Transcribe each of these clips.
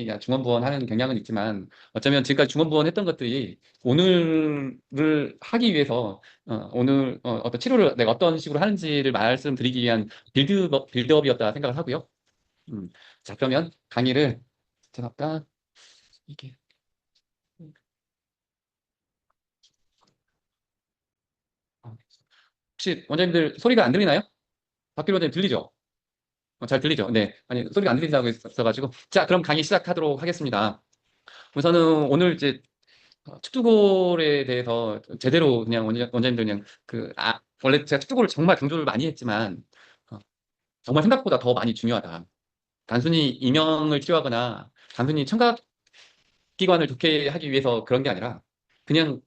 야, 중원부원 하는 경향은 있지만 어쩌면 지금까지 중원부원 했던 것들이 오늘을 하기 위해서 오늘 어떤 치료를 내가 어떤 식으로 하는지를 말씀드리기 위한 빌드업이었다 생각을 하고요. 음, 자, 그러면 강의를 제가 아까 이게 어, 혹시 원장님들 소리가 안 들리나요? 박길 원장님 들리죠? 잘 들리죠? 네. 아니 소리가 안 들린다고 했어가지고 자, 그럼 강의 시작하도록 하겠습니다. 우선은 오늘 이제 축구골에 대해서 제대로 그냥 원장님들 그냥 원래 제가 축구골을 정말 강조를 많이 했지만 어, 정말 생각보다 더 많이 중요하다. 단순히 이명을 치료하거나 단순히 청각기관을 좋게 하기 위해서 그런 게 아니라 그냥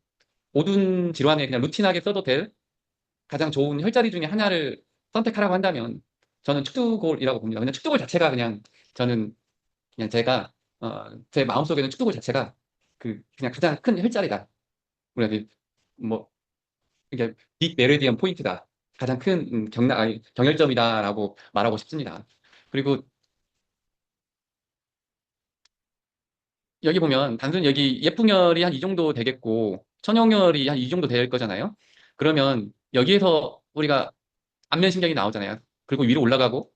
모든 질환에 그냥 루틴하게 써도 될 가장 좋은 혈자리 중에 하나를 선택하라고 한다면 저는 축구골이라고 봅니다. 그냥 축구골 자체가 그냥 저는 그냥 제가 제 마음속에는 축구골 자체가 그냥 가장 큰 혈자리다. 우리가 뭐 이게 빅 메리디언 포인트다. 가장 큰 경혈점이다라고 말하고 싶습니다. 그리고 여기 보면 단순히 여기 예풍열이 한 이 정도 되겠고 천용열이 한 이 정도 될 거잖아요. 그러면 여기에서 우리가 안면신경이 나오잖아요. 그리고 위로 올라가고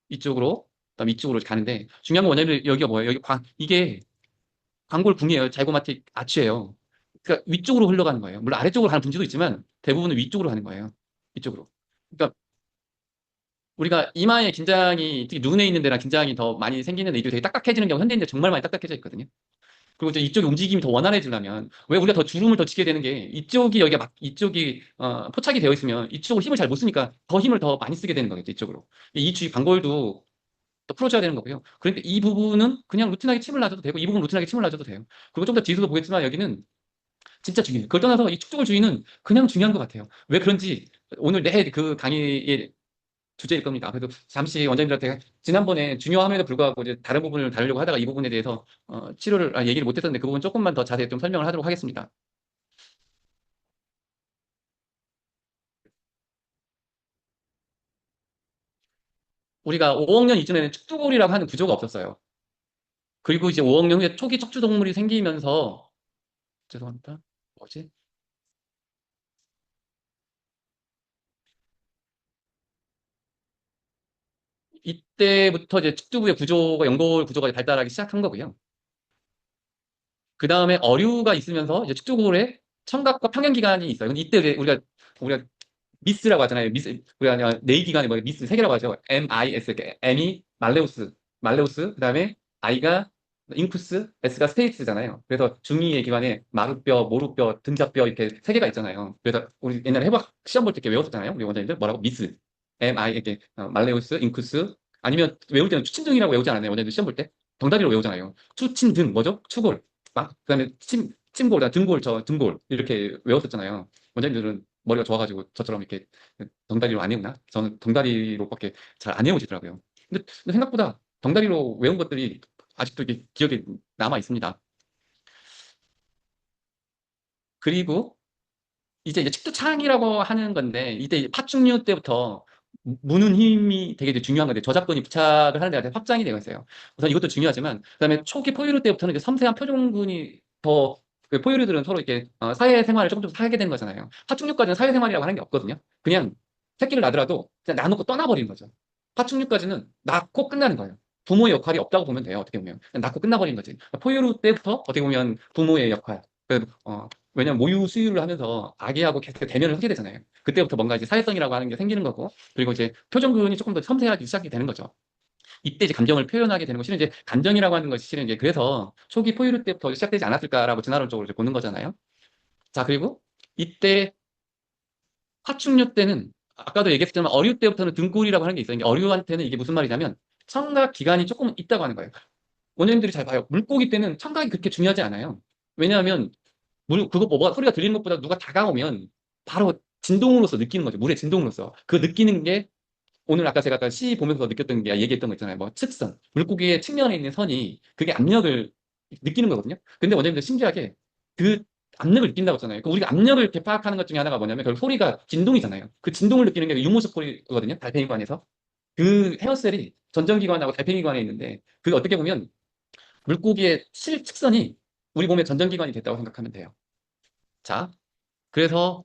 이쪽으로 그다음 이쪽으로 가는데 중요한 건 뭐냐면 여기가 뭐예요? 이게 광골궁이에요. 자이고마틱 아치예요. 그러니까 위쪽으로 흘러가는 거예요. 물론 아래쪽으로 가는 분지도 있지만 대부분은 위쪽으로 가는 거예요. 이쪽으로. 그러니까 우리가 이마의 긴장이 특히 눈에 있는 데랑 긴장이 더 많이 생기는 이들이 되게 딱딱해지는 경우 현대인들 정말 많이 딱딱해져 있거든요. 그리고 이제 이쪽의 움직임이 더 원활해지려면 왜 우리가 더 주름을 더 치게 되는 게 이쪽이 여기가 막 이쪽이 포착이 되어 있으면 이쪽으로 힘을 잘 못 쓰니까 더 힘을 더 많이 쓰게 되는 거겠죠. 이쪽으로. 이 주위 관골도 또 풀어줘야 되는 거고요. 그러니까 이 부분은 그냥 루틴하게 침을 놔줘도 되고 이 부분 루틴하게 침을 놔줘도 돼요. 그리고 좀 더 뒤에서도 보겠지만 여기는 진짜 중요해요. 그걸 떠나서 이 축tuk을 주의는 그냥 중요한 것 같아요. 왜 그런지 오늘 내 그 강의의 주제일 겁니다. 그래도 잠시 원장님들한테 지난번에 중요함에도 불구하고 이제 다른 부분을 다루려고 하다가 이 부분에 대해서 얘기를 못했었는데 그 부분 조금만 더 자세히 좀 설명을 하도록 하겠습니다. 우리가 5억 년 이전에는 축두골이라고 하는 구조가 없었어요. 그리고 이제 5억 년 후에 초기 척추 동물이 생기면서 죄송합니다. 뭐지? 이때부터 이제 축두부의 구조가 연골 구조가 발달하기 시작한 거고요. 그 다음에 어류가 있으면서 이제 축두골에 청각과 평행기관이 있어요. 근데 이때 우리가 미스라고 하잖아요. 우리가 뇌기관이 뭐 미스 세 개라고 하죠. MIS, M이 말레우스, 그다음에 I가 인쿠스, S가 스테이츠잖아요. 그래서 중이의 기관에 마루뼈, 모루뼈, 등뼈 이렇게 세 개가 있잖아요. 그래서 우리 옛날에 해부학 시험 볼 때 이렇게 외웠었잖아요. 우리 원장님들 뭐라고 미스, MI 이렇게 말레우스, 인쿠스 아니면 외울 때는 추친등이라고 외우지 않았나요? 원장님들 시험 볼 때 덩다리로 외우잖아요. 추친등 뭐죠? 추골, 막 그다음에 침골, 등골, 등골 이렇게 외웠었잖아요. 원장님들은 머리가 좋아가지고 저처럼 이렇게 덩다리로 안 외우나? 저는 덩다리로밖에 잘 안 외워지더라고요. 근데 생각보다 덩다리로 외운 것들이 아직도 이게 기억에 남아 있습니다. 그리고 이제 척추창이라고 하는 건데 이때 이제 파충류 때부터 무는 힘이 되게 중요한 건데 저작근이 부착을 하는 데가 확장이 되어 있어요. 우선 이것도 중요하지만 그다음에 초기 포유류 때부터는 이제 섬세한 표종근이 더 그 포유류들은 서로 이렇게 사회생활을 조금 하게 되는 거잖아요. 파충류까지는 사회생활이라고 하는 게 없거든요. 그냥 새끼를 낳더라도 그냥 낳아놓고 떠나버리는 거죠. 파충류까지는 낳고 끝나는 거예요. 부모의 역할이 없다고 보면 돼요. 어떻게 보면 그냥 낳고 끝나버리는 거지. 포유류 때부터 어떻게 보면 부모의 역할. 왜냐면 모유 수유를 하면서 아기하고 계속 대면을 하게 되잖아요. 그때부터 뭔가 이제 사회성이라고 하는 게 생기는 거고, 그리고 이제 표정근이 조금 더 섬세하게 시작이 되는 거죠. 이때 이제 감정을 표현하게 되는 것이 실은 이제 감정이라고 하는 것이 실은 이제 그래서 초기 포유류 때부터 시작되지 않았을까라고 진화론적으로 이제 보는 거잖아요. 자, 그리고 이때 파충류 때는 아까도 얘기했지만 어류 때부터는 등골이라고 하는 게 있어요. 이게 어류한테는 이게 무슨 말이냐면 청각 기관이 조금 있다고 하는 거예요. 원장님들이 잘 봐요. 물고기 때는 청각이 그렇게 중요하지 않아요. 왜냐하면 그거 뭐 소리가 들리는 것보다 누가 다가오면 바로 진동으로서 느끼는 거죠. 물의 진동으로서. 그 느끼는 게 오늘 아까 제가 아까 시 보면서 느꼈던 게 얘기했던 거 있잖아요. 뭐 측선. 물고기의 측면에 있는 선이 그게 압력을 느끼는 거거든요. 근데 원장님들 신기하게 그 압력을 느낀다고 했잖아요. 그 우리가 압력을 이렇게 파악하는 것 중에 하나가 뭐냐면 결국 소리가 진동이잖아요. 그 진동을 느끼는 게 유무석 소리거든요. 달팽이관에서. 그 헤어셀이 전정기관하고 달팽이관에 있는데 그게 어떻게 보면 물고기의 실측선이 우리 몸의 전전기관이 됐다고 생각하면 돼요. 자, 그래서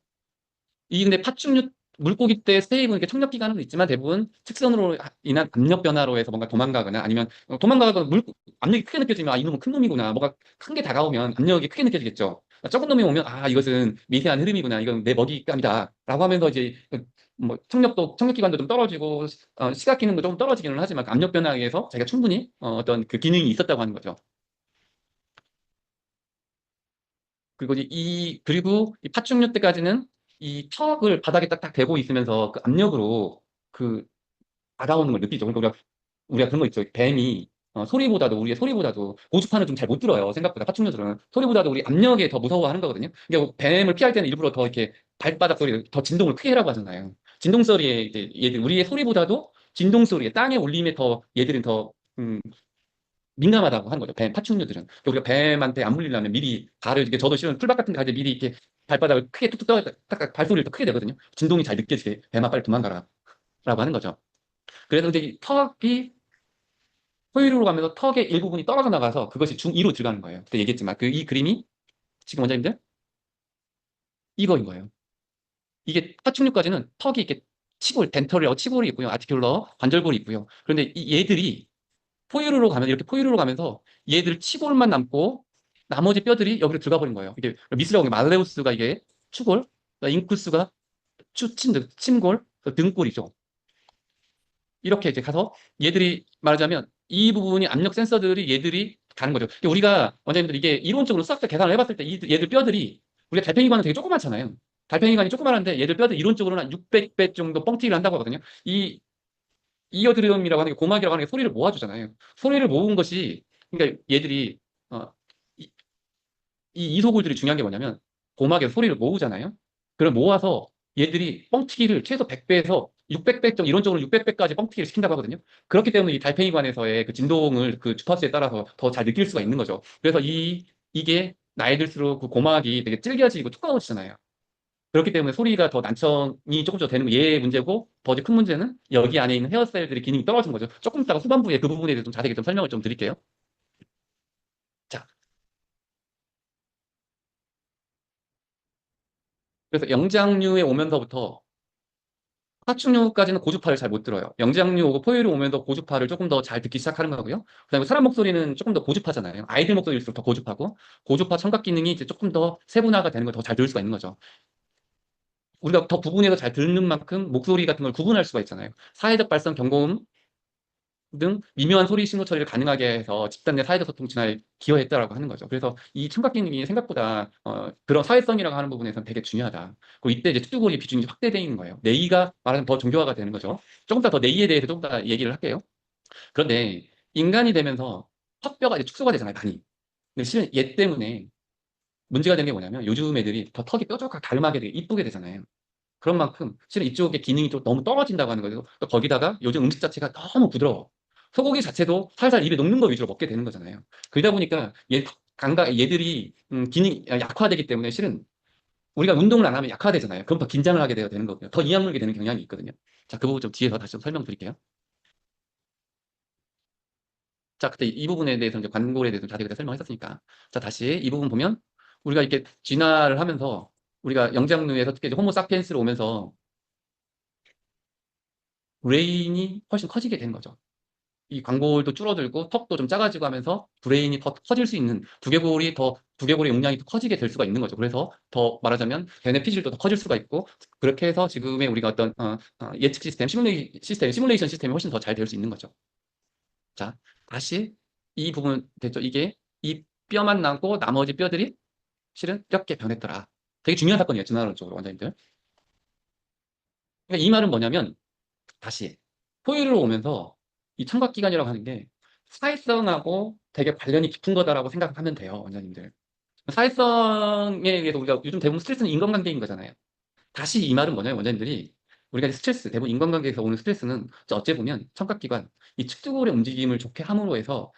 이 근데 파충류 물고기 때 스테이크는 이렇게 청력 기관은 있지만 대부분 측선으로 인한 압력 변화로 해서 뭔가 도망가거나 아니면 도망가거나 압력이 크게 느껴지면 아 이놈은 큰 놈이구나 뭐가 큰 게 다가오면 압력이 크게 느껴지겠죠. 적은 놈이 오면 아 이것은 미세한 흐름이구나 이건 내 먹잇감이다라고 하면서 이제 뭐 청력 기관도 좀 떨어지고 시각 기능도 좀 떨어지기는 하지만 그 압력 변화에 의해서 자기가 충분히 어떤 그 기능이 있었다고 하는 거죠. 그리고 그리고 이 파충류 때까지는 이 턱을 바닥에 딱딱 대고 있으면서 그 압력으로 그 다가오는 걸 느끼죠. 그러니까 우리가 그런 거 있죠. 뱀이 소리보다도 우리의 소리보다도 고주파는 좀 잘 못 들어요. 생각보다 파충류들은 소리보다도 우리 압력에 더 무서워하는 거거든요. 그러니까 뱀을 피할 때는 일부러 더 이렇게 발바닥 소리 더 진동을 크게 하라고 하잖아요. 진동 소리에 이제 얘들 우리의 소리보다도 진동 소리에 땅의 울림에 더 얘들은 더 민감하다고 하는 거죠. 뱀, 파충류들은. 그러니까 우리가 뱀한테 안 물리려면 미리 발을, 이게 저도 실은 풀밭 같은 데 갈 때 미리 이렇게 발바닥을 크게 뚝뚝 떠, 딱 발소리를 더 크게 내거든요. 진동이 잘 느껴지게. 뱀아, 빨리 도망가라. 라고 하는 거죠. 그래서 이제 이 턱이 포유류로 가면서 턱의 일부분이 떨어져 나가서 그것이 중2로 들어가는 거예요. 그때 얘기했지만 이 그림이 지금 원장님들 이거인 거예요. 이게 파충류까지는 턱이 이렇게 덴털이라고 치골이 있고요. 아티큘러, 관절골이 있고요. 그런데 이 얘들이 포유류로 가면 이렇게 포유류로 가면서 얘들 치골만 남고 나머지 뼈들이 여기로 들어가 버린 거예요. 이게 미스라고 말레우스가 이게 추골, 인쿠스가 침골, 등골이죠. 이렇게 이제 가서 얘들이 말하자면 이 부분이 압력 센서들이 얘들이 가는 거죠. 우리가 원장님들 이게 이론적으로 수학적 계산을 해봤을 때 얘들 뼈들이 우리가 달팽이관은 되게 조그맣잖아요. 달팽이관이 조그마한데 얘들 뼈들 이론적으로는 한 600배 정도 뻥튀기를 한다고 하거든요. 이 이어드럼이라고 하는 게 고막이라고 하는 게 소리를 모아주잖아요. 소리를 모은 것이 그러니까 얘들이 어, 이, 이 이소골들이 중요한 게 뭐냐면 고막에서 소리를 모으잖아요. 그걸 모아서 얘들이 뻥튀기를 최소 100배에서 600배 정 이론적으로 600배까지 뻥튀기를 시킨다고 하거든요. 그렇기 때문에 이 달팽이관에서의 그 진동을 그 주파수에 따라서 더 잘 느낄 수가 있는 거죠. 그래서 이게 나이 들수록 그 고막이 되게 질겨지고 두꺼워지잖아요. 그렇기 때문에 소리가 더 난청이 조금 더 되는 게 얘의 문제고 더 이제 큰 문제는 여기 안에 있는 헤어셀들의 기능이 떨어진 거죠. 조금 이따가 후반부에 그 부분에 대해서 좀 자세히 좀 설명을 좀 드릴게요. 자, 그래서 영장류에 오면서부터 파충류까지는 고주파를 잘 못 들어요. 영장류 오고 포유류 오면서 고주파를 조금 더 잘 듣기 시작하는 거고요. 그다음에 사람 목소리는 조금 더 고주파잖아요. 아이들 목소리일수록 더 고주파고 고주파 청각 기능이 이제 조금 더 세분화가 되는 걸 더 잘 들을 수가 있는 거죠. 우리가 더 구분해서 잘 듣는 만큼 목소리 같은 걸 구분할 수가 있잖아요. 사회적 발성, 경고음 등 미묘한 소리 신호 처리를 가능하게 해서 집단 내 사회적 소통 진화에 기여했다라고 하는 거죠. 그래서 이 청각 기능이 생각보다 그런 사회성이라고 하는 부분에서는 되게 중요하다. 그리고 이때 이제 투구골이 비중이 확대되어 있는 거예요. 뇌이가 말하면 더 정교화가 되는 거죠. 조금 더 뇌이에 대해서 조금 더 얘기를 할게요. 그런데 인간이 되면서 턱뼈가 이제 축소가 되잖아요, 많이. 근데 실은 얘 때문에 문제가 되는 게 뭐냐면 요즘 애들이 더 턱이 뾰족하게 가름하게 되게 이쁘게 되잖아요. 그런 만큼 실은 이쪽의 기능이 좀 너무 떨어진다고 하는 거죠. 또 거기다가 요즘 음식 자체가 너무 부드러워. 소고기 자체도 살살 입에 녹는 거 위주로 먹게 되는 거잖아요. 그러다 보니까 얘들이 기능이 약화되기 때문에 실은 우리가 운동을 안 하면 약화되잖아요. 그럼 더 긴장을 하게 되는 거고요. 더 이악 물게 되는 경향이 있거든요. 자, 그 부분 좀 뒤에서 다시 좀 설명드릴게요. 자, 그때 이 부분에 대해서 이제 관골에 대해서 자세히 설명했었으니까. 자, 다시 이 부분 보면 우리가 이렇게 진화를 하면서 우리가 영장류에서 특히 이제 호모 사피엔스로 오면서 브레인이 훨씬 커지게 되는 거죠. 이 광골도 줄어들고 턱도 좀 작아지고 하면서 브레인이 더 커질 수 있는 두개골의 용량이 더 커지게 될 수가 있는 거죠. 그래서 더 말하자면 대뇌 피질도 더 커질 수가 있고 그렇게 해서 지금의 우리가 어떤 예측 시스템, 시뮬레이션 시스템이 훨씬 더 잘 될 수 있는 거죠. 자, 다시 이 부분 됐죠? 이게 이 뼈만 남고 나머지 뼈들이 실은 이렇게 변했더라. 되게 중요한 사건이에요. 진화론적으로 원장님들. 그러니까 이 말은 뭐냐면 다시 포유류로 오면서 이 청각기관이라고 하는 게 사회성하고 되게 관련이 깊은 거다라고 생각하면 돼요, 원장님들. 사회성에 의해서 우리가 요즘 대부분 스트레스는 인간관계인 거잖아요. 다시 이 말은 뭐냐면 원장님들이 우리가 이제 스트레스, 대부분 인간관계에서 오는 스트레스는 어째 보면 청각기관, 이 측두골의 움직임을 좋게 함으로 해서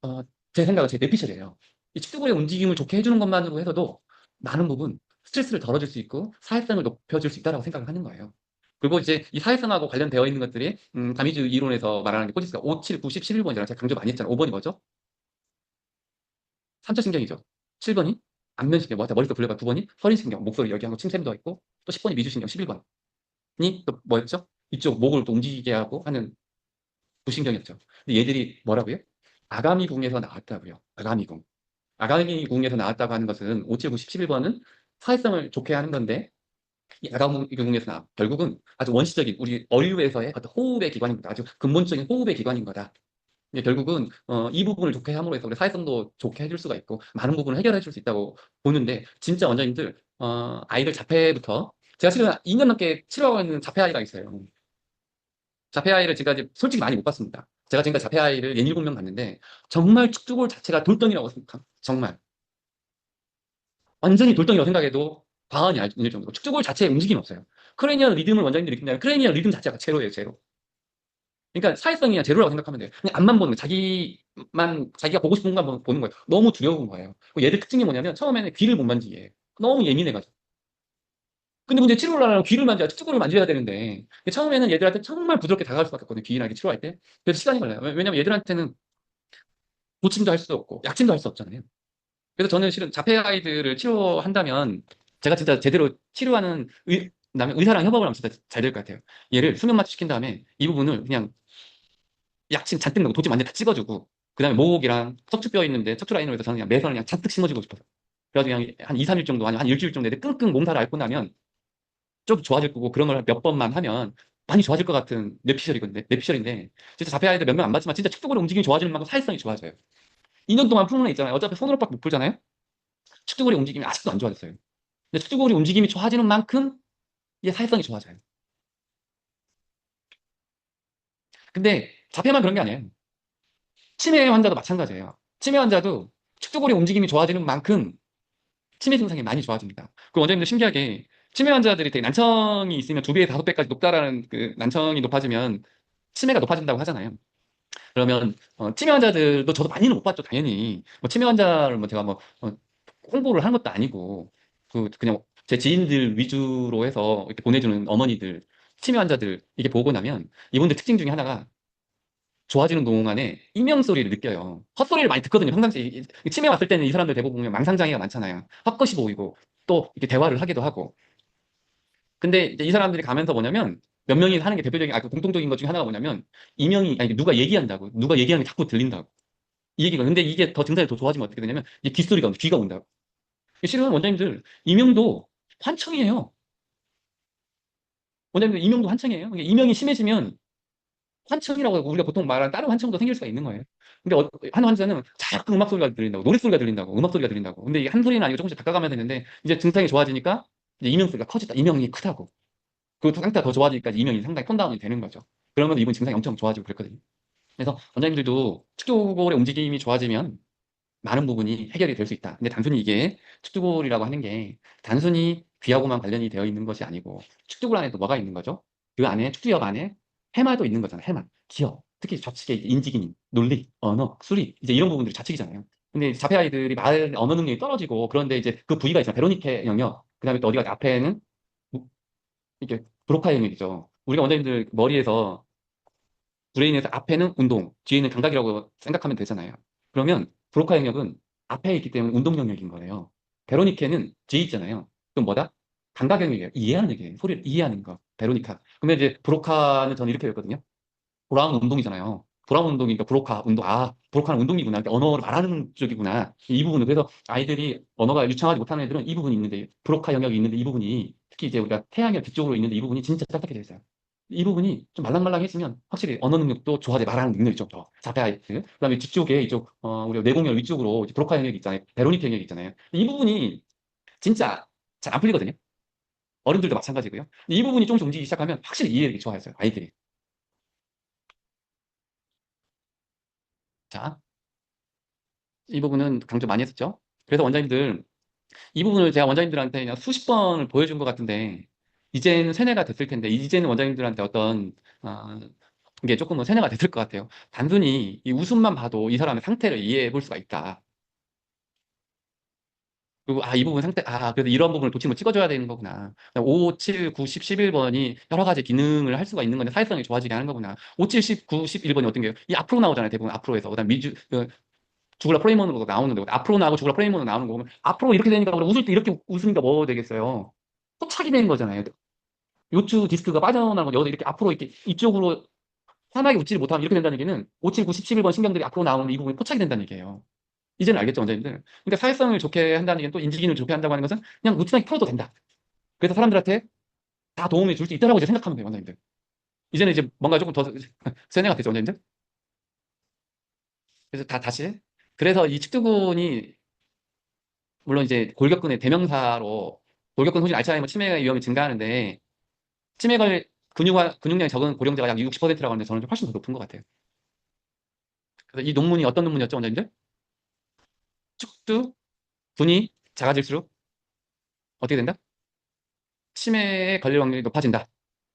어, 제 생각은 제 뇌피셜이에요. 이 측두골의 움직임을 좋게 해주는 것만으로 해서도 많은 부분 스트레스를 덜어줄 수 있고 사회성을 높여줄 수 있다고 생각을 하는 거예요. 그리고 이제 이 사회성하고 관련되어 있는 것들이 가미즈 이론에서 말하는 게 꼬지스가 5, 7, 9, 10, 11번이잖아요. 제가 강조 많이 했잖아요. 5번이 뭐죠? 삼초신경이죠. 7번이 안면신경, 머릿속 돌려봐. 9번이 서린신경, 목소리 여기하고 침샘도 있고, 또 10번이 미주신경, 11번이 또 뭐였죠? 이쪽 목을 또 움직이게 하고 하는 부신경이었죠. 근데 얘들이 뭐라고요? 아가미궁에서 나왔다고요. 아가미궁. 아가미궁에서 나왔다고 하는 것은 5, 7, 9, 11번은 사회성을 좋게 하는 건데, 이 아가미궁에서 나 결국은 아주 원시적인 우리 어류에서의 어떤 호흡의 기관입니다. 아주 근본적인 호흡의 기관인 거다. 이제 결국은 이 부분을 좋게 함으로 해서 우리 사회성도 좋게 해줄 수가 있고 많은 부분을 해결해 줄 수 있다고 보는데, 진짜 원장님들 아이들 자폐부터 제가 실은 2년 넘게 치료하고 있는 자폐 아이가 있어요. 자폐 아이를 제가 이제 솔직히 많이 못 봤습니다. 제가 지금까지 자폐 아이를 6, 7명 봤는데 정말 축주골 자체가 돌덩이라고 생각합니다. 정말 완전히 돌덩이라고 생각해도 과언이 아닐 정도로 축주골 자체에 움직임이 없어요. 크레니얼 리듬을 원장님들이 느낀다면 크레니얼 리듬 자체가 제로예요, 제로. 그러니까 사회성이 그냥 제로라고 생각하면 돼요. 그냥 앞만 보는 거, 자기가 보고 싶은 것만 보는 거예요. 너무 두려운 거예요. 얘들 특징이 뭐냐면 처음에는 귀를 못 만지게 해요. 너무 예민해가지고. 근데 문제 치료를 하려면 귀를 만져야 특수골을 만져야 되는데 처음에는 얘들한테 정말 부드럽게 다가갈 수밖에 없거든요. 귀나 이렇게 치료할 때. 그래서 시간이 걸려요. 왜냐면 얘들한테는 도침도 할 수 없고 약침도 할 수 없잖아요. 그래서 저는 실은 자폐 아이들을 치료한다면 제가 진짜 제대로 치료하는 그다음에 의사랑 협업을 하면 진짜 잘 될 것 같아요. 얘를 수면 마취시킨 다음에 이 부분을 그냥 약침 잔뜩 넣고 도지 완전 다 찍어주고 그다음에 목이랑 척추뼈 있는데 척추 라인으로 해서 저는 그냥 매선을 그냥 잔뜩 심어주고 싶어서. 그래가지고 그냥 한 2, 3일 정도 아니면 한 일주일 정도 애들 끙끙 몸살을 앓고 나면 좀 좋아질 거고, 그런 걸 몇 번만 하면 많이 좋아질 것 같은 뇌피셜인데 진짜 자폐 아이들 몇 명 안 봤지만 진짜 축두골의 움직임이 좋아지는 만큼 사회성이 좋아져요. 2년 동안 푸는 애 있잖아요. 어차피 손으로밖에 못 풀잖아요. 축두골의 움직임이 아직도 안 좋아졌어요. 근데 축두골의 움직임이 좋아지는 만큼 이게 사회성이 좋아져요. 근데 자폐만 그런 게 아니에요. 치매 환자도 마찬가지예요. 치매 환자도 축두골의 움직임이 좋아지는 만큼 치매 증상이 많이 좋아집니다. 그 원장님도 신기하게 치매 환자들이 되게 난청이 있으면 2배, 5배까지 높다라는 그 난청이 높아지면 치매가 높아진다고 하잖아요. 그러면 치매 환자들도 저도 많이는 못 봤죠, 당연히. 뭐 치매 환자를 뭐 제가 뭐 홍보를 한 것도 아니고 그냥 제 지인들 위주로 해서 이렇게 보내주는 어머니들, 치매 환자들 이게 보고 나면 이분들 특징 중에 하나가 좋아지는 동안에 이명 소리를 느껴요. 헛소리를 많이 듣거든요. 평상시 치매 왔을 때는 이 사람들 대부분 보면 망상장애가 많잖아요. 헛것이 보이고 또 이렇게 대화를 하기도 하고. 근데 이제 이 사람들이 가면서 뭐냐면 몇 명이 하는 게 대표적인 그 공통적인 것 중에 하나가 뭐냐면 이명이 아니 누가 얘기한다고, 누가 얘기하는 게 자꾸 들린다고. 이 얘기가 근데 이게 더 증상이 더 좋아지면 어떻게 되냐면 이제 귓소리가 온다, 귀가 온다고. 실은 원장님들 이명도 환청이에요. 원장님들 이명도 환청이에요. 이게 이명이 심해지면 환청이라고 하고 우리가 보통 말하는 다른 환청도 생길 수가 있는 거예요. 근데 한 환자는 자꾸 음악 소리가 들린다고, 노래 소리가 들린다고, 음악 소리가 들린다고. 근데 이게 한 소리는 아니고 조금씩 바꿔가면 되는데 이제 증상이 좋아지니까 이제 이명 소리가 커지다. 이명이 크다고. 그 상태가 더 좋아지니까 이명이 상당히 톤다운이 되는 거죠. 그러면 이분 증상이 엄청 좋아지고 그랬거든요. 그래서 원장님들도 축조골의 움직임이 좋아지면 많은 부분이 해결이 될 수 있다. 근데 단순히 이게 축두골이라고 하는 게 단순히 귀하고만 관련이 되어 있는 것이 아니고 축두골 안에 또 뭐가 있는 거죠? 그 안에 축두엽 안에 해마도 있는 거잖아요. 해마, 기억, 특히 좌측의 인지기능, 논리, 언어, 수리 이제 이런 부분들이 좌측이잖아요. 근데 자폐 아이들이 말 언어 능력이 떨어지고 그런데 이제 그 부위가 있잖아요. 베로니케 영역. 그다음에 또 어디가 앞에는 이게 브로카 영역이죠. 우리가 원장님들 머리에서 브레인에서 앞에는 운동, 뒤에는 감각이라고 생각하면 되잖아요. 그러면 브로카 영역은 앞에 있기 때문에 운동 영역인 거예요. 베로니케는 뒤에 있잖아요. 그럼 뭐다? 감각 영역이에요. 이해하는 얘기예요. 소리를 이해하는 거. 베로니카. 근데 이제 브로카는 저는 이렇게 했거든요. 브라운 운동이잖아요. 브라운 운동이니까 브로카 운동. 아, 브로카는 운동이구나. 이렇게 언어를 말하는 쪽이구나. 이 부분은 그래서 아이들이 언어가 유창하지 못하는 애들은 이 부분이 있는데 브로카 영역이 있는데 이 부분이 특히 이제 우리가 태양의 뒤쪽으로 있는데 이 부분이 진짜 딱딱해져 있어요. 이 부분이 좀 말랑말랑해지면 확실히 언어 능력도 좋아져 말하는 능력이 좀 더. 자폐 아이들. 그다음에 뒤쪽에 이쪽 우리 뇌공열 위쪽으로 이제 브로카 영역이 있잖아요. 베로니카 영역이 있잖아요. 이 부분이 진짜 잘 안 풀리거든요. 어른들도 마찬가지고요. 이 부분이 조금씩 움직이기 시작하면 확실히 이해력이 좋아져요. 아이들이. 자, 이 부분은 강조 많이 했었죠. 그래서 원장님들 이 부분을 제가 원장님들한테 그냥 수십 번을 보여준 것 같은데 이제는 세뇌가 됐을 텐데 이제는 원장님들한테 어떤 이게 조금은 세뇌가 됐을 것 같아요. 단순히 이 웃음만 봐도 이 사람의 상태를 이해해 볼 수가 있다. 그리고 이 부분 상태 그래도 이런 부분을 도침을 찍어줘야 되는 거구나. 5, 7, 9, 10, 11번이 여러 가지 기능을 할 수가 있는 건데 사회성이 좋아지게 하는 거구나. 5, 7, 10, 9, 11번이 어떤 게요? 이 앞으로 나오잖아요. 대부분 앞으로에서. 그다음 주글라 프레이먼으로 나오는 거고, 앞으로 나오고 주글라 프레이먼으로 나오는 거고, 앞으로 이렇게 되니까 우리 웃을 때 이렇게 웃으니까 뭐 되겠어요? 토착이 되는 거잖아요. 요추 디스크가 빠져나가고 여기서 이렇게 앞으로 이렇게 이쪽으로 환하게 웃지를 못하면 이렇게 된다는 얘기는 57, 9, 11번 신경들이 앞으로 나오는 이 부분이 포착이 된다는 얘기예요. 이제는 알겠죠, 원장님들? 그러니까 사회성을 좋게 한다는 얘기는 또 인지기능을 좋게 한다고 하는 것은 그냥 루틴하게 풀어도 된다. 그래서 사람들한테 다 도움이 줄 수 있다라고 이제 생각하면 돼요, 원장님들. 이제는 이제 뭔가 조금 더 세뇌가 되죠, 원장님들? 그래서 다시. 그래서 이 측두근이 물론 이제 골격근의 대명사로 골격근 후진 알츠하이머 치매 위험이 증가하는데 치매가 근육량이 적은 고령자가 약 60%라고 하는데 저는 좀 훨씬 더 높은 것 같아요. 그래서 이 논문이 어떤 논문이었죠, 원장님들? 축두 근이 작아질수록 어떻게 된다? 치매에 걸릴 확률이 높아진다.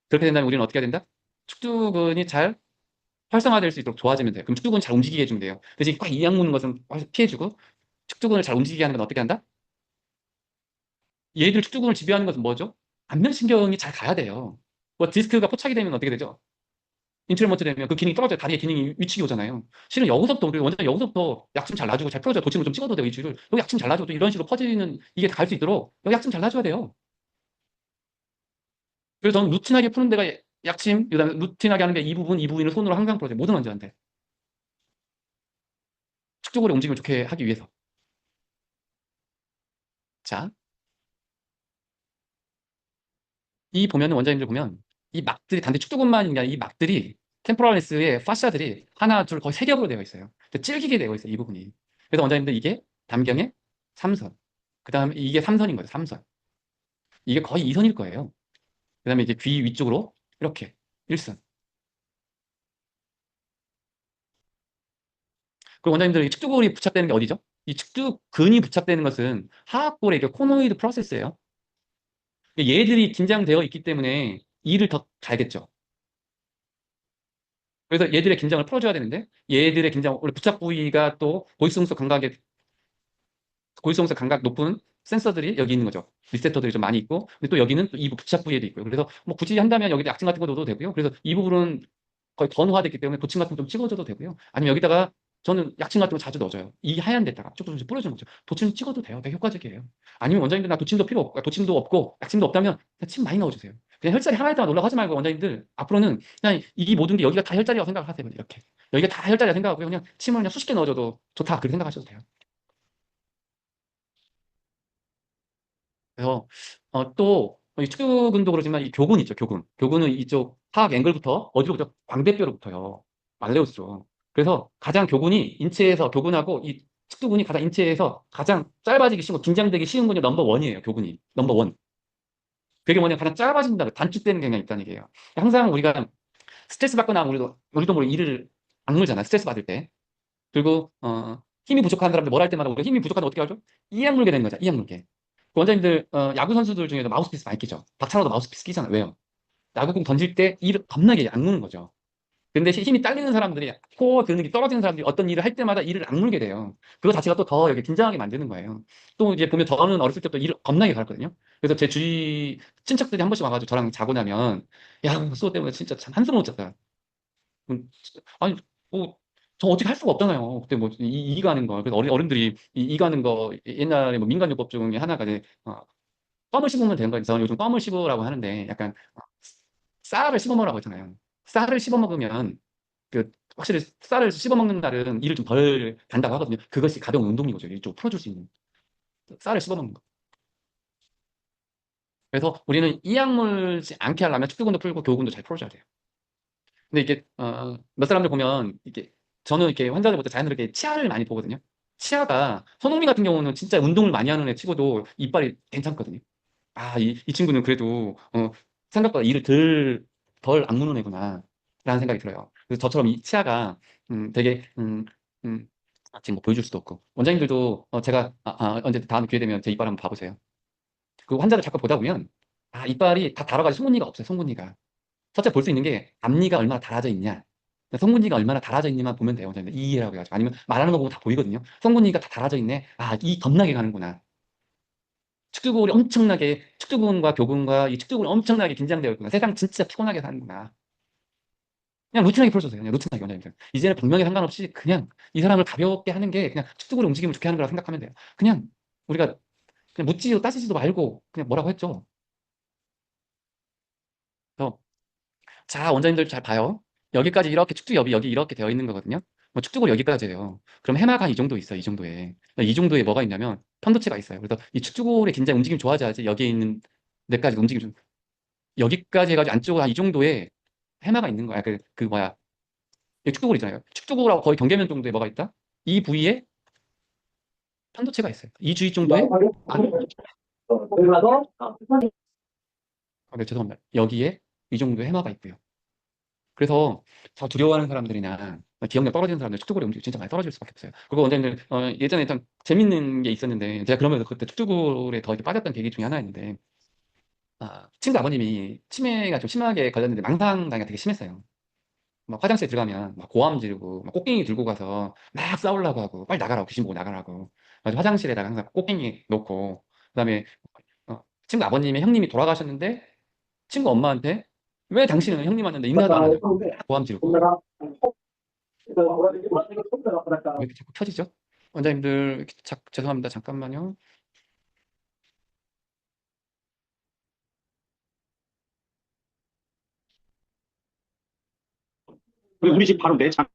그렇게 된다면 우리는 어떻게 해야 된다? 축두근이 잘 활성화될 수 있도록 도와주면 돼요. 그럼 축두근 잘 움직이게 해주면 돼요. 대신 꽉 이악 무는 것은 피해주고 축두근을 잘 움직이게 하는 건 어떻게 한다? 얘들 축두근을 지배하는 것은 뭐죠? 안면신경이 잘 가야 돼요. 뭐 디스크가 포착이 되면 어떻게 되죠? 인트레먼트 되면 그 기능이 떨어져요. 다리의 기능이 위축이 오잖아요. 실은 여기서부터 우리 원장 여기서부터 약점 잘 놔주고 잘 풀어줘야 도침을 좀 찍어도 돼요. 위치를 여기 약점 잘 놔줘도 이런 식으로 퍼지는 이게 갈 수 있도록 여기 약점 잘 놔줘야 돼요. 그래서 저는 루틴하게 푸는 데가 약침, 그다음에 루틴하게 하는 게 이 부분을 손으로 항상 풀어줘요. 모든 환자한테 축적으로 움직임을 좋게 하기 위해서. 자, 이 보면은 원장님들 보면 이 막들이 단지 축두근만이 아니라 이 막들이 템포랄리스의 파샤들이 하나, 둘, 거의 세 겹으로 되어 있어요. 찔기게 되어 있어요. 이 부분이. 그래서 원장님들 이게 담경의 3선. 그 다음에 이게 3선인 거예요. 3선. 이게 거의 2선일 거예요. 그 다음에 이제 귀 위쪽으로 이렇게 1선. 그리고 원장님들 이 측두근이 부착되는 게 어디죠? 이 측두근이 부착되는 것은 하악골의 이게 코노이드 프로세스예요. 얘들이 긴장되어 있기 때문에 일을 더 잘겠죠. 그래서 얘들의 긴장을 풀어줘야 되는데 얘들의 긴장 원래 부착 부위가 또 고위성성 감각 높은 센서들이 여기 있는 거죠. 리셉터들이 좀 많이 있고 근데 또 여기는 또 이 부착 부위에도 있고요. 그래서 뭐 굳이 한다면 여기다 약증 같은 거 넣어도 되고요. 그래서 이 부분은 거의 건화됐기 때문에 도침 같은 거 좀 찍어줘도 되고요. 아니면 여기다가 저는 약침 같은 거 자주 넣어줘요. 이 하얀 데다가 쭉쭉쭉 뿌려주는 거죠. 도침 찍어도 돼요. 되게 효과적이에요. 아니면 원장님들 나 도침도 필요 없고 도침도 없고 약침도 없다면 그냥 침 많이 넣어주세요. 그냥 혈자리 하나에다가 놀라고 하지 말고 원장님들 앞으로는 그냥 이 모든 게 여기가 다 혈자리라고 생각하세요. 이렇게 여기가 다 혈자리라 생각하고요. 그냥 침을 그냥 수십 개 넣어줘도 좋다 그렇게 생각하셔도 돼요. 그래서 또이 축구근도 그러지만 이 교근 있죠. 교근. 교근은 이쪽 하악 앵글부터 어디로부터 광대뼈로부터요. 말레우스 쪽. 그래서 가장 교근이 인체에서 교근하고 이 측두근이 가장 인체에서 가장 짧아지기 쉬운 긴장되기 쉬운 근이 넘버 원이에요. 교근이 넘버 원. 그게 뭐냐 가장 짧아진다. 단축되는 경향이 있다는 얘기예요. 항상 우리가 스트레스 받거나 우리도 모르게 이를 악물잖아. 스트레스 받을 때. 그리고 힘이 부족한 사람들 뭘 할 때마다 우리가 힘이 부족한데 어떻게 하죠? 이 악물게 되는 거죠. 이 악물게. 원장님들 야구 선수들 중에도 마우스피스 많이 끼죠. 박찬호도 마우스피스 끼잖아요. 왜요? 야구공 던질 때 이를 겁나게 악무는 거죠. 근데 힘이 딸리는 사람들이 코어 근육이 떨어지는 사람들이 어떤 일을 할 때마다 이를 악물게 돼요. 그거 자체가 또 더 여기 긴장하게 만드는 거예요. 또 이제 보면 저는 어렸을 때부터 이를 겁나게 갈거든요. 그래서 제 주위 친척들이 한 번씩 와가지고 저랑 자고 나면 야 수호 때문에 진짜 참 한숨 못 잤다. 아니 뭐 저 어떻게 할 수가 없잖아요. 그때 뭐 이 가는 거 그래서 어른들이 이 가는 거 옛날에 뭐 민간요법 중에 하나가 이제 껌을 씹으면 되는 거예요. 저는 요즘 껌을 씹으라고 하는데 약간 쌀을 씹어 먹으라고 했잖아요. 쌀을 씹어 먹으면 그 확실히 쌀을 씹어 먹는 날은 일을 좀 덜 간다고 하거든요. 그것이 가벼운 운동인 거죠. 이쪽 풀어줄 수 있는 쌀을 씹어 먹는 거. 그래서 우리는 이 약물지 않게 하려면 축구근도 풀고 교근도 잘 풀어줘야 돼요. 근데 이게 몇 사람들 보면 이게 저는 이렇게 환자들부터 자연스럽게 치아를 많이 보거든요. 치아가 손흥민 같은 경우는 진짜 운동을 많이 하는 애 치고도 이빨이 괜찮거든요. 아, 이 친구는 그래도 생각보다 일을 덜 악무는 애구나 라는 생각이 들어요. 그래서 저처럼 이 치아가 되게 지금 뭐 보여줄 수도 없고 원장님들도 제가 언제 다음 기회 되면 제 이빨 한번 봐보세요. 그 환자들 자꾸 보다 보면 이빨이 다 닳아가지고 송곳니가 없어요. 송곳니가. 첫째 볼 수 있는 게 앞니가 얼마나 닳아져 있냐. 송곳니가 얼마나 닳아져 있냐만 보면 돼요. 원장님들 이해라고 해가지고 아니면 말하는 거 보면 다 보이거든요. 송곳니가 다 닳아져 있네. 이 겁나게 가는구나. 축두근과 교근과 이 축두근이 엄청나게 긴장되어 있구나. 세상 진짜 피곤하게 사는구나. 그냥 루틴하게 풀어주세요. 그냥 루틴하게 원장님들. 이제는 병명에 상관없이 그냥 이 사람을 가볍게 하는 게 그냥 축tuk으로 움직이면 좋게 하는 거라고 생각하면 돼요. 그냥 우리가 그냥 묻지도 따지지도 말고 그냥 뭐라고 했죠. 그래서 자, 원장님들 잘 봐요. 여기까지 이렇게 축tuk엽이 여기 이렇게 되어 있는 거거든요. 뭐 축tuk으로 여기까지예요. 그럼 해마가 이 정도 있어요. 이 정도에. 이 정도에 뭐가 있냐면 편도체가 있어요. 그래서 이 축tuk골의 긴장 움직임 좋아져야지 여기에 있는 뇌까지 움직임 좀 여기까지 해가지고 안쪽으로 한 이 정도의 해마가 있는 거야. 그 뭐야. 축tuk골 있잖아요. 축tuk골하고 거의 경계면 정도에 뭐가 있다? 이 부위에 편도체가 있어요. 이 주위 정도에 네, 죄송합니다. 여기에 이 정도의 해마가 있고요. 그래서 더 두려워하는 사람들이나 기억력 떨어지는 사람들 축구골의 움직임이 진짜 많이 떨어질 수밖에 없어요. 그리고 원장님들 예전에 좀 재밌는 게 있었는데 제가 그러면서 그때 축구골에 더 이렇게 빠졌던 계기 중에 하나였는데 친구 아버님이 치매가 좀 심하게 걸렸는데 망상장애가 되게 심했어요. 막 화장실에 들어가면 막 고함 지르고 막 꽃갱이 들고 가서 막 싸우려고 하고 빨리 나가라고 귀신 보고 나가라고 그래서 화장실에다가 항상 꽃갱이 놓고 그다음에 친구 아버님의 형님이 돌아가셨는데 친구 엄마한테 왜 당신은 형님 왔는데 인사도 안 하냐고 고함 지르고 왜 이렇게 자꾸 켜지죠? 원장님들 죄송합니다. 잠깐만요. 우리 집 바로 내 장.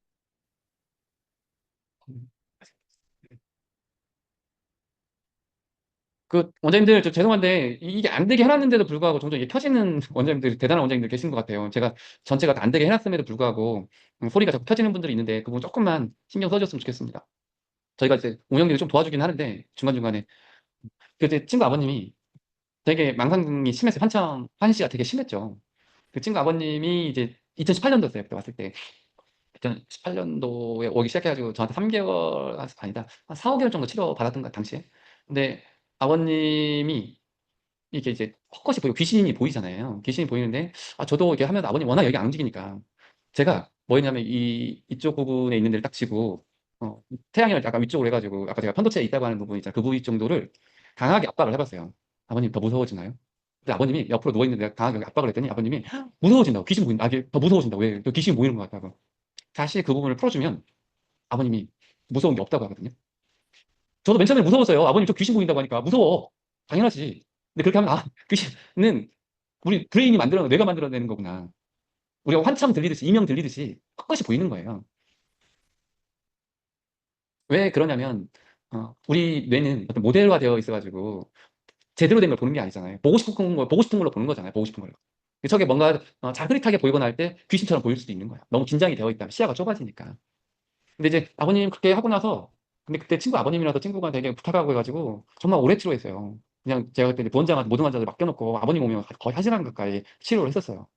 음. 그 원장님들 저 죄송한데 이게 안 되게 해놨는데도 불구하고 종종 이게 켜지는 원장님들 대단한 원장님들 계신 것 같아요. 제가 전체가 다 안 되게 해놨음에도 불구하고 소리가 자꾸 켜지는 분들이 있는데 그분 조금만 신경 써줬으면 좋겠습니다. 저희가 이제 운영진을 좀 도와주긴 하는데 중간중간에 그 이제 친구 아버님이 되게 망상이 심했어요. 환시가 되게 심했죠. 그 친구 아버님이 이제 2018년도였어요. 그때 왔을 때. 2018년도에 오기 시작해가지고 저한테 3개월, 아니다. 한 4, 5개월 정도 치료받았던 것 당시에. 근데 아버님이 이게 이제 헛것이 보이고 귀신이 보이잖아요. 귀신이 보이는데, 저도 이렇게 하면 아버님 워낙 여기 안 움직이니까. 제가 뭐 했냐면 이쪽 부분에 있는 데를 딱 치고, 태양을 약간 위쪽으로 해가지고, 아까 제가 편도체에 있다고 하는 부분 있잖아요. 그 부위 정도를 강하게 압박을 해봤어요. 아버님 더 무서워지나요? 근데 아버님이 옆으로 누워있는데 강하게 압박을 했더니 아버님이 무서워진다고. 귀신 보인다. 이게 더 무서워진다고. 왜? 또 귀신이 보이는 것 같다고. 다시 그 부분을 풀어주면 아버님이 무서운 게 없다고 하거든요. 저도 맨 처음에 무서웠어요. 아버님 저 귀신 보인다고 하니까 무서워. 당연하지. 근데 그렇게 하면 귀신은 우리 브레인이 만들어 뇌가 만들어내는 거구나. 우리가 환청 들리듯이 이명 들리듯이 헛것이 보이는 거예요. 왜 그러냐면 우리 뇌는 어떤 모델화되어 있어가지고 제대로 된 걸 보는 게 아니잖아요. 보고 싶은 걸로 보는 거잖아요. 보고 싶은 걸로. 저게 뭔가 잘 흐릿하게 보이거나 할 때 귀신처럼 보일 수도 있는 거야. 너무 긴장이 되어 있다면 시야가 좁아지니까. 근데 이제 아버님 그렇게 하고 나서 근데 그때 친구 아버님이라서 친구가 되게 부탁하고 해가지고 정말 오래 치료했어요. 그냥 제가 그때 이제 보험장한테 모든 환자들 맡겨놓고 아버님 오면 거의 1시간 가까이 치료를 했었어요.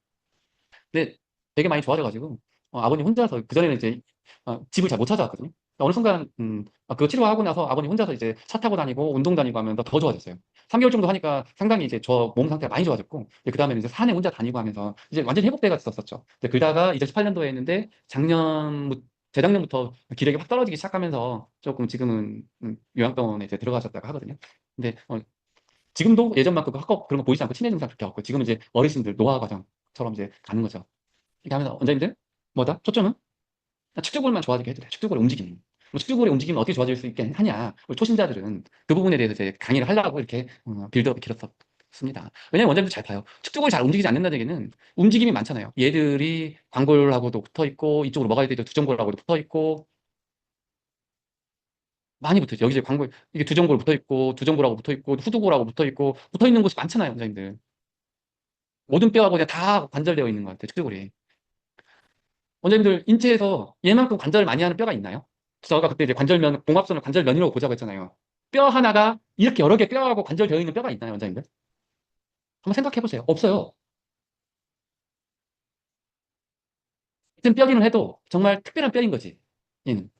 근데 되게 많이 좋아져가지고 아버님 혼자서 그전에는 이제 집을 잘 못 찾아왔거든요. 어느 순간 그거 치료하고 나서 아버님 혼자서 이제 차 타고 다니고 운동 다니고 하면서 더 좋아졌어요. 3개월 정도 하니까 상당히 이제 저 몸 상태가 많이 좋아졌고 그 다음에 이제 산에 혼자 다니고 하면서 이제 완전히 회복돼 갔었죠. 그러다가 2018년도에 했는데 재작년부터 기력이 확 떨어지기 시작하면서 조금 지금은 요양병원에 이제 들어가셨다고 하거든요. 근데 지금도 예전만큼 그런 거 보이지 않고 치매 증상 그렇게 없고 지금은 이제 어르신들 노화 과정처럼 이제 가는 거죠. 이렇게 하면서 원장님들 뭐다? 초점은 축두골만 좋아지게 해도 돼. 축두골의 움직임. 뭐 축두골의 움직임은 어떻게 좋아질 수 있게 하냐. 우리 초심자들은 그 부분에 대해서 이제 강의를 하려고 이렇게 빌드업이 길었습니다. 왜냐면 원장님들 잘 봐요. 축두골이 잘 움직이지 않는다는 얘기는 움직임이 많잖아요. 얘들이 광골하고도 붙어 있고 이쪽으로 뭐가 되죠? 두정골하고도 붙어 있고 많이 붙어 있죠. 여기 이제 광골 이게 두정골 붙어 있고 두정골하고 붙어 있고 후두골하고 붙어 있고 붙어 있는 곳이 많잖아요, 원장님들. 모든 뼈하고 그냥 다 관절되어 있는 것 같아요, 축두골이. 원장님들 인체에서 얘만큼 관절을 많이 하는 뼈가 있나요? 제가 그때 이제 관절면, 봉합선을 관절면이라고 보자고 했잖아요. 뼈 하나가 이렇게 여러 개 뼈하고 관절되어 있는 뼈가 있나요, 원장님들? 한번 생각해 보세요. 없어요. 같은 뼈기는 해도 정말 특별한 뼈인 거지. 얘는.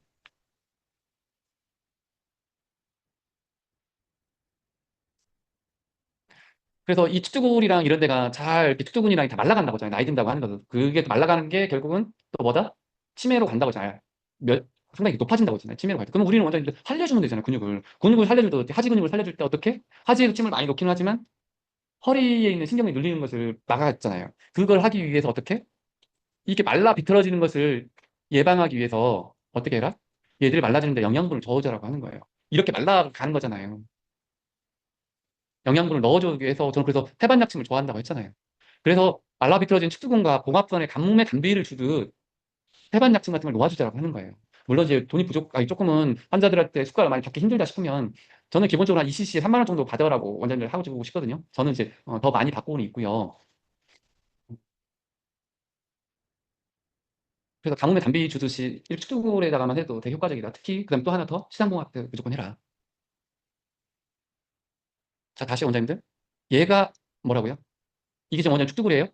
그래서 이 축두골이랑 이런 데가 잘 이렇게 축두근이랑 다 말라간다고 하잖아요. 나이 든다고 하는 거죠. 그게 말라가는 게 결국은 또 뭐다? 치매로 간다고 하잖아요. 상당히 높아진다고 하잖아요. 치매로 갈 때. 그럼 우리는 원장님들 살려주면 되잖아요. 근육을 살려줄 때 어떻게? 하지 근육을 살려줄 때 어떻게? 하지에도 침을 많이 놓기는 하지만 허리에 있는 신경이 눌리는 것을 막았잖아요. 그걸 하기 위해서 어떻게? 이렇게 말라 비틀어지는 것을 예방하기 위해서 어떻게 해라? 얘들이 말라지는데 영양분을 넣어주라고 하는 거예요. 이렇게 말라가는 거잖아요. 영양분을 넣어주기 위해서 저는 그래서 태반약침을 좋아한다고 했잖아요. 그래서 말라 비틀어진 축두근과 봉합선에 간몸에 단비를 주듯 태반약침 같은 걸 놓아주자라고 하는 거예요. 물론 이제 돈이 아니 조금은 환자들한테 수가를 많이 받기 힘들다 싶으면 저는 기본적으로 한 2cc에 3만 원 정도 받아라고 원장님들 하고 주고 싶거든요. 저는 이제 더 많이 받고는 있고요. 그래서 가뭄에 단비 주듯이 일축두골에다가만 해도 되게 효과적이다. 특히 그다음 또 하나 더 시상봉합 때 무조건 해라. 자 다시 원장님들 얘가 뭐라고요? 이게 지금 원장 축두골이에요?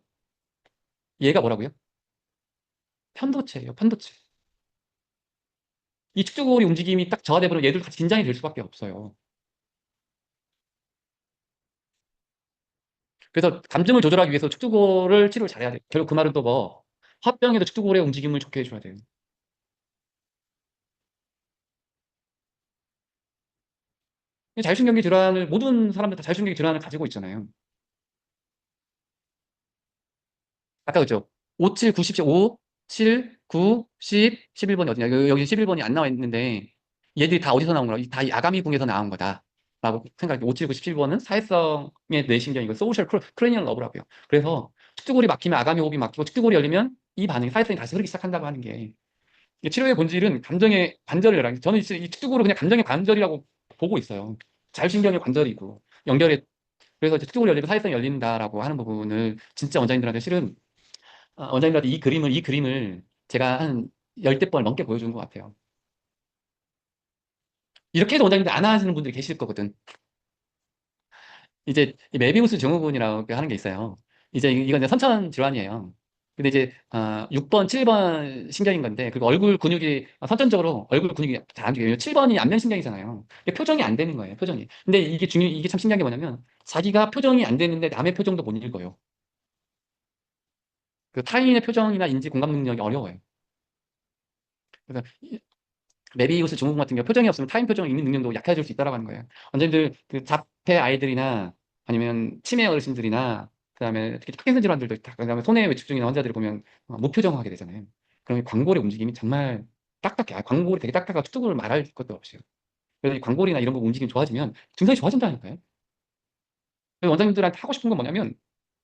얘가 뭐라고요? 편도체예요. 편도체. 이 축두골이 움직임이 딱 저하돼 버리면 얘들 같이 긴장이 될 수밖에 없어요. 그래서 감정을 조절하기 위해서 축두골을 치료를 잘해야 돼요. 결국 그 말은 또 뭐 화병에도 축두골의 움직임을 좋게 해줘야 돼요. 자율신경계 질환을 모든 사람들 다 자율신경계 질환을 가지고 있잖아요. 아까 그죠? 5, 7, 9, 10, 5, 7, 9, 10, 11번이 어디냐? 여기 11번이 안 나와 있는데 얘들이 다 어디서 나온 거라? 다 이 아가미궁에서 나온 거다. 라고 생각해. 5, 7, 9, 11번은 사회성의 뇌신경이고 소셜 크레니얼 러브라고요. 그래서 축두골이 막히면 아가미 호흡이 막히고 축두골이 열리면 이 반응이 사회성이 다시 흐르기 시작한다고 하는 게 이게 치료의 본질은 감정의 관절을 열라. 저는 이 축두골을 그냥 감정의 관절이라고 보고 있어요. 자율신경의 관절이고 연결해 그래서 이제 축두골이 열리면 사회성이 열린다라고 하는 부분을 진짜 원장님들한테 실은 원장님들한테 이 그림을 제가 한 열대 번 넘게 보여주는 것 같아요. 이렇게 해도 원장님들 안 하시는 분들이 계실 거거든. 이제 이 메비우스 증후군이라고 하는 게 있어요. 이제 이건 이제 선천 질환이에요. 근데 이제 6번, 7번 신경인 건데 그리고 얼굴 근육이 선천적으로 얼굴 근육이 잘 안 움직여요. 7번이 안면 신경이잖아요. 근데 표정이 안 되는 거예요. 표정이. 근데 이게 참 신기한 게 뭐냐면 자기가 표정이 안 되는데 남의 표정도 못 읽어요. 그 타인의 표정이나 인지 공감 능력이 어려워요. 그래서 메비우스 증후군 같은 경우 표정이 없으면 타인 표정을 읽는 능력도 약해질 수 있다라고 하는 거예요. 원장님들 그 자폐 아이들이나 아니면 치매 어르신들이나 그다음에 특히 파킨슨 질환들도 있다. 그다음에 손해 외축 중인 환자들을 보면 무표정하게 되잖아요. 그럼 광골의 움직임이 정말 딱딱해. 광골이 되게 딱딱하고 툭툭을 말할 것도 없어요. 그래서 이 광골이나 이런 거 움직임 좋아지면 증상이 좋아진다니까요. 그래서 원장님들한테 하고 싶은 건 뭐냐면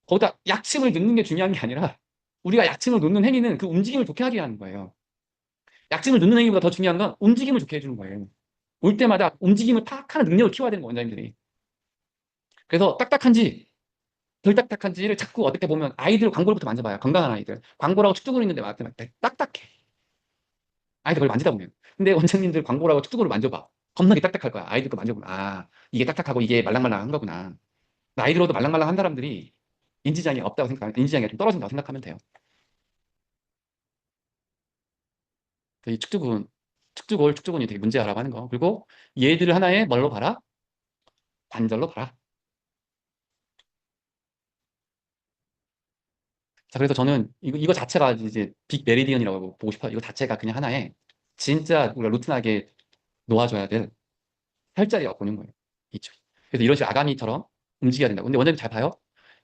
거기다 약침을 넣는 게 중요한 게 아니라 우리가 약침을 놓는 행위는 그 움직임을 좋게 하게 하는 거예요. 약침을 넣는 행위보다 더 중요한 건 움직임을 좋게 해주는 거예요. 올 때마다 움직임을 파악하는 능력을 키워야 되는 거 원장님들이. 그래서 딱딱한지 덜 딱딱한지를 자꾸 어떻게 보면 아이들 광골부터 만져봐요. 건강한 아이들. 광골하고 축두골 있는데 딱딱해. 아이들 그걸 만지다 보면. 근데 원장님들 광골하고 축두골을 만져봐. 겁나게 딱딱할 거야. 아이들 거 만져보면 이게 딱딱하고 이게 말랑말랑한 거구나. 나이들어도 말랑말랑한 사람들이 인지장애 없다고 생각하면 인지장애가 좀 떨어진다고 생각하면 돼요. 이 축두골이 되게 문제라고 하는 거. 그리고 얘들을 하나의 뭘로 봐라? 관절로 봐라. 자, 그래서 저는 이거 자체가 이제 빅 메리디언이라고 보고 싶어요. 이거 자체가 그냥 하나의 진짜 우리가 루틴하게 놓아줘야 될 혈자리가 보는 거예요. 이쪽. 그래서 이런 식으로 아가미처럼 움직여야 된다고. 근데 원장님 잘 봐요.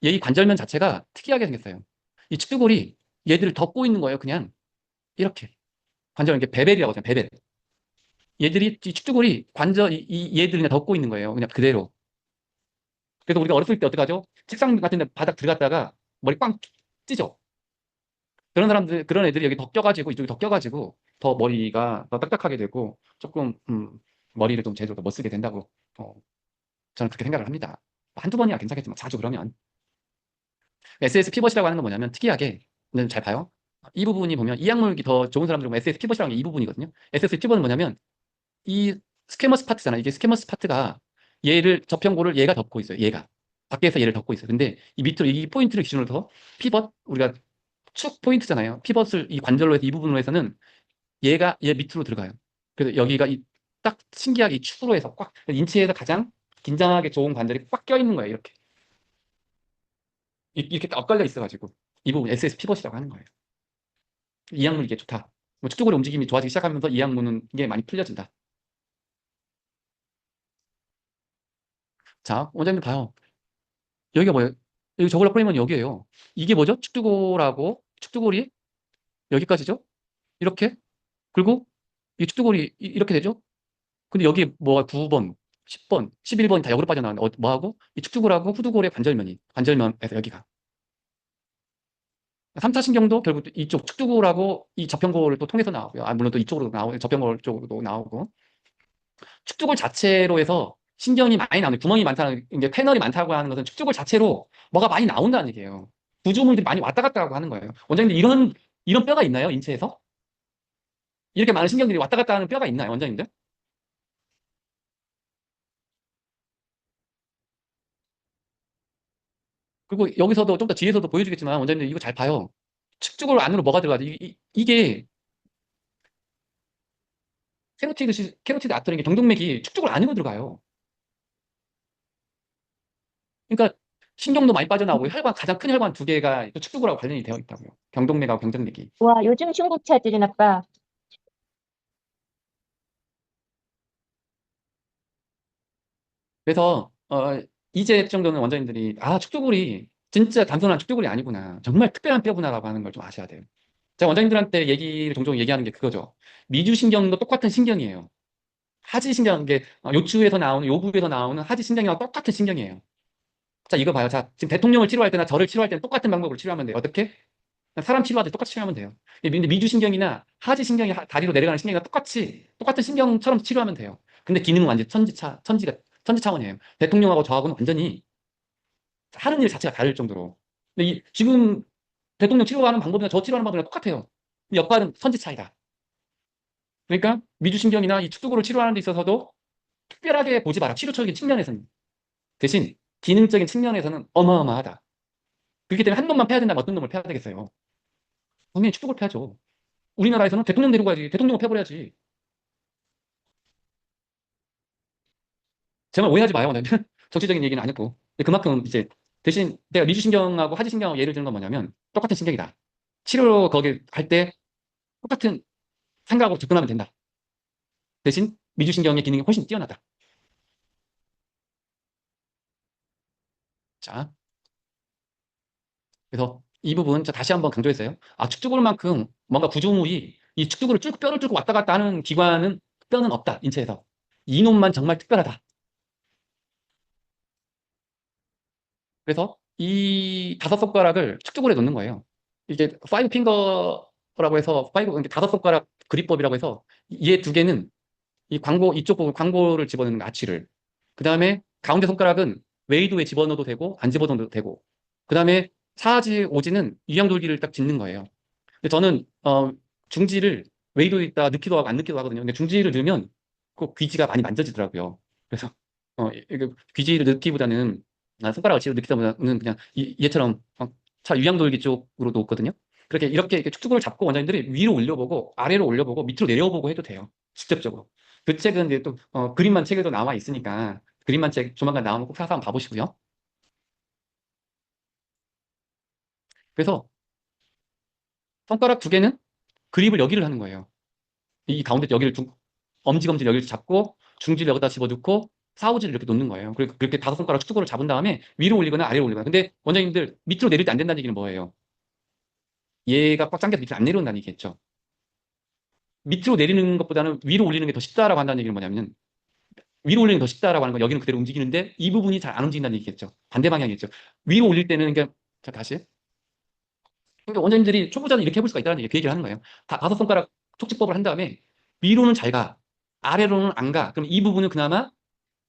얘 이 관절면 자체가 특이하게 생겼어요. 이 축두골이 얘들을 덮고 있는 거예요. 그냥 이렇게. 관절 이렇게 베벨이라고 하잖아요. 베벨. 얘들이 이 축두골이 관절 얘들을 그냥 덮고 있는 거예요. 그냥 그대로. 그래서 우리가 어렸을 때 어떡하죠? 책상 같은 데 바닥 들어갔다가 머리 꽝 찢어. 그런 사람들, 그런 애들이 여기 더 껴가지고, 이쪽이 더 껴가지고, 더 머리가 더 딱딱하게 되고, 조금, 머리를 좀 제대로 더 멋쓰게 된다고, 어, 저는 그렇게 생각을 합니다. 한두 번이야 괜찮겠지만, 자주 그러면. SS 피벗이라고 하는 건 뭐냐면, 특이하게, 잘 봐요. 이 부분이 보면, 이약물기 더 좋은 사람들은 SS 피벗이라는 게 이 부분이거든요. SS 피벗은 뭐냐면, 이 스퀘머스 파트잖아. 이게 스퀘머스 파트가, 얘를, 저평고를 얘가 덮고 있어요. 얘가. 밖에서 얘를 덮고 있어요. 근데 이 밑으로, 이 포인트를 기준으로 더, 피벗, 우리가 축 포인트잖아요. 피벗을 이 관절로 해서 이 부분으로 해서는 얘 밑으로 들어가요. 그래서 여기가 딱 신기하게 이 축으로 해서 꽉 인체에서 가장 긴장하게 좋은 관절이 꽉 껴있는 거예요. 이렇게 이렇게 딱 엇갈려 있어가지고 이 부분 SS 피벗이라고 하는 거예요. 이악물 이게 좋다. 뭐 축적으로 움직임이 좋아지기 시작하면서 이악물은 이게 많이 풀려진다. 자, 원장님 봐요. 여기가 뭐예요? 여기 저글라 프레임은 여기예요. 이게 뭐죠? 축두골하고 축두골이 여기까지죠? 이렇게. 그리고 이 축두골이 이렇게 되죠? 근데 여기 뭐가 9번, 10번, 11번이 다 역으로 빠져나가는데 뭐하고? 이 축두골하고 후두골의 관절면에서 여기가. 3차 신경도 결국 이쪽 축두골하고 이 접경골을 또 통해서 나오고요. 물론 또 이쪽으로 나오고, 접경골 쪽으로도 나오고. 축두골 자체로 해서 신경이 많이 나오는, 구멍이 많다는, 이제 패널이 많다고 하는 것은 축두골 자체로 뭐가 많이 나온다는 얘기예요. 구조물들이 많이 왔다 갔다 하고 하는 거예요. 원장님들 이런 뼈가 있나요? 인체에서? 이렇게 많은 신경들이 왔다 갔다 하는 뼈가 있나요? 원장님들? 그리고 여기서도 좀 더 뒤에서도 보여주겠지만 원장님들 이거 잘 봐요. 축주골 안으로 뭐가 들어가죠? 이게 캐로티드 아터리 경동맥이 축주골 안으로 들어가요. 그러니까 신경도 많이 빠져나오고 가장 큰 혈관 두 개가 또 축주골하고 관련이 되어 있다고요. 경동맥하고 경정맥이. 와, 요즘 중국차들은 아빠. 그래서 이제 정도는 원장님들이 축주골이 진짜 단순한 축주골이 아니구나. 정말 특별한 뼈구나라고 하는 걸 좀 아셔야 돼요. 제가 원장님들한테 얘기를 종종 얘기하는 게 그거죠. 미주신경도 똑같은 신경이에요. 하지신경, 이게 요추에서 나오는, 요부에서 나오는 하지신경이랑 똑같은 신경이에요. 자, 이거 봐요. 자, 지금 대통령을 치료할 때나 저를 치료할 때는 똑같은 방법으로 치료하면 돼요. 어떻게? 사람 치료할 때 똑같이 치료하면 돼요. 근데 미주신경이나 하지신경이 다리로 내려가는 신경이랑 똑같은 신경처럼 치료하면 돼요. 근데 기능은 완전 천지 차원이에요. 대통령하고 저하고는 완전히 하는 일 자체가 다를 정도로. 근데 지금 대통령 치료하는 방법이나 저 치료하는 방법이랑 똑같아요. 근데 역할은 천지 차이다. 그러니까 미주신경이나 이 축두구를 치료하는 데 있어서도 특별하게 보지 마라. 치료적인 측면에서는. 대신 기능적인 측면에서는 어마어마하다. 그렇기 때문에 한 놈만 패야 된다면 어떤 놈을 패야 되겠어요? 분명히 축구를 패야죠. 우리나라에서는 대통령 데리고 가야지. 대통령을 패버려야지. 제발 오해하지 마요. 정치적인 얘기는 아니고. 그만큼 이제 대신 내가 미주신경하고 하지신경하고 예를 드는 건 뭐냐면 똑같은 신경이다. 치료 거기 할 때 똑같은 생각으로 접근하면 된다. 대신 미주신경의 기능이 훨씬 뛰어나다. 자, 그래서 이 부분 저 다시 한번 강조했어요. 축두골만큼 뭔가 구조물이 이 축두골을 뼈를 뚫고 왔다 갔다 하는 기관은 뼈는 없다. 인체에서. 이놈만 정말 특별하다. 그래서 이 다섯 손가락을 축두골에 놓는 거예요. 이게 파이브 핑거라고 해서 다섯 손가락 그립법이라고 해서 얘 두 개는 이 이쪽 부분 광고를 집어넣는 거, 아치를. 그 다음에 가운데 손가락은 웨이도에 집어넣어도 되고 안 집어넣어도 되고. 그 다음에 사지 오지는 유양돌기를 딱 짚는 거예요. 근데 저는 중지를 웨이도에다 넣기도 하고 안 넣기도 하거든요. 근데 중지를 넣으면 꼭 귀지가 많이 만져지더라고요. 그래서 귀지를 넣기보다는 손가락을 뒤로 넣기보다는 그냥 얘처럼 차 유양돌기 쪽으로 놓거든요. 이렇게 축축을 잡고 원장님들이 위로 올려보고 아래로 올려보고 밑으로 내려보고 해도 돼요. 직접적으로. 그 책은 이제 또 그림만 책에도 나와 있으니까 그림만 책 조만간 나오면 꼭 사서 한번 봐보시고요. 그래서 손가락 두 개는 그립을 여기를 하는 거예요. 이 가운데 여기를 엄지검지 여기를 잡고 중지를 여기다 집어넣고 사오지를 이렇게 놓는 거예요. 그리고 그렇게 다섯 손가락 축구를 잡은 다음에 위로 올리거나 아래로 올리거나. 근데 원장님들 밑으로 내릴 때 안 된다는 얘기는 뭐예요? 얘가 꽉 당겨서 밑으로 안 내려온다는 얘기겠죠. 밑으로 내리는 것보다는 위로 올리는 게 더 쉽다라고 한다는 얘기는 뭐냐면 위로 올리는 게 더 쉽다라고 하는 건 여기는 그대로 움직이는데 이 부분이 잘 안 움직인다는 얘기겠죠. 반대 방향이겠죠. 위로 올릴 때는 그러니까 자 다시. 그러니까 원장님들이 초보자는 이렇게 해볼 수가 있다는 얘기, 그 얘기를 하는 거예요. 다섯 손가락 촉지법을 한 다음에 위로는 잘 가, 아래로는 안 가. 그럼 이 부분은 그나마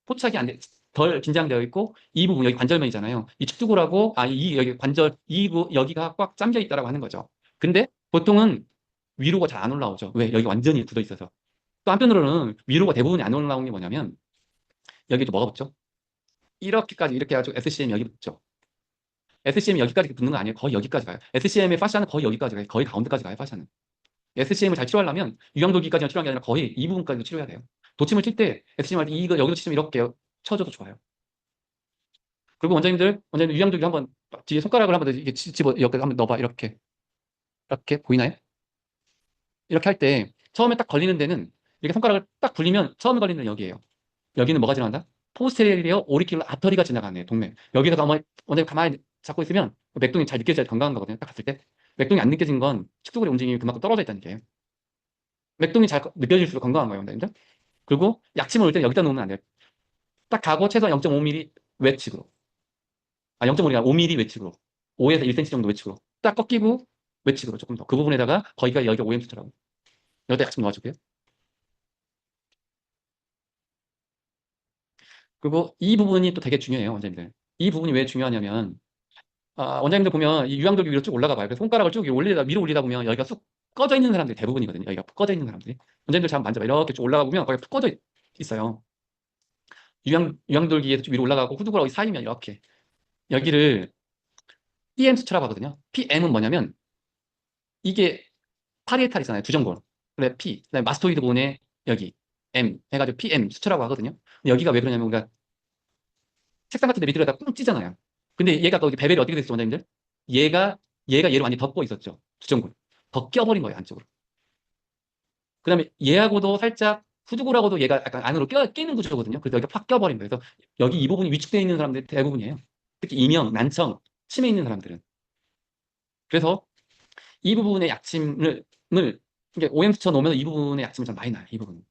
포착이 안 돼, 덜 긴장되어 있고 이 부분 여기 관절면이잖아요. 이 축두골하고 이 여기 여기가 꽉 잠겨 있다라고 하는 거죠. 근데 보통은 위로가 잘 안 올라오죠. 왜? 여기 완전히 굳어 있어서. 또 한편으로는 위로가 대부분이 안 올라오는 게 뭐냐면 여기 또 뭐가 붙죠? 이렇게까지 이렇게 해가지고 SCM 여기 붙죠. SCM이 여기까지 붙는 거 아니에요. 거의 여기까지 가요. SCM의 파샤는 거의 여기까지 가요. 거의 가운데까지 가요, 파샤는. SCM을 잘 치료하려면 유형돌기까지만 치료한 게 아니라 거의 이 부분까지도 치료해야 돼요. 도침을 칠 때 SCM 할 때 이거 여기도 치면 이렇게 쳐줘도 좋아요. 그리고 원장님들 유형돌기 한번 뒤에 손가락을 한번 이렇게 집어 여기 한번 넣어봐. 이렇게 보이나요? 이렇게 할 때 처음에 딱 걸리는 데는 이렇게 손가락을 딱 굴리면 처음에 걸리는 데는 여기예요. 여기는 뭐가 지나간다? 포스테리어 오리큘러 아터리가 지나가네요. 동맥. 여기서 원장님 가만히 잡고 있으면 맥동이 잘 느껴져야 건강한 거거든요. 딱 갔을 때. 맥동이 안 느껴진 건 축두골의 움직임이 그만큼 떨어져 있다는 게요. 맥동이 잘 느껴질수록 건강한 거예요, 원장님들. 그리고 약침을 올 때는 여기다 놓으면 안 돼요. 딱 가고 최소한 0.5mm 외측으로. 0.5mm가 5mm 외측으로. 5에서 1cm 정도 외측으로. 딱 꺾이고 외측으로 조금 더. 그 부분에다가 거기가 여기가 OM 수처라고. 여기다 약침 넣어줄게요. 그리고 이 부분이 또 되게 중요해요, 원장님들. 이 부분이 왜 중요하냐면, 원장님들 보면 이 유양돌기 위로 쭉 올라가 봐요. 그래서 손가락을 쭉 위로 올리다 보면 여기가 쑥 꺼져 있는 사람들이 대부분이거든요. 여기가 푹 꺼져 있는 사람들이. 원장님들 잘 만져봐. 이렇게 쭉 올라가 보면 거기가 푹 꺼져 있어요. 유양돌기에서 좀 위로 올라가고 후두부라고 사이면 이렇게. 여기를 PM 수치라고 하거든요. PM은 뭐냐면, 이게 파리에탈이잖아요. 두정골. 그래, P. 그다음에 마스토이드 본의 여기. M. 해가지고 PM 수치라고 하거든요. 근데 여기가 왜 그러냐면, 우리가 책상 같은 데 밑으로다 꾹 찌잖아요. 근데 얘가 또 베벨이 어떻게 됐어, 원장님들? 얘가 얘를 완전히 덮고 있었죠. 두정골. 더 껴버린 거예요, 안쪽으로. 그 다음에 얘하고도 살짝 후두골하고도 얘가 약간 안으로 끼는 구조거든요. 그래서 여기가 팍 껴버린 거예요. 그래서 여기 이 부분이 위축되어 있는 사람들이 대부분이에요. 특히 이명, 난청, 치매 있는 사람들은. 그래서 이 부분의 약침을 이게 OM 수쳐 놓으면 이 부분의 약침을 좀 많이 나요. 이 부분.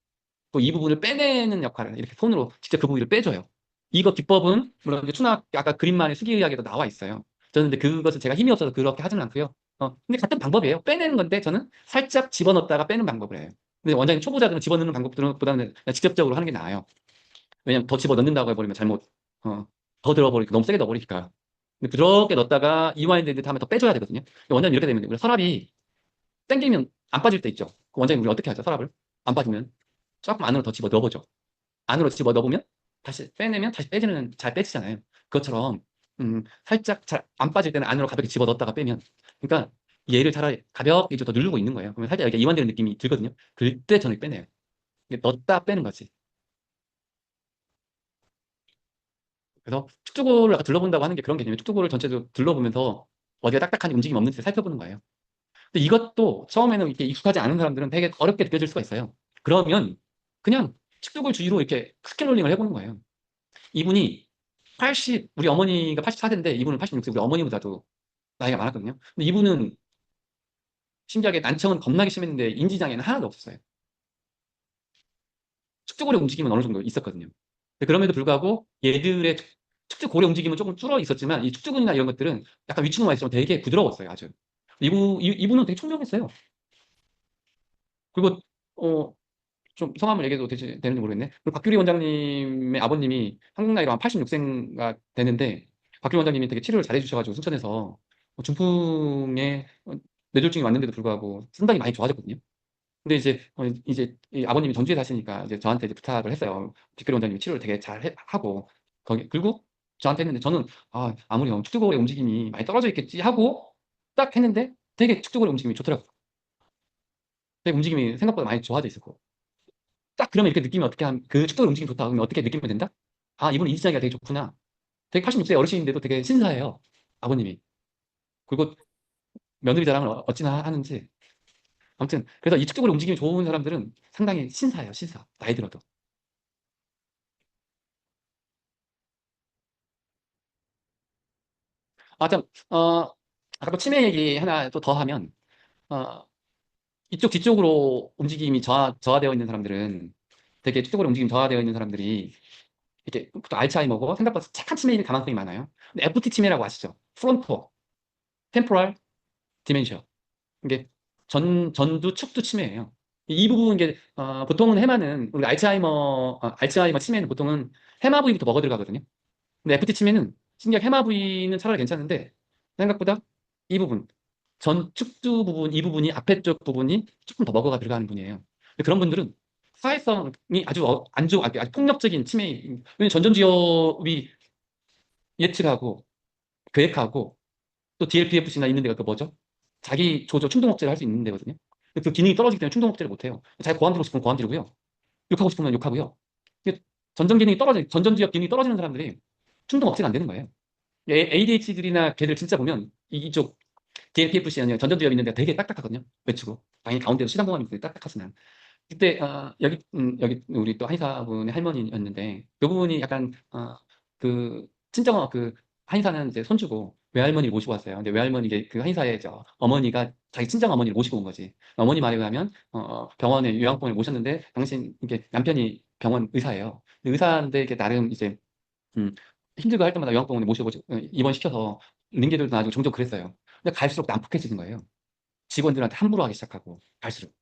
또 이 부분을 빼내는 역할을 이렇게 손으로 직접 그 부위를 빼줘요. 이거 기법은 물론 이제 추나 아까 그림만의 수기의학에도 나와 있어요. 저는 근데 그것을 제가 힘이 없어서 그렇게 하지는 않고요. 근데 같은 방법이에요. 빼내는 건데 저는 살짝 집어넣었다가 빼는 방법을 해요. 근데 원장님 초보자들은 집어넣는 방법보다는 그냥 직접적으로 하는 게 나아요. 왜냐면 더 집어넣는다고 해버리면 잘못 어, 더 들어버리니까 너무 세게 넣어버리니까. 근데 부드럽게 넣었다가 이와인드 하면 더 빼줘야 되거든요. 원장님 이렇게 되면 우리 서랍이 땡기면 안 빠질 때 있죠. 그 원장님 우리 어떻게 하죠? 서랍을 안 빠지면 조금 안으로 더 집어 넣어보죠. 안으로 집어 넣어보면 다시 빼내면 다시 빼지는 잘 빼지잖아요. 그것처럼 살짝 잘 안 빠질 때는 안으로 가볍게 집어 넣었다가 빼면, 그러니까 얘를 차라리 가볍게 좀 더 누르고 있는 거예요. 그러면 살짝 이렇게 이완되는 느낌이 들거든요. 그때 저는 빼내요. 이게 넣었다 빼는 거지. 그래서 축두골을 아까 둘러본다고 하는 게 그런 개념이에요. 축두골을 전체적으로 둘러보면서 어디가 딱딱한지 움직임 없는지 살펴보는 거예요. 근데 이것도 처음에는 이렇게 익숙하지 않은 사람들은 되게 어렵게 느껴질 수가 있어요. 그러면 그냥 축두골 주위로 이렇게 스캔롤링을 해보는 거예요. 이분이 우리 어머니가 84세인데 이분은 86세, 우리 어머니보다도 나이가 많았거든요. 근데 이분은 신기하게 난청은 겁나게 심했는데 인지장애는 하나도 없었어요. 축두골의 움직임은 어느 정도 있었거든요. 근데 그럼에도 불구하고 얘들의 축두골의 움직임은 조금 줄어 있었지만 이 축두근이나 이런 것들은 약간 위축만 있으면 되게 부드러웠어요, 아주. 이분은 되게 총명했어요. 그리고 어, 좀 성함을 얘기해도 되는지 모르겠네. 그리고 박규리 원장님의 아버님이 한국 나이로 한 86세가 되는데, 박규리 원장님이 되게 치료를 잘해 주셔가지고 순천에서 중풍에 뇌졸중이 왔는데도 불구하고 상당히 많이 좋아졌거든요. 근데 이제 이 아버님이 전주에 사시니까 이제 저한테 이제 부탁을 했어요. 박규리 원장님이 치료를 되게 하고 거기 그리고 저한테 했는데, 저는 아무리 축두골의 움직임이 많이 떨어져 있겠지 하고 딱 했는데 되게 축두골의 움직임이 좋더라고요. 되게 움직임이 생각보다 많이 좋아져 있었고, 딱 그러면 이렇게 느끼면 어떻게 그 축도의 움직임이 좋다 그러면 어떻게 느끼면 된다? 이분 인지장애가 되게 좋구나. 되게 86세 어르신인데도 되게 신사해요, 아버님이. 그리고 며느리 자랑을 어찌나 하는지. 아무튼 그래서 이 축도의 움직임이 좋은 사람들은 상당히 신사해요, 신사. 나이 들어도. 참, 아까 또 치매 얘기 하나 또 더 하면, 어, 이쪽 뒤쪽으로 움직임이 저하되어 있는 사람들은, 되게 축도의 움직임이 저하되어 있는 사람들이 이렇게 또 알츠하이머고 생각보다 착한 치매일 가능성이 많아요. 근데 FT 치매라고 아시죠? 프론토 템포럴 디멘션. 이게 전두 축두 치매예요. 이 부분 이게 보통은 해마는 우리 알츠하이머 치매는 보통은 해마 부위부터 먹어 들어가거든요. 근데 FT 치매는 신기하게 해마 부위는 차라리 괜찮은데 생각보다 이 부분 전 축두 부분 이 부분이 앞에 쪽 부분이 조금 더 먹어가 들어가는 분이에요. 근데 그런 분들은 사회성이 아주 안 좋아, 아주 폭력적인 치매. 왜냐면 전전지압이 예측하고 계획하고 또 DLPFC나 있는 데가 그 뭐죠? 자기 조절 충동 억제를 할 수 있는 데거든요. 그 기능이 떨어지기 때문에 충동 억제를 못 해요. 자기 고함지르고 싶으면 고함지르고요. 욕하고 싶으면 욕하고요. 전전 지역 기능이 떨어지는 사람들이 충동 억제가 안 되는 거예요. ADHD나 걔들 진짜 보면 이쪽 DLPFC 아니라 전전 지역 있는 데가 되게 딱딱하거든요. 외치고. 당연히 가운데로 시장공감이 있는데 딱딱하지만. 그때 여기 우리 또 한의사분의 할머니였는데 그 부분이 약간 그 친정 그 한의사는 이제 손주고 외할머니를 모시고 왔어요. 근데 외할머니, 이게 그 한의사의 어머니가 자기 친정 어머니를 모시고 온 거지. 어머니 말에 의하면, 병원에 요양병원에 모셨는데, 당신, 이게 남편이 병원 의사예요. 근데 의사인데, 이게 나름 이제, 음, 힘들고 할 때마다 요양병원에 모시고, 입원시켜서, 링게들도 나중에 종종 그랬어요. 근데 갈수록 난폭해지는 거예요. 직원들한테 함부로 하기 시작하고, 갈수록.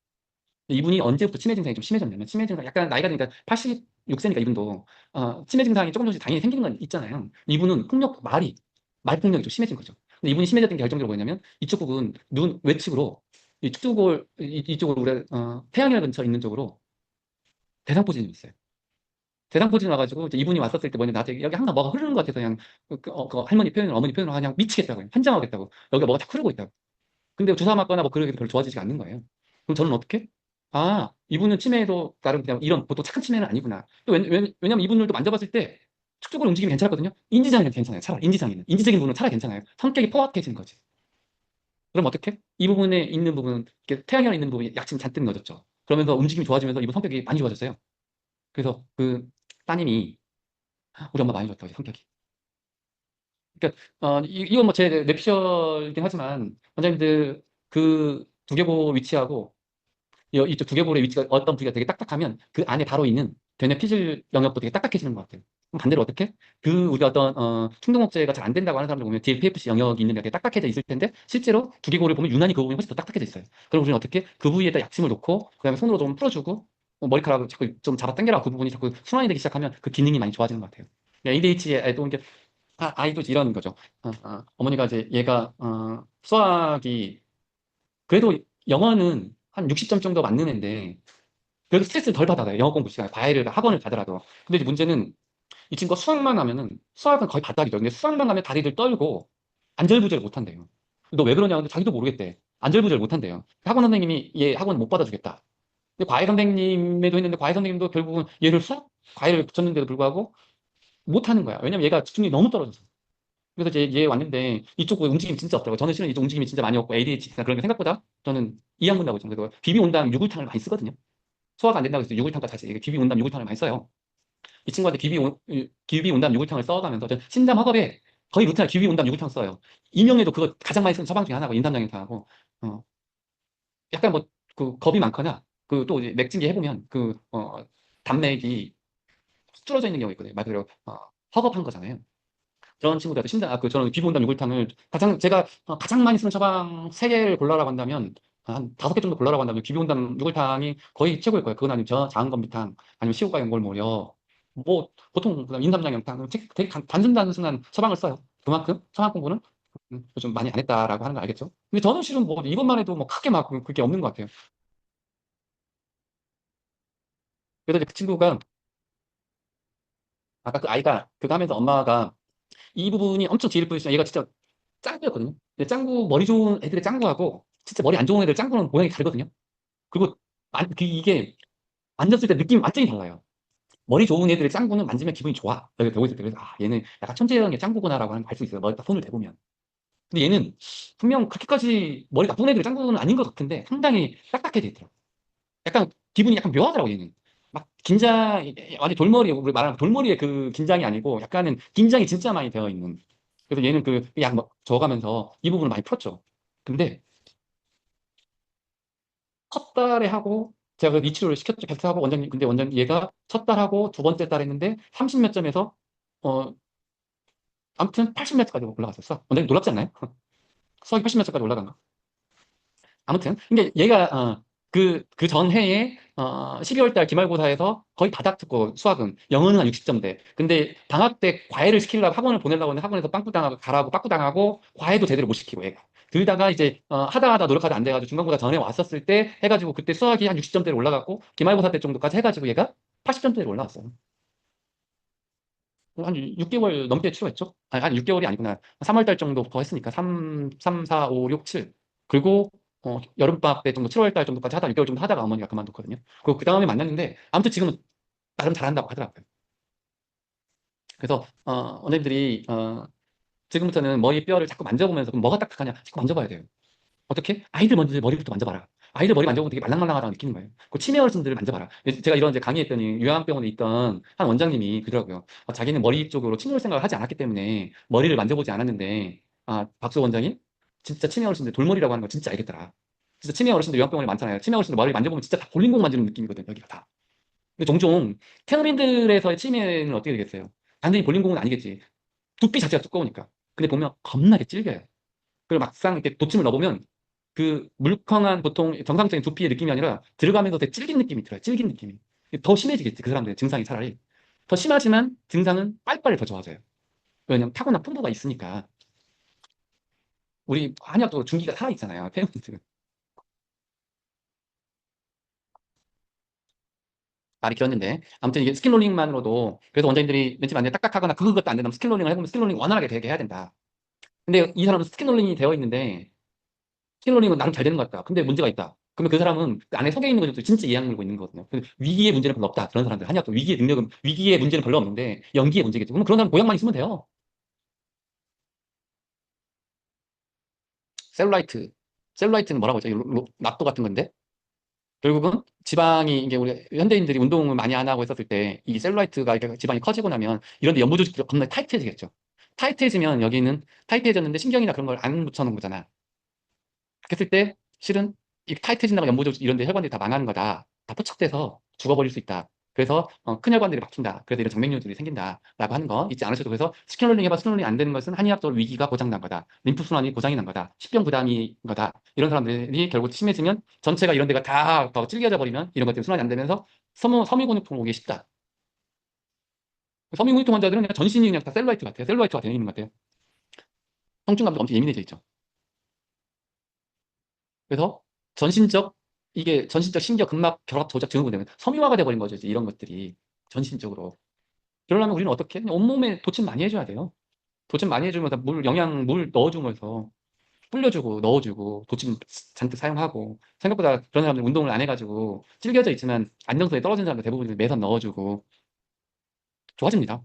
이분이 언제부터 치매 증상이 좀 심해졌냐면, 치매 증상, 약간 나이가 드니까 86세니까 이분도, 치매 증상이 조금 조금씩 당연히 생기는 건 있잖아요. 이분은 말 폭력이 좀 심해진 거죠. 근데 이분이 심해졌던 게 결정적으로 뭐냐면, 이쪽 부분, 눈 외측으로, 이쪽으로, 우리, 태양혈 근처 있는 쪽으로 대상포진이 있어요. 대상포진 와가지고, 이제 이분이 왔었을 때 뭐냐, 나한테 여기 항상 뭐가 흐르는 것 같아서 그냥, 그 할머니 표현을, 어머니 표현을 그냥 미치겠다고요. 환장하겠다고. 여기가 뭐가 다 흐르고 있다고. 근데 주사 맞거나 뭐 그러기도 별로 좋아지지가 않는 거예요. 그럼 저는 어떻게? 아, 이분은 치매도 나름 그냥 이런 보통 착한 치매는 아니구나. 또 왜냐면 이분들도 만져봤을 때 축적으로 움직임이 괜찮았거든요. 인지장애는 괜찮아요. 차라리 인지장애는. 인지적인 부분은 차라리 괜찮아요. 성격이 포악해지는 거지. 그럼 어떻게? 이 부분에 있는 부분, 이렇게 태양혈 있는 부분이 약점 잔뜩 넣어졌죠. 그러면서 움직임이 좋아지면서 이분 성격이 많이 좋아졌어요. 그래서 그 따님이 우리 엄마 많이 좋았다고 성격이. 그러니까 이건 뭐 제 뇌피셜이긴 하지만 원장님들 그 두개보 위치하고 이쪽 두개골의 위치가 어떤 부위가 되게 딱딱하면 그 안에 바로 있는 되뇌 피질 영역도 되게 딱딱해지는 것 같아요. 그럼 반대로 어떻게? 우리가 어떤 충동억제가 잘 안 된다고 하는 사람들 보면 DLPFC 영역이 있는 게 되게 딱딱해져 있을 텐데 실제로 두개골을 보면 유난히 그 부분이 훨씬 더 딱딱해져 있어요. 그럼 우리는 어떻게? 그 부위에다 약침을 놓고 그다음에 손으로 좀 풀어주고 머리카락을 자꾸 좀 잡아당겨라 그 부분이 자꾸 순환이 되기 시작하면 그 기능이 많이 좋아지는 것 같아요. ADHD에도 이게 아이도 이런 거죠. 어머니가 이제 얘가 수학이 그래도 영어는 한 60점 정도 맞는 애인데 그래도 스트레스를 덜 받아요. 영어 공부 시간에 과외를 학원을 가더라도. 근데 이제 문제는 이 친구가 수학만 하면은 수학은 거의 바닥이죠. 근데 수학만 하면 다리를 떨고 안절부절 못 한대요. 너 왜 그러냐? 근데 자기도 모르겠대. 안절부절 못 한대요. 학원 선생님이 얘 학원 못 받아주겠다. 근데 과외 선생님에도 했는데 과외 선생님도 결국은 얘를 수학 과외를 붙였는데도 불구하고 못 하는 거야. 왜냐면 얘가 집중력이 너무 떨어져서. 그래서 이제 얘 왔는데 이쪽 움직임이 진짜 없더라고요. 저는 실은 이쪽 움직임이 진짜 많이 없고 ADHD나 그런 게 생각보다 저는 이양 문다고 있죠. 그래서 비비온담 유골탕을 많이 쓰거든요. 소화가 안 된다고 해서 유골탕까지 같이 기비온담 유골탕을 많이 써요. 이 친구한테 기비온담 유골탕을 써가면서 저 신담 허겁에 거의 루틴을 기비온담 유골탕 써요. 이명에도 그거 가장 많이 쓰는 처방 중에 하나고 인삼양향탕하고 약간 뭐 그 겁이 많거나 그 또 맥진기 해보면 단맥이 뚫어져 있는 경우가 있거든요. 말 그대로 허겁한 거잖아요. 그런 친구들한테 저는 기본담 유골탕을 제가 가장 많이 쓰는 처방 3개를 골라라고 한다면, 한 5개 정도 골라라고 한다면, 기본담 유골탕이 거의 최고일 거예요. 그건 아니면 자은건비탕, 아니면 시국과 연골모려, 뭐, 보통, 그다음 인삼양념탕, 되게 단순한 처방을 써요. 그만큼 처방 공부는 좀 많이 안 했다라고 하는 거 알겠죠? 근데 저는 실은 뭐, 이것만 해도 뭐, 크게 막, 그게 없는 것 같아요. 그래서 이제 그 친구가, 아까 그 아이가, 그거 하면서 엄마가 이 부분이 엄청 뒤를 보여주시면 얘가 진짜 짱구였거든요. 근데 짱구, 머리 좋은 애들의 짱구하고 진짜 머리 안 좋은 애들 짱구는 모양이 다르거든요. 그리고 이게 만졌을 때 느낌이 완전히 달라요. 머리 좋은 애들의 짱구는 만지면 기분이 좋아. 여기 배우 있을 때 그래서 얘는 약간 천재형의 짱구구나라고 알 수 있어요. 머리다 손을 대보면. 근데 얘는 분명 그렇게까지 머리 나쁜 애들의 짱구는 아닌 것 같은데 상당히 딱딱해져 있더라고. 약간 기분이 약간 묘하더라고 얘는. 막 완전 돌머리 우리 말하는 돌머리의 그 긴장이 아니고 약간은 긴장이 진짜 많이 되어 있는. 그래서 얘는 그 약 저어가면서 이 부분을 많이 풀었죠. 근데 첫 달에 하고 제가 그 이치료를 시켰죠. 계속 하고 원장님 근데 원장님 얘가 첫 달 하고 두 번째 달 했는데 30 몇 점에서 어 아무튼 80 몇 점까지 올라갔었어. 원장님 놀랍지 않나요? 수학이 80 몇 점까지 올라간 거. 아무튼 근데 얘가 그 전해에 12월 달 기말고사에서 거의 바닥 듣고 수학은 영어는 한 60점대. 근데 방학 때 과외를 시키려고 학원을 보내려고 하는데 학원에서 빵꾸 당하고 가라고 빠꾸 당하고 과외도 제대로 못 시키고 얘가. 그러다가 이제 하다 노력하다 안 돼가지고 중간고사 전에 왔었을 때 해가지고 그때 수학이 한 60점대로 올라갔고 기말고사 때 정도까지 해가지고 얘가 80점대로 올라왔어요. 한 6개월 넘게 치료했죠? 아니 6개월이 아니구나. 3월 달 정도부터 했으니까 3, 4, 5, 6, 7. 그리고 여름방학 때 정도 7월 달 정도까지 하다 6개월 정도 하다가 어머니가 그만뒀거든요. 그리고 그 다음에 만났는데 아무튼 지금은 나름 잘한다고 하더라고요. 그래서 원장님들이 지금부터는 머리 뼈를 자꾸 만져보면서 그럼 뭐가 딱딱하냐 자꾸 만져봐야 돼요. 어떻게? 아이들 먼저 머리부터 만져봐라. 아이들 머리 만져보면 되게 말랑말랑하다고 느끼는 거예요. 그 치매 어르신들을 만져봐라. 제가 이런 이제 강의했더니 요양병원에 있던 한 원장님이 그러더라고요. 자기는 머리 쪽으로 침몰 생각을 하지 않았기 때문에 머리를 만져보지 않았는데 아, 박수 원장이 진짜 치매 어르신들 돌머리라고 하는 거 진짜 알겠더라. 진짜 치매 어르신들 요양병원에 많잖아요. 치매 어르신들 머리 만져보면 진짜 다 볼링공 만지는 느낌이거든, 여기가 다. 근데 종종 태어민들에서의 치매는 어떻게 되겠어요? 단순히 볼링공은 아니겠지. 두피 자체가 두꺼우니까. 근데 보면 겁나게 질겨요. 그리고 막상 이렇게 도침을 넣어보면 그 물컹한 보통 정상적인 두피의 느낌이 아니라 들어가면서 되게 질긴 느낌이 들어요. 질긴 느낌이. 더 심해지겠지, 그 사람들의 증상이 차라리. 더 심하지만 증상은 빨리빨리 더 좋아져요. 왜냐면 타고난 풍부가 있으니까. 우리 한의학적으로 중기가 살아있잖아요, 태어민들은. 말이 길었는데 아무튼 이게 스킨롤링만으로도 그래서 원장님들이 맨 처음에 안 돼, 딱딱하거나 그것도 안 된다면 스킨롤링을 해보면 스킨롤링 원활하게 되게 해야 된다. 근데 이 사람은 스킨롤링이 되어 있는데 스킨롤링은 나름 잘 되는 것 같다. 근데 문제가 있다. 그러면 그 사람은 그 안에 속에 있는 것도 진짜 이해 안 물고 있는 거거든요. 위기의 문제는 별로 없다. 그런 사람들 한의학도 위기의 능력은 위기의 문제는 별로 없는데 연기의 문제겠죠. 그럼 그런 사람 보약만 있으면 돼요. 셀룰라이트. 셀룰라이트는 뭐라고 하죠? 낙도 같은 건데 결국은 지방이 이게 우리 현대인들이 운동을 많이 안 하고 있었을 때 이 셀룰라이트가 이렇게 지방이 커지고 나면 이런 데 연부 조직들이 겁나 타이트해지겠죠. 타이트해지면 여기는 타이트해졌는데 신경이나 그런 걸 안 붙여놓은 거잖아. 그랬을 때 실은 이 타이트해진다고 연부 조직 이런 데 혈관들이 다 망하는 거다. 다 포착돼서 죽어버릴 수 있다. 그래서 큰 혈관들이 막힌다. 그래서 이런 정맥류들이 생긴다라고 하는 거 잊지 않으셔도. 그래서 스캐롤링 해봐 스캐롤링 안 되는 것은 한의학적으로 위기가 고장난 거다. 림프순환이 고장이 난 거다. 십병 부담이 거다. 이런 사람들이 결국 심해지면 전체가 이런 데가 다 더 찔겨져 버리면 이런 것들이 순환이 안 되면서 섬유근육통 오기 쉽다. 섬유근육통 환자들은 그냥 전신이 그냥 다 셀룰라이트 같아요. 셀룰라이트가 되어 있는 것 같아요. 통증감도 엄청 예민해져 있죠. 그래서 전신적 이게 전신적 신경 근막 결합 조작 증후군 때문에 섬유화가 돼버린 거죠. 이제 이런 것들이 전신적으로. 그러려면 우리는 어떻게? 그냥 온몸에 도침 많이 해줘야 돼요. 도침 많이 해주면서 물 넣어주면서 불려주고 넣어주고 도침 잔뜩 사용하고 생각보다 그런 사람들 운동을 안 해가지고 찔겨져 있지만 안정성이 떨어진 사람들 대부분 매선 넣어주고 좋아집니다.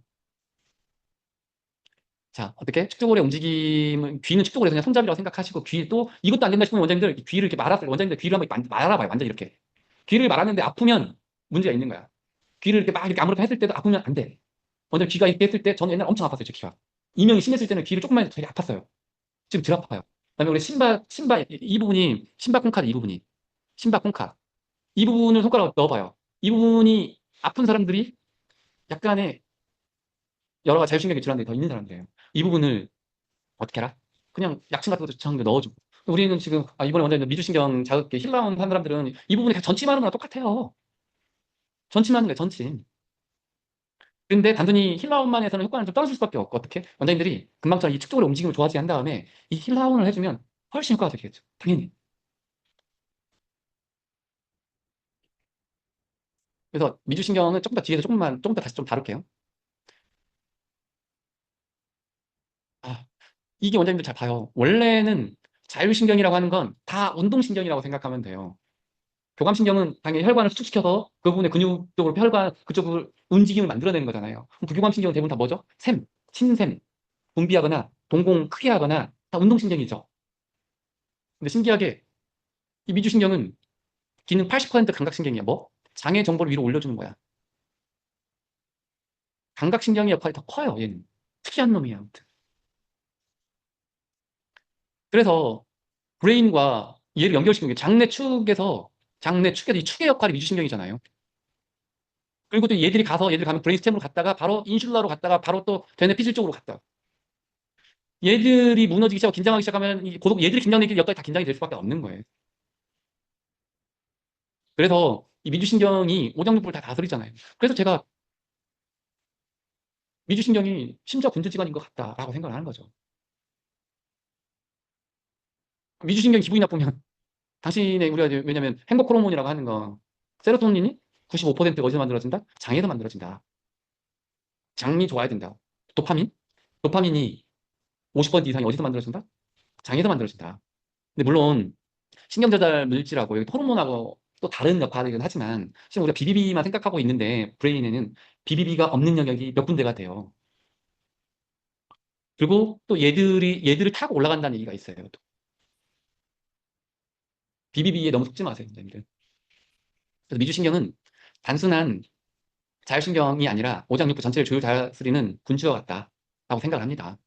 자, 어떻게? 축두골의 움직임은 귀는 축두골에서 그냥 손잡이라고 생각하시고 귀 또 이것도 안 된다 싶으면 원장님들 귀를 이렇게 말았어요. 원장님들 귀를 한번 말아봐요. 완전 이렇게. 귀를 말았는데 아프면 문제가 있는 거야. 귀를 이렇게 막 이렇게 아무렇게 했을 때도 아프면 안 돼. 먼저 귀가 이렇게 했을 때 저는 옛날에 엄청 아팠어요. 제 귀가. 이명이 심했을 때는 귀를 조금만 해도 되게 아팠어요. 지금 덜 아파요. 그다음에 우리 신바 이 부분이 신바 콩카드 이 부분이 신바 콩카 이 부분을 손가락으로 넣어봐요. 이 부분이 아픈 사람들이 약간의 여러 가지 자율신경계 질환들이 더 있는 사람들이에요. 이 부분을 어떻게 알아? 그냥 약침 같은 거 저장도 넣어주고. 우리는 지금 이번에 원장님 미주신경 자극계 힐라운 한 사람들은 이 부분에 그냥 전침하는 거랑 똑같아요. 전침하는 거예요. 전침. 근데 단순히 힐라운만 해서는 효과는 좀 떨어질 수밖에 없고 어떻게? 원장님들이 금방처럼 이 축적으로 움직임을 좋아지게 한 다음에 이 힐라운을 해주면 훨씬 효과가 되겠죠. 당연히. 그래서 미주신경은 조금 더 뒤에서 조금 더 다시 좀 다룰게요. 아, 이게 원장님들 잘 봐요. 원래는 자율신경이라고 하는 건 다 운동신경이라고 생각하면 돼요. 교감신경은 당연히 혈관을 수축시켜서 그 부분의 근육 쪽으로 혈관 그쪽을 움직임을 만들어내는 거잖아요. 그럼 부교감신경은 대부분 다 뭐죠? 샘, 침샘, 분비하거나 동공 크게 하거나 다 운동신경이죠. 근데 신기하게 이 미주신경은 기능 80% 감각신경이야. 뭐? 장애 정보를 위로 올려주는 거야. 감각신경의 역할이 더 커요, 얘는. 특이한 놈이야, 아무튼. 그래서 브레인과 얘를 연결시키는 게 장내축에서 이 축의 역할이 미주신경이잖아요. 그리고 또 얘들이 가면 브레인스템으로 갔다가 바로 인슐라로 갔다가 바로 또 되뇌 피질 쪽으로 갔다. 얘들이 무너지기 시작하고 긴장하기 시작하면 얘들이 긴장되기 여기까지 다 긴장이 될 수밖에 없는 거예요. 그래서 이 미주신경이 오장육부를 다 다스리잖아요. 그래서 제가 미주신경이 심지어 군주지간인 것 같다라고 생각을 하는 거죠. 미주신경 기분이 나쁘면 당신의 우리가 왜냐면 행복 호르몬이라고 하는 거 세로토닌이 95%가 어디서 만들어진다? 장에서 만들어진다. 장이 좋아야 된다. 도파민? 도파민이 50% 이상이 어디서 만들어진다? 장에서 만들어진다. 근데 물론 신경 조달 물질하고 여기 호르몬하고 또 다른 역할이긴 하지만 지금 우리가 BBB만 생각하고 있는데 브레인에는 BBB가 없는 영역이 몇 군데가 돼요. 그리고 또 얘들을 타고 올라간다는 얘기가 있어요. 또. BBB에 너무 속지 마세요, 선생님들. 그래서 미주신경은 단순한 자율신경이 아니라 오장육부 전체를 조율 다스리는 군주와 같다라고 생각을 합니다.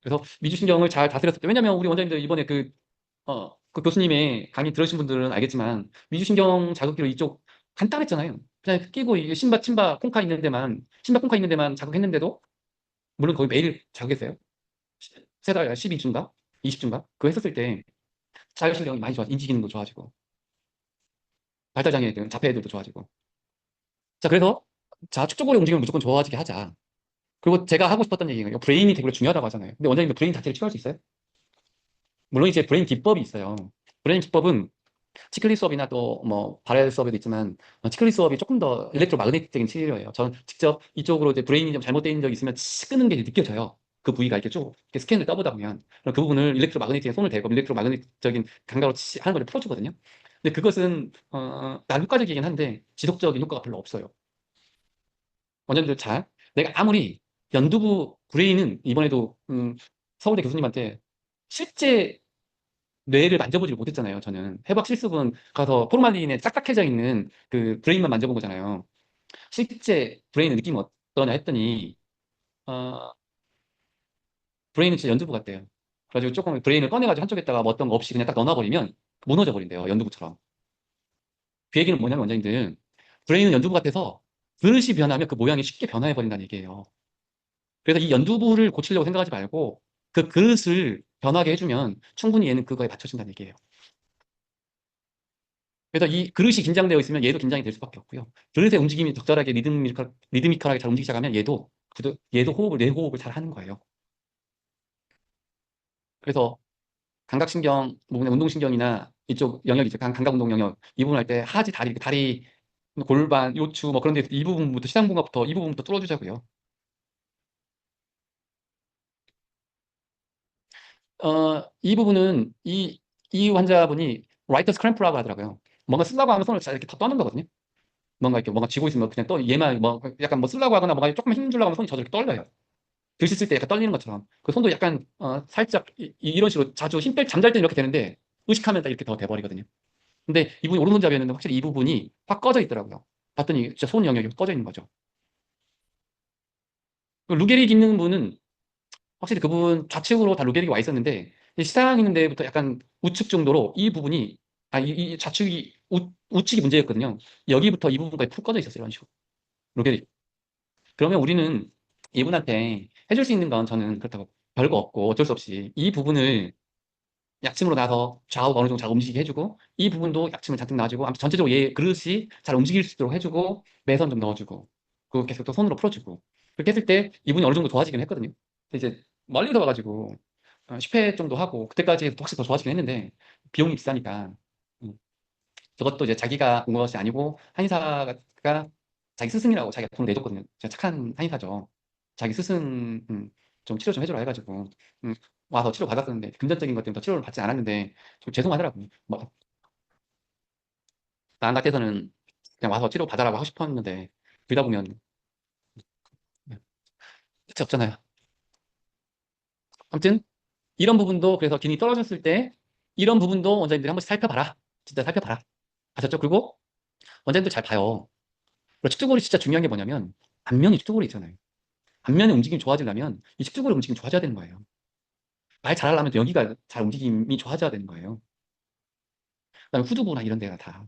그래서 미주신경을 잘 다스렸을 때, 왜냐면 우리 원장님들 이번에 그 교수님의 강의 들으신 분들은 알겠지만, 미주신경 자극기로 이쪽 간단했잖아요. 그냥 끼고 이게 신바, 침바, 콩카 있는 데만, 신바, 콩카 있는 데만 자극했는데도, 물론 거의 매일 자극했어요. 세 달, 12주인가? 20주인가? 그거 했었을 때, 자율신경이 많이 좋아지고, 인지 기능도 좋아지고, 발달장애 애들, 자폐 애들도 좋아지고. 자, 그래서, 자, 축적골의 움직임을 무조건 좋아지게 하자. 그리고 제가 하고 싶었던 얘기가, 브레인이 되게 중요하다고 하잖아요. 근데 원장님도 브레인 자체를 치료할 수 있어요? 물론 이제 브레인 기법이 있어요. 브레인 기법은 치클리 수업이나 또 뭐 바렐 수업에도 있지만, 치클리 수업이 조금 더 일렉트로마그네틱적인 치료예요. 저는 직접 이쪽으로 이제 브레인이 좀 잘못된 적이 있으면 끄는 게 느껴져요. 그 부위가 이렇게 쭉 이렇게 스캔을 떠보다 보면, 그럼 그 부분을 일렉트로마그네틱에 손을 대고 일렉트로마그네틱적인 감각으로 하는 걸 풀어주거든요. 근데 그것은 나 효과적이긴 한데 지속적인 효과가 별로 없어요. 원장님들 잘, 내가 아무리 연두부 브레인은 이번에도 서울대 교수님한테 실제 뇌를 만져보지를 못했잖아요. 저는 해박 실습은 가서 포르말린에 딱딱해져 있는 그 브레인만 만져본 거잖아요. 실제 브레인의 느낌이 어떠냐 했더니 어, 브레인은 진짜 연두부 같대요. 그래가지고 조금 브레인을 꺼내가지고 한쪽에다가 뭐 어떤 거 없이 그냥 딱 넣어놔버리면 무너져 버린대요. 연두부처럼. 그 얘기는 뭐냐면 원장님들, 브레인은 연두부 같아서 그릇이 변하면 그 모양이 쉽게 변화해버린다는 얘기예요. 그래서 이 연두부를 고치려고 생각하지 말고 그 그릇을 변하게 해주면 충분히 얘는 그거에 맞춰진다는 얘기예요. 그래서 이 그릇이 긴장되어 있으면 얘도 긴장이 될 수밖에 없고요. 그릇의 움직임이 적절하게 리드미컬하게 잘 움직이기 시작하면 얘도 호흡을, 뇌 호흡을 잘 하는 거예요. 그래서 감각신경 부분의 운동신경이나 이쪽 영역이죠. 감각운동 영역. 이 부분 할 때 하지, 다리, 골반, 요추 뭐 그런 데 이 부분부터 시상분과부터 이 부분부터 뚫어주자고요. 이 부분은 이 환자분이 라이터스 크램프라고 하더라고요. 뭔가 쓰려고 하면 손을 잘 이렇게 다 떠는 거거든요. 뭔가 이렇게 뭔가 쥐고 있으면 그냥 얘만 뭐 약간 뭐 쓰려고 하거나 뭔가 조금 힘 주려고 하면 손이 저렇게 떨려요. 글씨 쓸 때 약간 떨리는 것처럼. 그 손도 약간 살짝 런 식으로 자주 잠잘 때 이렇게 되는데 의식하면 딱 이렇게 더 돼버리거든요. 근데 이분이 오른손잡이였는데 확실히 이 부분이 확 꺼져 있더라고요. 봤더니 진짜 손 영역이 꺼져 있는 거죠. 그 루게릭 있는 분은 확실히 그분 좌측으로 다 루게릭이 와 있었는데 이 시상 있는 데부터 약간 우측 정도로 이 부분이 이 좌측이 우측이 문제였거든요. 여기부터 이 부분까지 푹 꺼져 있었어요. 이런 식으로. 루게릭. 그러면 우리는 이분한테 해줄 수 있는 건 저는 그렇다고 별거 없고 어쩔 수 없이 이 부분을 약침으로 나서 좌우 어느 정도 잘 움직이게 해주고 이 부분도 약침을 잔뜩 놔주고 아무튼 전체적으로 얘 그릇이 잘 움직일 수 있도록 해주고 매선 좀 넣어주고 그리고 계속 또 손으로 풀어주고 그렇게 했을 때 이분이 어느 정도 좋아지긴 했거든요. 근데 이제 멀리서 와가지고 10회 정도 하고 그때까지 해도 확실히 더 좋아지긴 했는데 비용이 비싸니까 음, 저것도 이제 자기가 온 것이 아니고 한의사가 자기 스승이라고 자기가 돈을 내줬거든요. 제가 착한 한의사죠. 자기 스승 좀 치료 좀 해주라 해가지고 음, 와서 치료 받았었는데 금전적인 것 때문에 더 치료를 받지 않았는데 좀 죄송하더라고요. 뭐, 나 같아서는 그냥 와서 치료 받아라고 하고 싶었는데 그러다 보면 끝이 없잖아요. 아무튼 이런 부분도 그래서 기능이 떨어졌을 때 이런 부분도 원장님들이 한 번씩 살펴봐라. 진짜 살펴봐라. 아셨죠? 그리고 원장님들 잘 봐요. 그리고 측두골이 진짜 중요한 게 뭐냐면 안면이 측두골이 있잖아요. 안면의 움직임이 좋아지려면 이 측두골의 움직임이 좋아져야 되는 거예요. 말 잘하려면 또 여기가 잘 움직임이 좋아져야 되는 거예요. 그다음에 후두부나 이런 데가 다.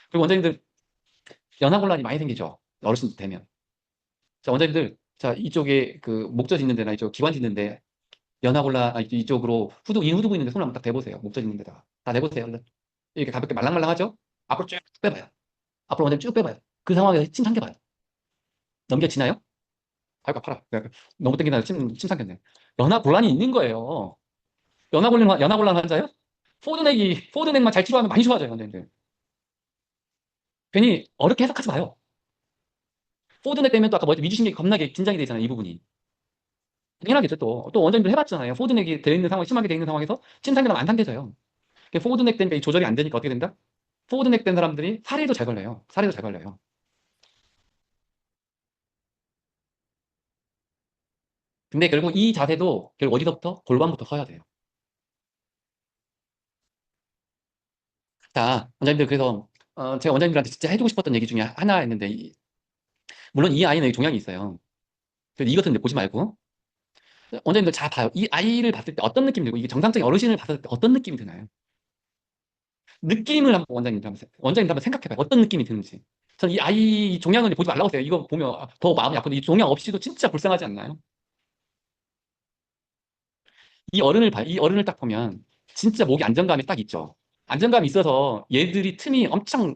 그리고 원장님들 연하곤란이 많이 생기죠. 어르신 되면. 자, 원장님들 자 이쪽에 그 목젖 있는 데나 이쪽 기관 있는 데 연하곤란 이쪽으로 후두부 있는 데 손을 한번 딱 대보세요. 목젖 있는 데다가 다 대보세요. 이렇게 가볍게 말랑말랑하죠? 앞으로 쭉 빼봐요. 앞으로 원장님 쭉 빼봐요. 그 상황에서 침 삼켜봐요. 넘겨지나요? 아이고 아파라. 너무 땡기나 침 삼켰네. 연하곤란이 있는 거예요. 연하곤란 환자요? 포드넥만 잘 치료하면 많이 좋아져요, 원장님들. 괜히 어렵게 해석하지 마요. 포드넥 때문에 또 아까 뭐지 미주신경이 겁나게 긴장이 되잖아요, 이 부분이. 당연하겠죠, 또 원장님들 해봤잖아요. 포드넥이 되어 있는 상황, 심하게 되어 있는 상황에서 침상기나면 안 당겨져요. 포드넥 되니까 이 조절이 안 되니까 어떻게 된다? 포드넥 된 사람들이 사례도 잘 걸려요. 사례도 잘 걸려요. 근데 결국 이 자세도 결국 어디서부터? 골반부터 서야 돼요. 자, 원장님들 그래서 제가 원장님들한테 진짜 해주고 싶었던 얘기 중에 하나였는데 물론 이 아이는 종양이 있어요. 그래서 이것은 이제 보지 말고 원장님들 잘 봐요. 이 아이를 봤을 때 어떤 느낌이 들고 이게 정상적인 어르신을 봤을 때 어떤 느낌이 드나요? 느낌을 한번 원장님들 한번 생각해봐요. 어떤 느낌이 드는지. 전 이 아이 종양을 보지 말라고 해요. 이거 보면 더 마음이 아픈데 이 종양 없이도 진짜 불쌍하지 않나요? 이 어른을 봐요. 이 어른을 딱 보면 진짜 목이 안정감이 딱 있죠. 안정감이 있어서 얘들이 틈이 엄청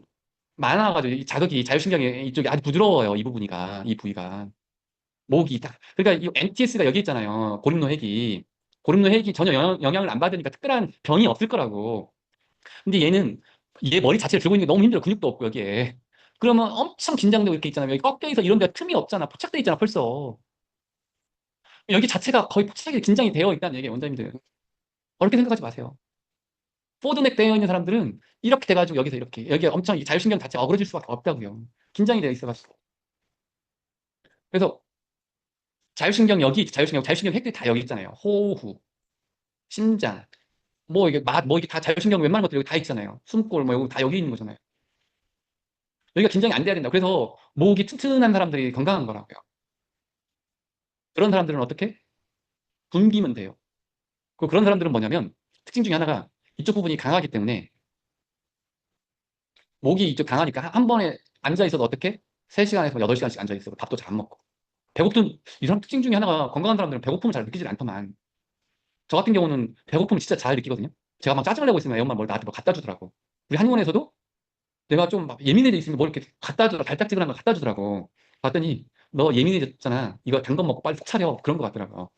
많아가지고 이 자극이 자율신경이 이쪽이 아주 부드러워요. 이 부분이가 이 부위가 목이 딱 그러니까 이 NTS가 여기 있잖아요. 고름노획이 전혀 영향을 안 받으니까 특별한 병이 없을 거라고. 근데 얘는 얘 머리 자체를 들고 있는 게 너무 힘들어. 근육도 없고 여기에. 그러면 엄청 긴장되고 이렇게 있잖아요. 여기 꺾여 있어 이런 데가 틈이 없잖아. 포착돼 있잖아 벌써. 여기 자체가 거의 포착이 긴장이 되어 있다는 얘기예요. 원장님들. 어렵게 생각하지 마세요. 포드넥 되어 있는 사람들은 이렇게 돼가지고 여기서 이렇게 여기 엄청 이 자율신경 자체가 어그러질 수밖에 없다고요. 긴장이 되어 있어가지고. 그래서 자율신경 핵들이 다 여기 있잖아요. 호흡, 심장, 뭐 이게 뭐 이게 다 자율신경 웬만한 것들이 여기 다 있잖아요. 숨골 뭐 이거 다 여기 있는 거잖아요. 여기가 긴장이 안 돼야 된다. 그래서 목이 튼튼한 사람들이 건강한 거라고요. 그런 사람들은 어떻게? 굶기면 돼요. 그런 사람들은 뭐냐면 특징 중에 하나가 이쪽 부분이 강하기 때문에 목이 이쪽 강하니까 한 번에 앉아 있어도 어떻게? 3시간에서 8시간씩 앉아 있어도 밥도 잘 안 먹고. 배고픈 이 사람 특징 중에 하나가 건강한 사람들은 배고픔을 잘 느끼질 않더만. 저 같은 경우는 배고픔을 진짜 잘 느끼거든요. 제가 막 짜증을 내고 있으면 애 엄마 뭘 나한테 뭐 갖다 주더라고. 우리 한의원에서도 내가 좀 막 예민해져 있으면 뭘 이렇게 갖다 주더라. 달짝지근한 걸 갖다 주더라고. 봤더니 너 예민해졌잖아. 이거 단 거 먹고 빨리 푹 차려. 그런 거 같더라고요.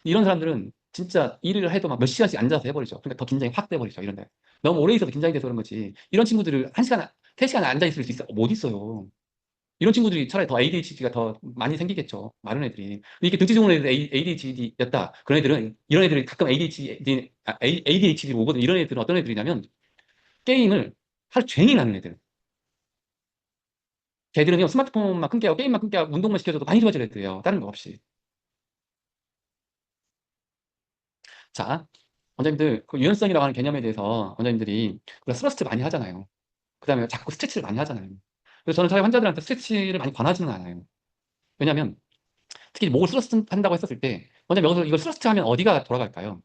이런 사람들은 진짜 일을 해도 막 몇 시간씩 앉아서 해버리죠. 그러니까 더 긴장이 확 돼버리죠. 이런데. 너무 오래 있어서 긴장이 돼서 그런 거지. 이런 친구들을 1시간, 3시간 앉아 있을 수 있어? 못 있어요. 이런 친구들이 차라리 더 ADHD가 더 많이 생기겠죠. 많은 애들이. 이렇게 등치 좋은 애들 ADHD였다. 그런 애들은, 이런 애들이 가끔 ADHD로 오거든. 이런 애들은 어떤 애들이냐면, 게임을 하루 종일 하는 애들. 걔들은요, 스마트폰만 끊게 하고, 게임만 끊게 하고, 운동만 시켜줘도 많이 좋아질 애들이에요. 다른 거 없이. 자, 원장님들, 그 유연성이라고 하는 개념에 대해서 원장님들이 우리가 스러스트 많이 하잖아요. 그 다음에 자꾸 스트레치를 많이 하잖아요. 그래서 저는 저희 환자들한테 스트레치를 많이 권하지는 않아요. 왜냐면, 특히 목을 스러스트 한다고 했었을 때, 원장님 여기서 이걸 스러스트 하면 어디가 돌아갈까요?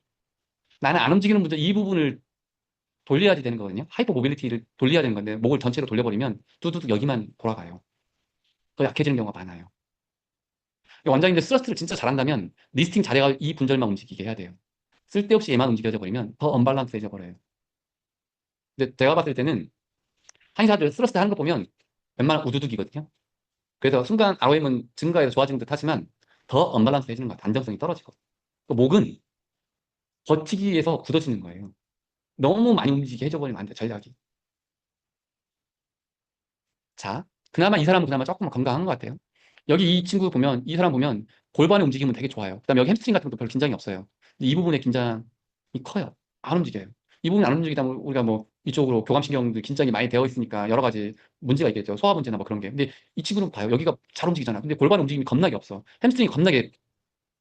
나는 안 움직이는 분들 이 부분을 돌려야지 되는 거거든요. 하이퍼 모빌리티를 돌려야 되는 건데, 목을 전체로 돌려버리면 뚜두둑 여기만 돌아가요. 더 약해지는 경우가 많아요. 원장님들 스러스트를 진짜 잘한다면, 리스팅 잘해가지고 이 분절만 움직이게 해야 돼요. 쓸데없이 얘만 움직여져 버리면 더 언밸런스해져 버려요. 근데 제가 봤을 때는 한의사들 스러스트 하는 거 보면 웬만한 우두둑이거든요. 그래서 순간 ROM은 증가해서 좋아지는 듯 하지만 더 언밸런스해지는 것 같아요. 안정성이 떨어지고. 또 목은 버티기 위해서 굳어지는 거예요. 너무 많이 움직이게 해줘 버리면 안 돼, 전략이. 자, 그나마 이 사람은 그나마 조금 건강한 것 같아요. 여기 이 친구 보면, 이 사람 보면 골반의 움직임은 되게 좋아요. 그 다음에 여기 햄스트링 같은 것도 별로 긴장이 없어요. 근데 이 부분에 긴장이 커요. 안 움직여요. 이 부분이 안 움직이다 보면 우리가 뭐 이쪽으로 교감신경도 긴장이 많이 되어 있으니까 여러 가지 문제가 있겠죠. 소화 문제나 뭐 그런 게. 근데 이 친구는 봐요. 여기가 잘 움직이잖아. 근데 골반 움직임이 겁나게 없어. 햄스트링이 겁나게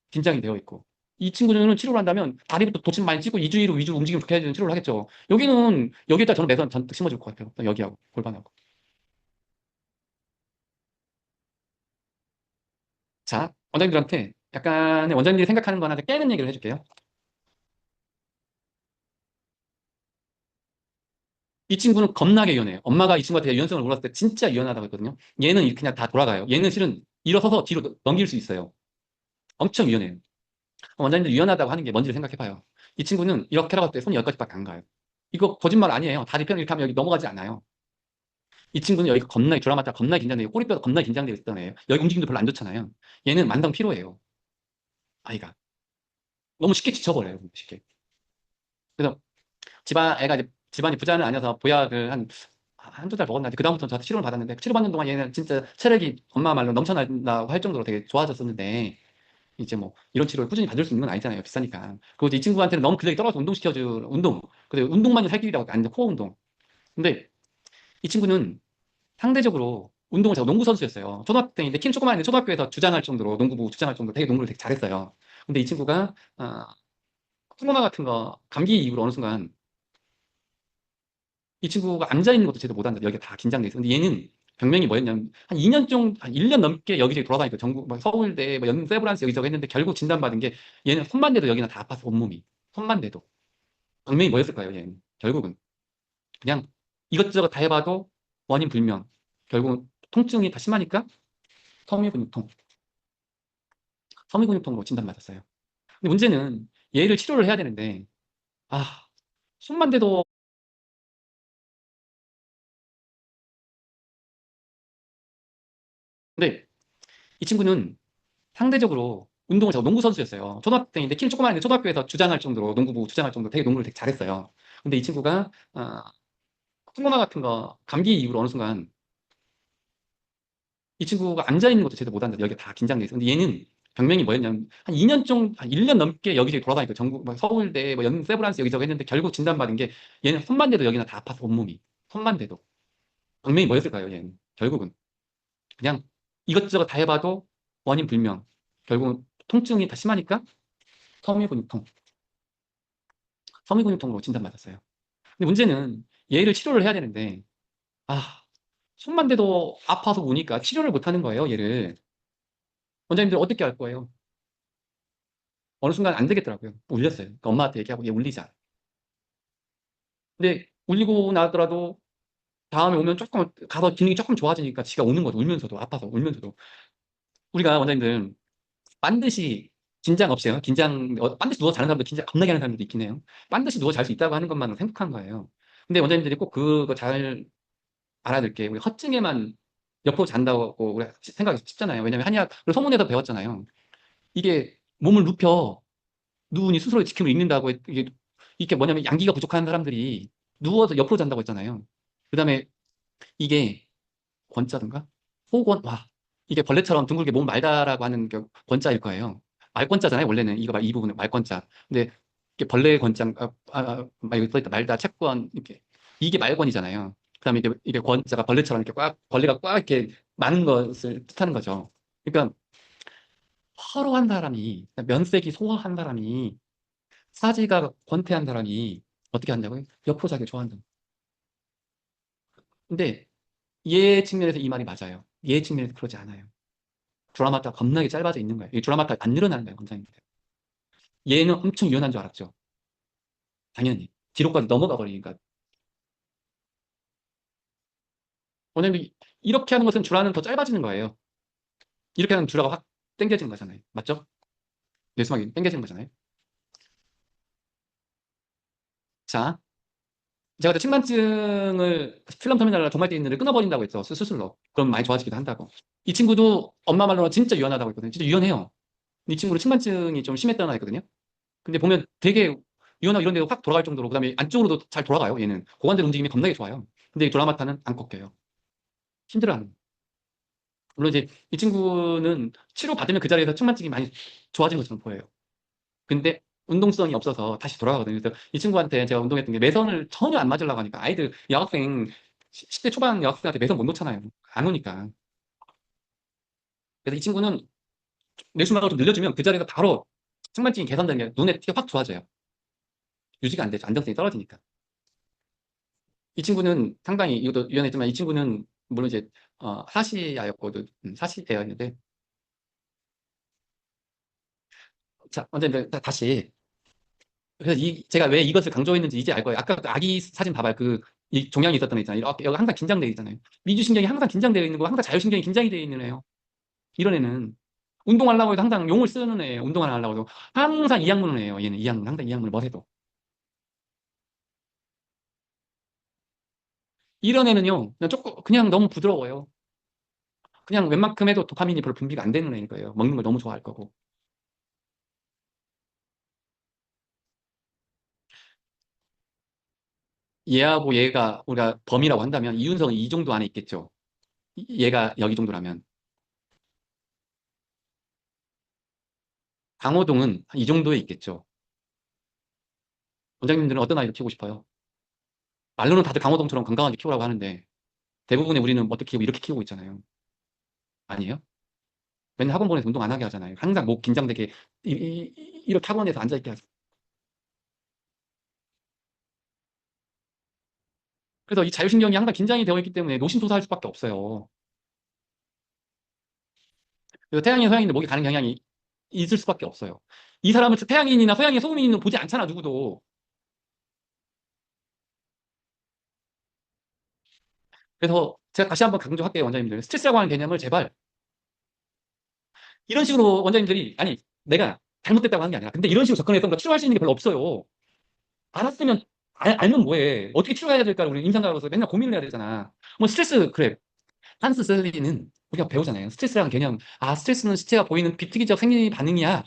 긴장이 되어 있고. 이 친구는 치료를 한다면 다리부터 도침 많이 찍고 이주위로 위주로 움직임 좋게 해주는 치료를 하겠죠. 여기는 여기에다 저는 매선 잔뜩 심어줄 것 같아요. 여기하고 골반하고. 자, 원장님들한테 약간의 원장님들이 생각하는 거 하나 깨는 얘기를 해줄게요. 이 친구는 겁나게 유연해요. 엄마가 이 친구한테 유연성을 물었을 때 진짜 유연하다고 했거든요. 얘는 이렇게 그냥 다 돌아가요. 얘는 실은 일어서서 뒤로 넘길 수 있어요. 엄청 유연해요. 원장님들 유연하다고 하는 게 뭔지를 생각해봐요. 이 친구는 이렇게 하라고 할때 손이 여기까지밖에 안 가요. 이거 거짓말 아니에요. 다리 편 이렇게 하면 여기 넘어가지 않아요. 이 친구는 여기가 겁나게 드라마타 겁나게 긴장되고 꼬리뼈도 겁나게 긴장되어 있던 애예요. 여기 움직임도 별로 안 좋잖아요. 얘는 만성 피로예요. 아이가. 너무 쉽게 지쳐버려요. 쉽게. 그래서 애가 이제 집안이 부자는 아니어서 보약을 한두 달 먹었나. 그다음부터 저한테 치료를 받았는데, 그 치료받는 동안 얘는 진짜 체력이 엄마 말로 넘쳐난다고 할 정도로 되게 좋아졌었는데, 이제 뭐, 이런 치료를 꾸준히 받을 수 있는 건 아니잖아요. 비싸니까. 그리고 이 친구한테는 너무 근력이 떨어져서 운동. 근데 운동만이 살 길이라고 안 돼. 코어 운동. 근데 이 친구는 상대적으로 운동을 제가 농구 선수였어요. 초등학교 때인데 키는 조그만 했는데 초등학교에서 주장할 정도로, 농구부 주장할 정도로 되게 농구를 되게 잘했어요. 근데 이 친구가, 코로나 같은 거, 감기 이후로 어느 순간 이 친구가 앉아 있는 것도 제대로 못 앉아. 여기가 다 긴장돼 있어. 근데 얘는 병명이 뭐였냐면 한 2년 정도, 한 1년 넘게 여기저기 돌아다니고 전국 뭐 서울대, 뭐 세브란스 여기저기 했는데 결국 진단받은 게 얘는 손만 대도 여기가 다 아파서 온몸이 손만 대도 병명이 뭐였을까요? 얘는 결국은 그냥 이것저것 다 해봐도 원인 불명. 결국은 통증이 다 심하니까 섬유근육통, 섬유근육통으로 진단받았어요. 근데 문제는 얘를 치료를 해야 되는데 손만 대도. 근데 이 친구는 상대적으로 운동을 잘하고 농구 선수였어요. 초등학교 때인데 키는 조그마한데 초등학교에서 주장할 정도로 농구부 주장할 정도로 되게 농구를 되게 잘했어요. 근데 이 친구가 코로나 같은 거 감기 이후로 어느 순간 이 친구가 앉아 있는 것도 제대로 못 앉아. 여기가 다 긴장돼 있어. 근데 얘는 병명이 뭐였냐면 한 2년 정도, 한 1년 넘게 여기저기 돌아다니고 전국 뭐 서울대, 뭐 세브란스 여기저기 했는데 결국 진단받은 게 얘는 손만 대도 여기가 다 아파서 온몸이 손만 대도 병명이 뭐였을까요? 얘는 결국은 그냥 이것저것 다 해봐도 원인 불명. 결국은 통증이 다 심하니까 섬유근육통, 섬유근육통으로 진단받았어요. 근데 문제는 얘를 치료를 해야 되는데 아 손만 대도 아파서 우니까 치료를 못 하는 거예요, 얘를. 원장님들 어떻게 할 거예요? 어느 순간 안 되겠더라고요. 울렸어요. 그러니까 엄마한테 얘기하고 얘 울리자. 근데 울리고 나더라도 다음에 오면 조금 가서 기능이 조금 좋아지니까 지가 우는 거죠. 울면서도 아파서 울면서도. 우리가 원장님들 반드시 긴장 없이요. 반드시 누워 자는 사람도 긴장 겁나게 하는 사람들도 있긴 해요. 반드시 누워 잘 수 있다고 하는 것만은 행복한 거예요. 근데 원장님들이 꼭 그거 잘 알아둘 게 우리 허증에만 옆으로 잔다고 우리가 생각이 쉽잖아요. 왜냐면 한의학을 소문에서 배웠잖아요. 이게 몸을 눕혀 누우니 스스로의 지킴을 잃는다고 이게 뭐냐면 양기가 부족한 사람들이 누워서 옆으로 잔다고 했잖아요. 그다음에 이게 권자든가 호권 와 이게 벌레처럼 둥글게 몸 말다라고 하는 그 권자일 거예요. 말권자잖아요. 원래는 이거 이 부분은 말권자. 근데 이게 벌레 권자 여기 써있다 말다 채권 이렇게 이게 말권이잖아요. 그다음에 이게 권자가 벌레처럼 이렇게 꽉 벌레가 꽉 이렇게 많은 것을 뜻하는 거죠. 그러니까 허로한 사람이 면색이 소화한 사람이 사지가 권태한 사람이 어떻게 한다고요? 옆으로 자기를 좋아한다. 근데 얘 측면에서 이 말이 맞아요. 얘 측면에서 그러지 않아요. 드라마가 겁나게 짧아져 있는 거예요. 이 드라마가 안 늘어나는 거예요, 원장님들. 얘는 엄청 유연한 줄 알았죠. 당연히. 뒤로까지 넘어가 버리니까. 원장님들 이렇게 하는 것은 주라는 더 짧아지는 거예요. 이렇게 하면 주라가 확 당겨지는 거잖아요. 맞죠? 뇌수막이 당겨지는 거잖아요. 자, 제가 그때 측만증을 필름 터미널이나 종말대인을 끊어버린다고 했죠. 수술로. 그럼 많이 좋아지기도 한다고. 이 친구도 엄마 말로는 진짜 유연하다고 했거든요. 진짜 유연해요. 이 친구는 측만증이 좀 심했다고 했거든요. 근데 보면 되게 유연하고 이런 데도 확 돌아갈 정도로 그다음에 안쪽으로도 잘 돌아가요. 얘는 고관절 움직임이 겁나게 좋아요. 근데 이 드라마타는 안 꺾여요. 힘들어하는. 물론 이제 이 친구는 치료 받으면 그 자리에서 측만증이 많이 좋아진 것처럼 보여요. 근데 운동성이 없어서 다시 돌아가거든요. 그래서 이 친구한테 제가 운동했던 게 매선을 전혀 안 맞으려고 하니까 아이들 여학생 10대 초반 여학생한테 매선 못 놓잖아요. 안 오니까. 그래서 이 친구는 뇌수막을 좀 늘려주면 그 자리에서 바로 측만증이 개선되는 게 눈에 띄게 확 좋아져요. 유지가 안 되죠. 안정성이 떨어지니까. 이 친구는 상당히 이것도 유연했지만 이 친구는 물론 이제 사시야였거든. 사시애였는데 자 언제 다시 그래서 제가 왜 이것을 강조했는지 이제 알 거예요. 아까 그 아기 사진 봐봐요. 그 이 종양이 있었던 애 있잖아요. 이렇게 여기 항상 긴장되어 있잖아요. 미주신경이 항상 긴장되어 있는 거, 항상 자율신경이 긴장이 되어 있는 애요. 이런 애는 운동하려고 해도 항상 용을 쓰는 애예요. 운동 안 하려고 해도 항상 이악물을 해요. 얘는 이악 항상 이악물 뭘 해도 이런 애는요. 그냥 조금 그냥 너무 부드러워요. 그냥 웬만큼 해도 도파민이 별로 분비가 안 되는 애일 거예요. 먹는 걸 너무 좋아할 거고. 얘하고 얘가 우리가 범위라고 한다면 이윤성은 이 정도 안에 있겠죠. 얘가 여기 정도라면 강호동은 한 이 정도에 있겠죠. 원장님들은 어떤 아이를 키우고 싶어요? 말로는 다들 강호동처럼 건강하게 키우라고 하는데 대부분의 우리는 어떻게 키우고 이렇게 키우고 있잖아요. 아니에요? 맨날 학원 보내서 운동 안 하게 하잖아요. 항상 목 긴장되게 이렇게 학원에서 앉아있게 하죠. 그래서 이 자율신경이 항상 긴장이 되어 있기 때문에 노심초사할 수밖에 없어요. 그래서 태양인, 서양인도 목이 가는 경향이 있을 수밖에 없어요. 이 사람을 태양인이나 서양인, 소음인은 보지 않잖아, 누구도. 그래서 제가 다시 한번 강조할게요, 원장님들. 스트레스라고 하는 개념을 제발 이런 식으로 원장님들이, 아니, 내가 잘못됐다고 하는 게 아니라, 근데 이런 식으로 접근해서 우리가 치료할 수 있는 게 별로 없어요. 알았으면, 알면 뭐해. 어떻게 치료해야 될까? 우리 임상가로서 맨날 고민을 해야 되잖아. 뭐 스트레스, 그래. 한스 셀리는 우리가 배우잖아요. 스트레스라는 개념. 아, 스트레스는 시체가 보이는 비특이적 생리 반응이야.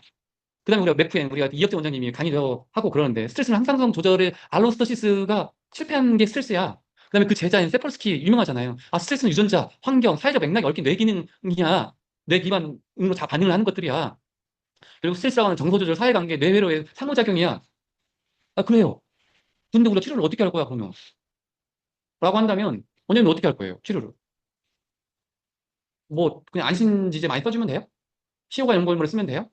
그 다음에 우리가 메프엔, 우리가 이혁재 원장님이 강의도 하고 그러는데, 스트레스는 항상성 조절의 알로스토시스가 실패한 게 스트레스야. 그 다음에 그 제자인 세펄스키 유명하잖아요. 아, 스트레스는 유전자, 환경, 사회적 맥락이 얽힌 뇌 기능이야. 뇌 기반으로 다 반응을 하는 것들이야. 그리고 스트레스라고 하는 정서 조절, 사회관계, 뇌회로의 상호작용이야. 아, 그래요. 근데 우리가 치료를 어떻게 할 거야, 그러면? 라고 한다면, 원장님 어떻게 할 거예요, 치료를? 뭐, 그냥 안신지제 많이 써주면 돼요? 시효가 연골물을 쓰면 돼요?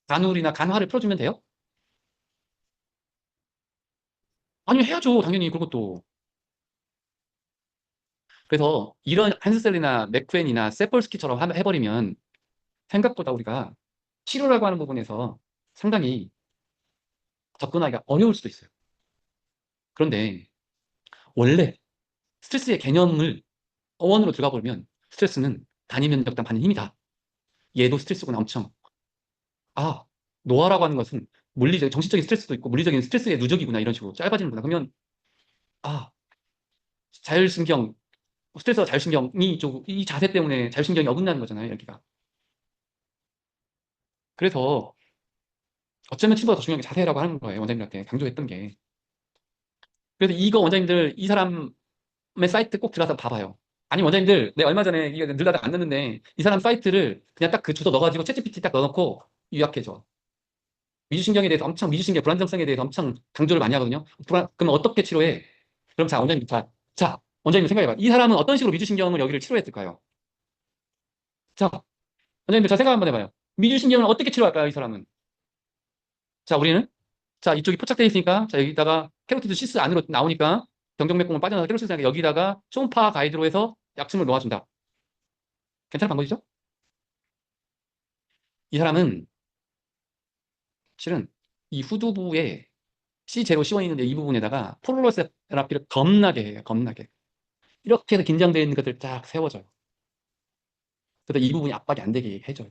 간울이나 간화를 풀어주면 돼요? 아니면 해야죠, 당연히 그것도. 그래서 이런 한스셀이나 맥쿠엔이나 세폴스키처럼 해버리면 생각보다 우리가 치료라고 하는 부분에서 상당히 접근하기가 어려울 수도 있어요. 그런데 원래 스트레스의 개념을 어원으로 들어가 보면 스트레스는 단위 면적당 받는 힘이다. 얘도 스트레스구나, 엄청. 아, 노화라고 하는 것은 물리적, 정신적인 스트레스도 있고 물리적인 스트레스의 누적이구나, 이런 식으로 짧아지는구나. 그러면 아, 자율신경, 스트레스와 자율신경이 이 자세 때문에 자율신경이 어긋나는 거잖아요, 여기가. 그래서 어쩌면 치료보다 더 중요한 게 자세라고 하는 거예요, 원장님한테 강조했던 게. 그래서 이거 원장님들 이 사람의 사이트 꼭 들어가서 봐봐요. 아니 원장님들, 내 얼마 전에 이거 늘라다 안 넣는데 이 사람 사이트를 그냥 딱 그 주소 넣어가지고 챗GPT 딱 넣어놓고 요약해줘. 미주신경에 대해서 엄청, 미주신경 불안정성에 대해서 엄청 강조를 많이 하거든요. 그러면 어떻게 치료해? 그럼 자, 원장님, 원장님 생각해봐. 이 사람은 어떤 식으로 미주신경을 여기를 치료했을까요? 자, 원장님들 자, 생각 한번 해봐요. 미주신경을 어떻게 치료할까요, 이 사람은? 자, 우리는, 자, 이쪽이 포착되어 있으니까, 자, 여기다가 캐로티드 시스 안으로 나오니까 경정맥공을 빠져나가 캐로티드 여기다가 초음파 가이드로 해서 약품을 놓아준다. 괜찮은 방법이죠? 이 사람은 실은 이 후두부에 C0, C1 있는데 이 부분에다가 폴로 세라피를 겁나게 해요. 겁나게. 이렇게 해서 긴장되어 있는 것들 쫙 세워줘요. 그래서 이 부분이 압박이 안 되게 해줘요.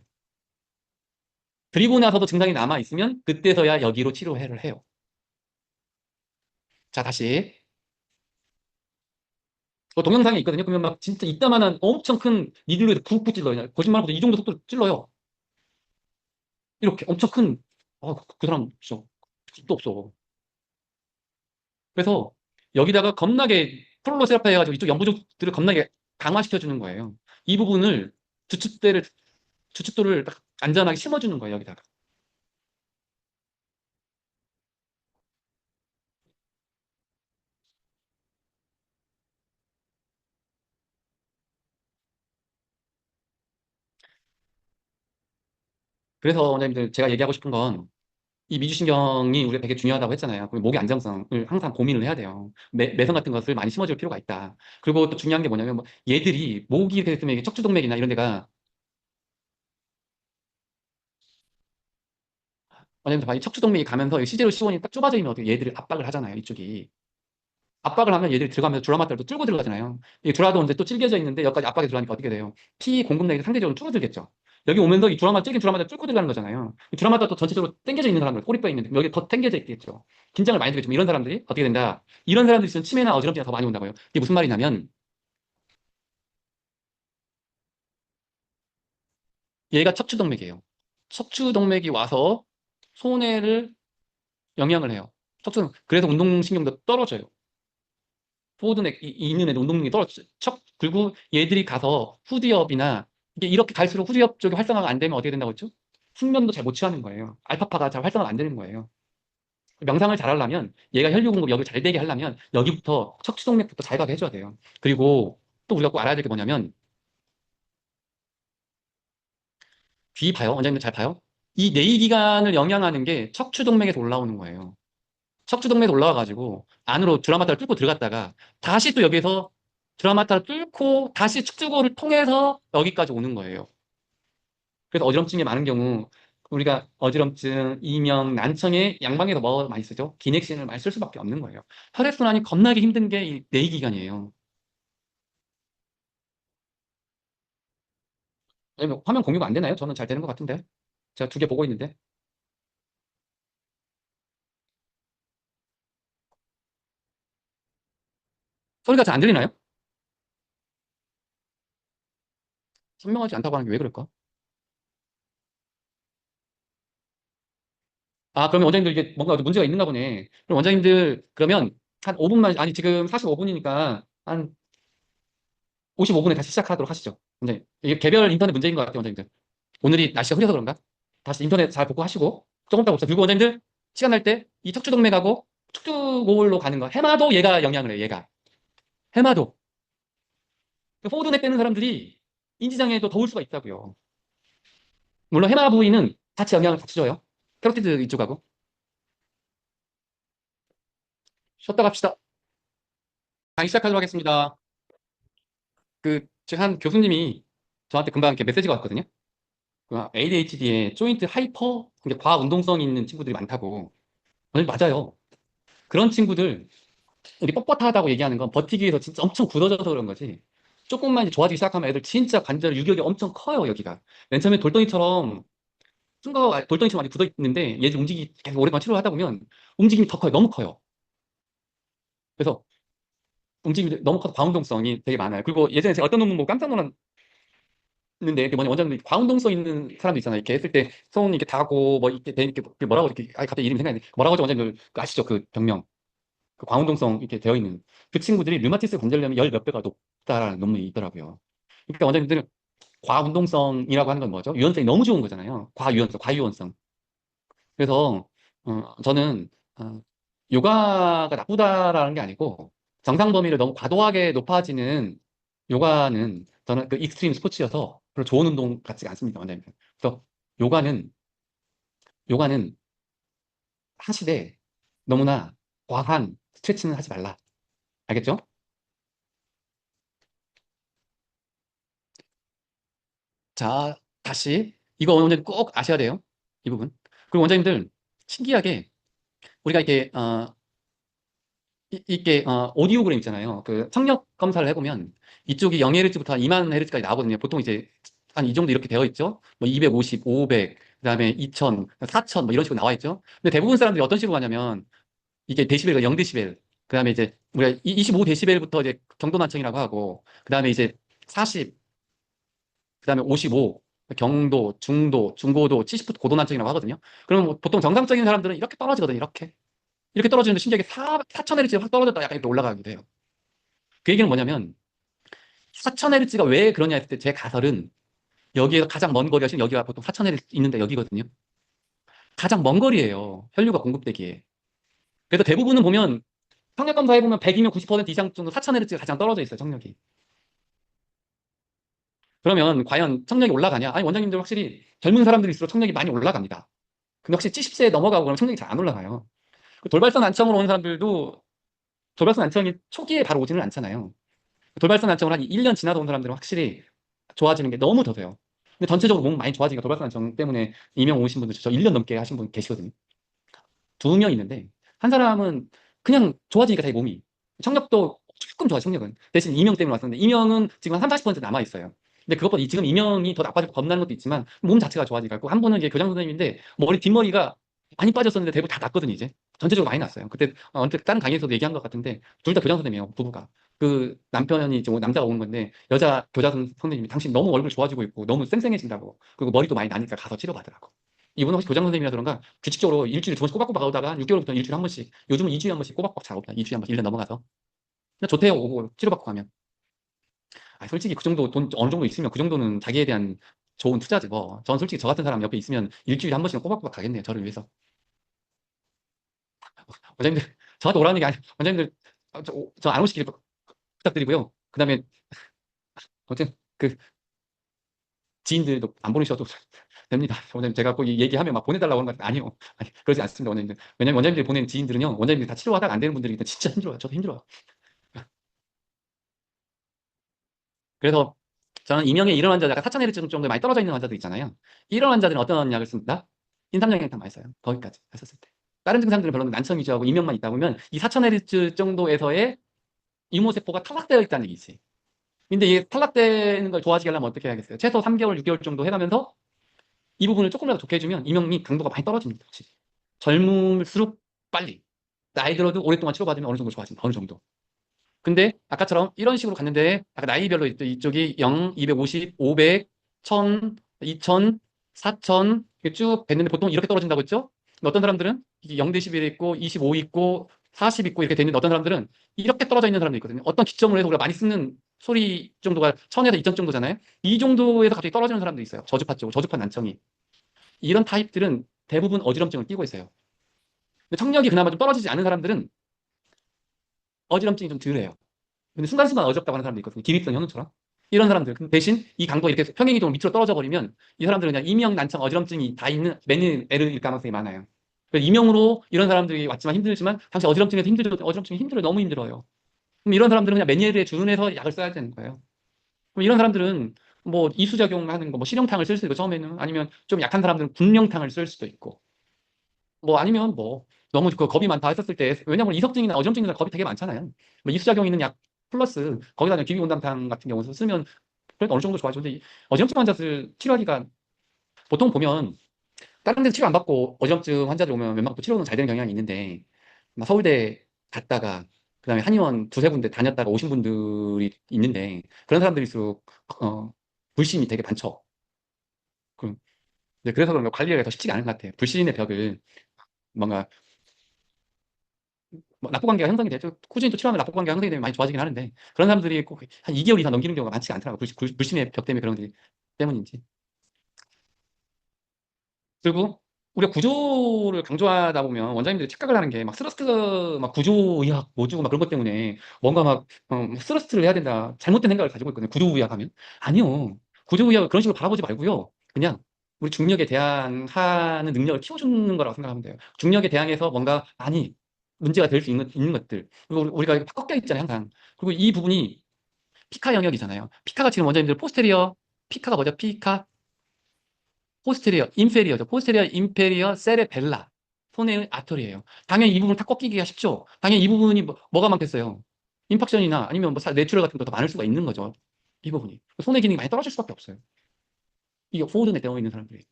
그리고 나서도 증상이 남아있으면 그때서야 여기로 치료를 해요. 자, 다시. 동영상이 있거든요. 그러면 막 진짜 이따만한 엄청 큰 니들로 해서 푹푹 찔러요. 거짓말하고도 이 정도 속도로 찔러요. 이렇게 엄청 큰, 그 사람 진짜 도 없어. 그래서 여기다가 겁나게 프롤로 세라피 해가지고 이쪽 연부족들을 겁나게 강화시켜주는 거예요. 이 부분을 주춧대를, 주춧돌을 딱 안전하게 심어주는 거예요, 여기다가. 그래서 원장님들 제가 얘기하고 싶은 건 이 미주신경이 우리가 되게 중요하다고 했잖아요. 그럼 목의 안정성을 항상 고민을 해야 돼요. 매선 같은 것을 많이 심어줄 필요가 있다. 그리고 또 중요한 게 뭐냐면 뭐 얘들이 목이 됐으면 이게 척추동맥이나 이런 데가 원장님들 봐, 이 척추동맥이 가면서 시제로 시원이 딱 좁아져 있는 어떻게 얘들을 압박을 하잖아요. 이쪽이. 압박을 하면 얘들이 들어가면서 주라마타를 또 뚫고 들어가잖아요. 이 주라도 이제 또 찔겨져 있는데 여기까지 압박이 들어가니까 어떻게 돼요? 피 공급량이 상대적으로 줄어들겠죠. 여기 오면서 이 주라마 찔긴 주라마타 뚫고 들어가는 거잖아요. 이 주라마타 또 전체적으로 당겨져 있는 사람들, 꼬리뼈 있는데 여기 더 당겨져 있겠죠. 긴장을 많이 되겠죠. 이런 사람들이 어떻게 된다? 이런 사람들이 있으면 치매나 어지럼증이 더 많이 온다고요. 이게 무슨 말이냐면 얘가 척추동맥이에요. 척추동맥이 와서 손해를 영향을 해요. 그래서 운동신경도 떨어져요. 포워드넥 있는 애들 운동능력이 떨어져요. 그리고 얘들이 가서 후두엽이나 이게 이렇게 갈수록 후두엽 쪽이 활성화가 안 되면 어떻게 된다고 했죠? 숙면도 잘 못 취하는 거예요. 알파파가 잘 활성화가 안 되는 거예요. 명상을 잘 하려면 얘가 혈류 공급 여기 잘 되게 하려면 여기부터 척추동맥부터 잘 가게 해줘야 돼요. 그리고 또 우리가 꼭 알아야 될 게 뭐냐면 귀 봐요. 원장님들 잘 봐요. 이 뇌기관을 영향하는 게 척추동맥에서 올라오는 거예요. 척추동맥에 올라와가지고 안으로 드라마타를 뚫고 들어갔다가 다시 또 여기서 드라마타를 뚫고 다시 축주고를 통해서 여기까지 오는 거예요. 그래서 어지럼증이 많은 경우 우리가 어지럼증, 이명, 난청의 양방에서 뭐 많이 쓰죠? 기넥신을 많이 쓸 수밖에 없는 거예요. 혈액순환이 겁나게 힘든 게 이 내기기관이에요. 화면 공유가 안 되나요? 저는 잘 되는 것 같은데. 제가 두 개 보고 있는데. 소리가 잘 안 들리나요? 선명하지 않다고 하는 게 왜 그럴까? 아, 그러면 원장님들 이게 뭔가 문제가 있는가 보네. 그럼 원장님들 그러면 한 5분만, 아니 지금 45분이니까 한 55분에 다시 시작하도록 하시죠. 원장님. 이게 개별 인터넷 문제인 것 같아요, 원장님들. 오늘이 날씨가 흐려서 그런가? 다시 인터넷 잘 보고 하시고 조금 더 봅시다. 그리고 원장님들 시간 날 때 이 척추동맥하고 척추골로 가는 거 해마도 얘가 영향을 해요. 얘가 해마도 포도넥 빼는 사람들이 인지장애도 더울 수가 있다고요. 물론 해마 부위는 같이 영향을 같이 줘요. 캐로티드 이쪽하고 쉬었다 갑시다. 강의 시작하도록 하겠습니다. 제 한 교수님이 저한테 금방 이렇게 메시지가 왔거든요. ADHD에 조인트 하이퍼, 과운동성이 있는 친구들이 많다고. 맞아요. 그런 친구들 우리 뻣뻣하다고 얘기하는 건 버티기 위해서 진짜 엄청 굳어져서 그런 거지. 조금만 이제 좋아지기 시작하면 애들 진짜 관절 유격이 엄청 커요, 여기가. 맨 처음에 돌덩이처럼, 돌덩이처럼 많이 굳어 있는데, 얘들 움직이기 계속 오랫동안 치료를 하다 보면 움직임이 더 커요. 너무 커요. 그래서 움직임이 너무 커서 과운동성이 되게 많아요. 그리고 예전에 제가 어떤 논문 보고 깜짝 놀랐는데, 그 뭐냐, 원장님들 과운동성 있는 사람도 있잖아요. 이렇게 했을 때 손 이렇게 다고, 뭐 이렇게, 이렇게 뭐라고 이렇게, 갑자기 이름이 생각이 나네. 뭐라고 하죠, 원장님들? 아시죠? 그 병명. 그 광운동성 이렇게 되어 있는 그 친구들이 류마티스 관절염이 열 몇 배가 높다라는 논문이 있더라고요. 그러니까 원장님들은 과운동성이라고 하는 건 뭐죠? 유연성이 너무 좋은 거잖아요. 과유연성, 과유연성. 그래서 저는 요가가 나쁘다라는 게 아니고 정상 범위를 너무 과도하게 높아지는 요가는 저는 그 익스트림 스포츠여서 별로 좋은 운동 같지가 않습니다, 원장님. 그래서 요가는 요가는 하시되 너무나 과한 스트레치는 하지 말라. 알겠죠? 자, 다시. 이거 원장님 꼭 아셔야 돼요. 이 부분. 그리고 원장님들, 신기하게, 우리가 이렇게, 이렇게, 오디오그램 있잖아요. 그 청력 검사를 해보면, 이쪽이 0Hz부터 2만 Hz까지 나오거든요. 보통 이제, 한 이 정도 이렇게 되어 있죠. 뭐 250, 500, 그 다음에 2000, 4000, 뭐 이런 식으로 나와 있죠. 근데 대부분 사람들이 어떤 식으로 하냐면, 이게 데시벨가 0데시벨, 그 다음에 이제, 우리가 25데시벨부터 이제 경도난청이라고 하고, 그 다음에 이제 40, 그다음에 55, 경도, 중도, 중고도, 70부터 고도난청이라고 하거든요. 그러면 뭐 보통 정상적인 사람들은 이렇게 떨어지거든요. 이렇게 떨어지는데 신기하게 4000Hz가 확 떨어졌다 약간 이렇게 올라가기도 해요. 그 얘기는 뭐냐면 4000Hz가 왜 그러냐 했을 때 제 가설은 여기에서 가장 먼 거리가 지금 여기가 보통 4000Hz 있는데 여기거든요. 가장 먼 거리예요. 혈류가 공급되기에. 그래서 대부분은 보면 청력 검사해 보면 100이면 90% 이상 정도 4000Hz가 가장 떨어져 있어요, 청력이. 그러면 과연 청력이 올라가냐? 아니, 원장님들 확실히 젊은 사람들일수록 청력이 많이 올라갑니다. 근데 확실히 70세 넘어가고 그러면 청력이 잘 안 올라가요. 그 돌발성 난청으로 오는 사람들도 돌발성 난청이 초기에 바로 오지는 않잖아요. 돌발성 난청을 한 1년 지나서 온 사람들은 확실히 좋아지는 게 너무 더 돼요. 근데 전체적으로 몸 많이 좋아지니까 돌발성 난청 때문에 이명 오신 분들 저 1년 넘게 하신 분 계시거든요. 두 명 있는데 한 사람은 그냥 좋아지니까 자기 몸이 청력도 조금 좋아 청력은 대신 이명 때문에 왔었는데 이명은 지금 한 3, 40% 남아 있어요. 근데 그것보다 지금 이명이 더 나빠지고 겁나는 것도 있지만 몸 자체가 좋아지니까 한 분은 이제 교장 선생님인데 머리 뒷머리가 많이 빠졌었는데 대부분 다 났거든요 이제 전체적으로 많이 났어요. 그때 언뜻 다른 강의에서도 얘기한 것 같은데 둘 다 교장 선생님이에요 부부가. 그 남편이 이제 남자가 오는 건데 여자 교장 선생님이 당신 너무 얼굴 좋아지고 있고 너무 쌩쌩해진다고 그리고 머리도 많이 나니까 가서 치료받으라고. 이분은 혹시 교장 선생님이라 그런가 규칙적으로 일주일에 두 번씩 꼬박꼬박 오다가 한 6개월부터 일주일에 한 번씩 요즘은 2주에 한 번씩 꼬박꼬박 잘 옵니다. 2주에 한 번씩 1년 넘어가서 근데 좋대요 오고 치료받고 가면 솔직히 그 정도 돈 어느 정도 있으면 그 정도는 자기에 대한 좋은 투자지 뭐. 전 솔직히 저 같은 사람 옆에 있으면 일주일에 한 번씩은 꼬박꼬박 가겠네요 저를 위해서. 원장님들 저한테 오라는 게 아니 원장님들 저 안 오시길 부탁드리고요. 그 다음에 아무튼 그 지인들도 안 보내셔도 됩니다. 원장님 제가 꼭 얘기하면 막 보내달라고 하는 건 아니요. 아니, 그러지 않습니다, 원장님들. 왜냐면 원장님들이 보낸 지인들은요, 원장님들이 다 치료하다가 안 되는 분들이기 때문에 진짜 힘들어요. 저도 힘들어요. 그래서 저는 이명에 이런 환자, 약간 사천해르증 정도에 많이 떨어져 있는 환자들 있잖아요. 이런 환자들은 어떤 약을 씁니다? 인삼정액탕 많이 써요. 거기까지 했었을 때. 다른 증상들은 별로 난청 위주하고 이명만 있다 보면 이 사천해르츠 정도에서의 이모세포가 탈락되어 있다는 얘기지. 근데 이게 탈락되는 걸 도와주게 하려면 어떻게 해야겠어요? 최소 3개월, 6개월 정도 해가면서 이 부분을 조금이라도 좋게 해주면 이명이 강도가 많이 떨어집니다. 확실히. 젊을수록 빨리. 나이 들어도 오랫동안 치료받으면 어느 정도 좋아진다. 어느 정도. 근데 아까처럼 이런 식으로 갔는데 아까 나이별로 이쪽이 0, 250, 500, 1000, 2000, 4000 이렇게 쭉 됐는데 보통 이렇게 떨어진다고 했죠? 근데 어떤 사람들은 이게 0대11 있고 25 있고 40 있고 이렇게 돼 있는데 어떤 사람들은 이렇게 떨어져 있는 사람도 있거든요. 어떤 기점으로 해서 우리가 많이 쓰는 소리 정도가 1000에서 2000 정도잖아요. 이 정도에서 갑자기 떨어지는 사람도 있어요. 저주파 쪽, 저주파 난청이. 이런 타입들은 대부분 어지럼증을 띠고 있어요. 근데 청력이 그나마 좀 떨어지지 않은 사람들은 어지럼증이 좀 덜해요. 근데 순간순간 어지럽다고 하는 사람도 있거든요. 기립성 현우처럼. 이런 사람들. 근데 대신 이 강도가 이렇게 평행이동으로 밑으로 떨어져 버리면 이 사람들은 그냥 이명, 난청, 어지럼증이 다 있는 메뉴일 가능성이 많아요. 그래서 이명으로 이런 사람들이 왔지만 힘들지만 당시 어지럼증에서 어지럼증이 힘들어요. 너무 힘들어요. 그럼 이런 사람들은 그냥 메뉴에 준해서 약을 써야 되는 거예요. 그럼 이런 사람들은 뭐 이수작용하는 거, 뭐 실형탕을 쓸 수도 있고 처음에는 아니면 좀 약한 사람들은 군령탕을 쓸 수도 있고 뭐 아니면 뭐 너무 그 겁이 많다 했었을 때 왜냐면 이석증이나 어지럼증이나 겁이 되게 많잖아요. 뭐 이수작용 있는 약 플러스 거기다 기비온담탕 같은 경우 쓰면 그래도 어느 정도 좋아지죠. 근데 어지럼증 환자들 치료하기가 보통 보면 다른 데서 치료 안 받고 어지럼증 환자들 오면 웬만큼 또 치료는 잘 되는 경향이 있는데 막 서울대 갔다가 그다음에 한의원 두세 군데 다녔다가 오신 분들이 있는데 그런 사람들일수록 어, 불신이 되게 많죠. 그- 네, 그래서 그런가 관리가 더 쉽지가 않은 것 같아요. 불신의 벽을 뭔가 뭐 납부 관계가 형성이 되죠. 꾸준히 또 치료하면 납부 관계가 형성이 되면 많이 좋아지긴 하는데 그런 사람들이 꼭 한 2개월 이상 넘기는 경우가 많지가 않더라고요. 불신의 벽 때문에 그런 것들이 때문인지. 그리고 우리가 구조를 강조하다 보면 원장님들이 착각을 하는 게 막 스러스트 막 구조의학 뭐주고 막 그런 것 때문에 뭔가 막 스러스트를 해야 된다 잘못된 생각을 가지고 있거든요. 구조의학 하면 아니요. 구조의학을 그런 식으로 바라보지 말고요. 그냥 우리 중력에 대항하는 능력을 키워주는 거라고 생각하면 돼요. 중력에 대항해서 뭔가 많이 문제가 될 수 있는 것들 그리고 우리가 꺾여 있잖아요 항상. 그리고 이 부분이 피카 영역이잖아요. 피카가 지금 원장님들 포스테리어 피카가 뭐죠? 피카 포스테리어, 인페리어죠. 포스테리어, 인페리어, 세레벨라. 손의 아토리예요. 당연히 이 부분 다 꺾이기가 쉽죠. 당연히 이 부분이 뭐가 많겠어요. 임팍션이나 아니면 뭐 뇌출혈 같은 것도 많을 수가 있는 거죠. 이 부분이. 손의 기능이 많이 떨어질 수밖에 없어요. 이게 포워드에 되어 있는 사람들이.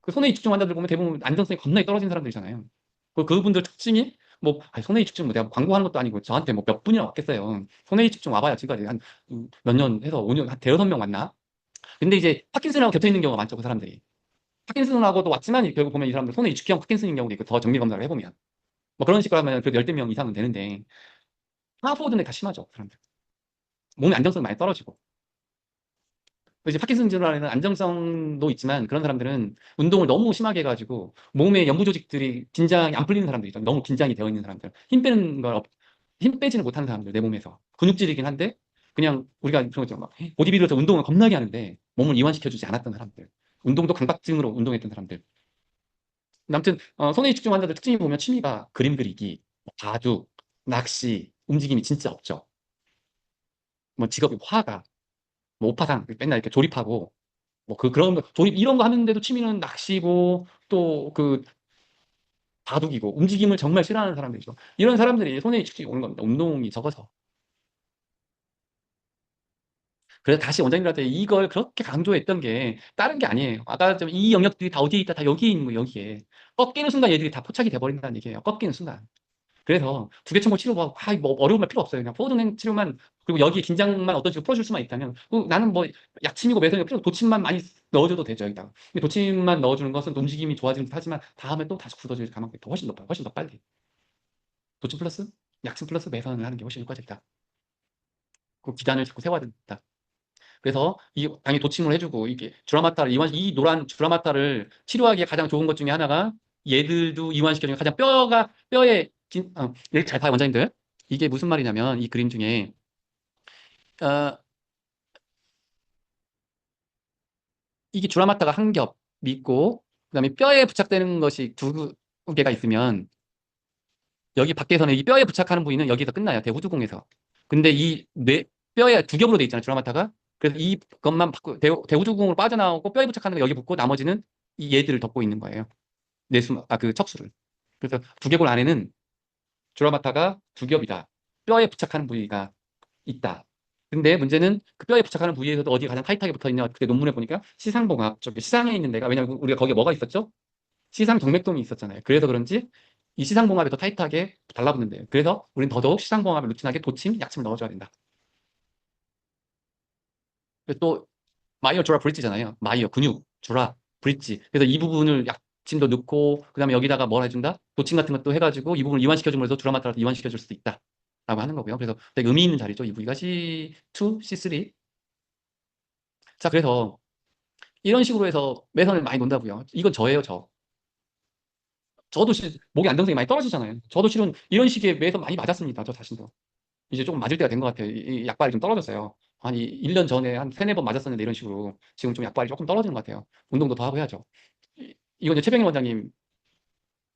그 손의 이축증 환자들 보면 대부분 안정성이 겁나게 떨어진 사람들이잖아요. 그분들 특징이 뭐 아니, 손의 이축증 뭐 내가 광고하는 것도 아니고 저한테 뭐 몇 분이나 왔겠어요. 손의 이축증 와봐야 지금까지 한 몇 년 해서 5년 한 대여섯 명 왔나? 근데 이제 파킨슨하고 겹쳐 있는 경우가 많죠, 그 사람들이. 파킨슨하고도 왔지만 결국 보면 이 사람들 손에 익숙형 파킨슨인 경우도 있고 더 정밀 검사를 해보면 뭐 그런 식으로 하면 그래도 열댓 명 이상은 되는데 하나포워드는 다 심하죠 그 사람들 몸의 안정성이 많이 떨어지고 이제 파킨슨 질환에는 안정성도 있지만 그런 사람들은 운동을 너무 심하게 해가지고 몸의 연부 조직들이 긴장이 안 풀리는 사람들이죠. 너무 긴장이 되어 있는 사람들 힘 빼지는 못하는 사람들 내 몸에서 근육질이긴 한데 그냥 우리가 그런 거죠 막 보디빌더에서 운동을 겁나게 하는데 몸을 이완시켜주지 않았던 사람들 운동도 강박증으로 운동했던 사람들 아무튼 손해의 축증 환자들 특징이 보면 취미가 그림 그리기, 뭐 바둑, 낚시, 움직임이 진짜 없죠. 뭐 직업이 화가, 뭐 오파상 맨날 이렇게 조립하고 뭐 그런 거 조립 이런 거 하는데도 취미는 낚시고 또 그 바둑이고 움직임을 정말 싫어하는 사람들이죠. 이런 사람들이 손해의 축증이 오는 겁니다. 운동이 적어서. 그래서 다시 원장님들한테 이걸 그렇게 강조했던 게 다른 게 아니에요. 아까 좀 이 영역들이 다 어디에 있다, 다 여기에 있는 거 여기에 꺾이는 순간 얘들이 다 포착이 돼버린다는 얘기예요. 꺾이는 순간. 그래서 두개총을 치료가 뭐 어려운 말 필요 없어요. 그냥 포도냉 치료만 그리고 여기 긴장만 어떤 식으로 풀어줄 수만 있다면 나는 뭐 약침이고 매선이고 필요 없고 도침만 많이 넣어줘도 되죠 여기다가. 근데 도침만 넣어주는 것은 움직임이 좋아지긴 하지만 다음에 또 다시 굳어질 가능성이 더 훨씬 높아요. 훨씬 더 빨리. 도침 플러스 약침 플러스 매선을 하는 게 훨씬 효과적이다. 그 기단을 자꾸 세워야 된다. 그래서 이 당연히 도침을 해주고 이게 주라마타를 이 노란 주라마타를 치료하기에 가장 좋은 것 중에 하나가 얘들도 이완시켜주는 가장 뼈에 이렇게 잘 봐요 원장님들. 이게 무슨 말이냐면 이 그림 중에 어, 이게 주라마타가 한 겹이 있고 그다음에 뼈에 부착되는 것이 두 개가 있으면 여기 밖에서는 이 뼈에 부착하는 부위는 여기서 끝나요. 대후두공에서. 근데 이 뼈에 두 겹으로 돼 있잖아요. 주라마타가. 그래서 이것만 대후두공으로 빠져나오고 뼈에 부착하는 거 여기 붙고 나머지는 이 얘들을 덮고 있는 거예요. 그 척수를. 그래서 두개골 안에는 주라마타가 두 겹이다. 뼈에 부착하는 부위가 있다. 근데 문제는 그 뼈에 부착하는 부위에서도 어디가 가장 타이트하게 붙어 있냐. 그때 논문에 보니까 시상봉합 쪽에 시상에 있는 데가, 왜냐면 우리가 거기에 뭐가 있었죠? 시상 동맥돔이 있었잖아요. 그래서 그런지 이 시상봉합에 더 타이트하게 달라붙는데요. 그래서 우리는 더더욱 시상봉합을 루틴하게 도침, 약침을 넣어줘야 된다. 그리고 또 마이어 주라 브릿지잖아요. 마이어 근육 주라 브릿지. 그래서 이 부분을 약침도 넣고 그다음에 여기다가 뭘 해준다? 도침 같은 것도 해가지고 이 부분을 이완시켜줌으로써 주라마타라도 이완시켜줄 수도 있다. 라고 하는 거고요. 그래서 되게 의미 있는 자리죠. 이 부위가 C2, C3. 자, 그래서 이런 식으로 해서 매선을 많이 논다고요. 이건 저예요, 저. 저도 목의 안정성이 많이 떨어지잖아요. 저도 실은 이런 식의 매선 많이 맞았습니다. 저 자신도. 이제 조금 맞을 때가 된 것 같아요. 이 약발이 좀 떨어졌어요. 한 1년 전에 한 3-4번 맞았었는데 이런 식으로 지금 좀 약발이 조금 떨어지는 것 같아요. 운동도 더 하고 해야죠. 이건 이제 최병희 원장님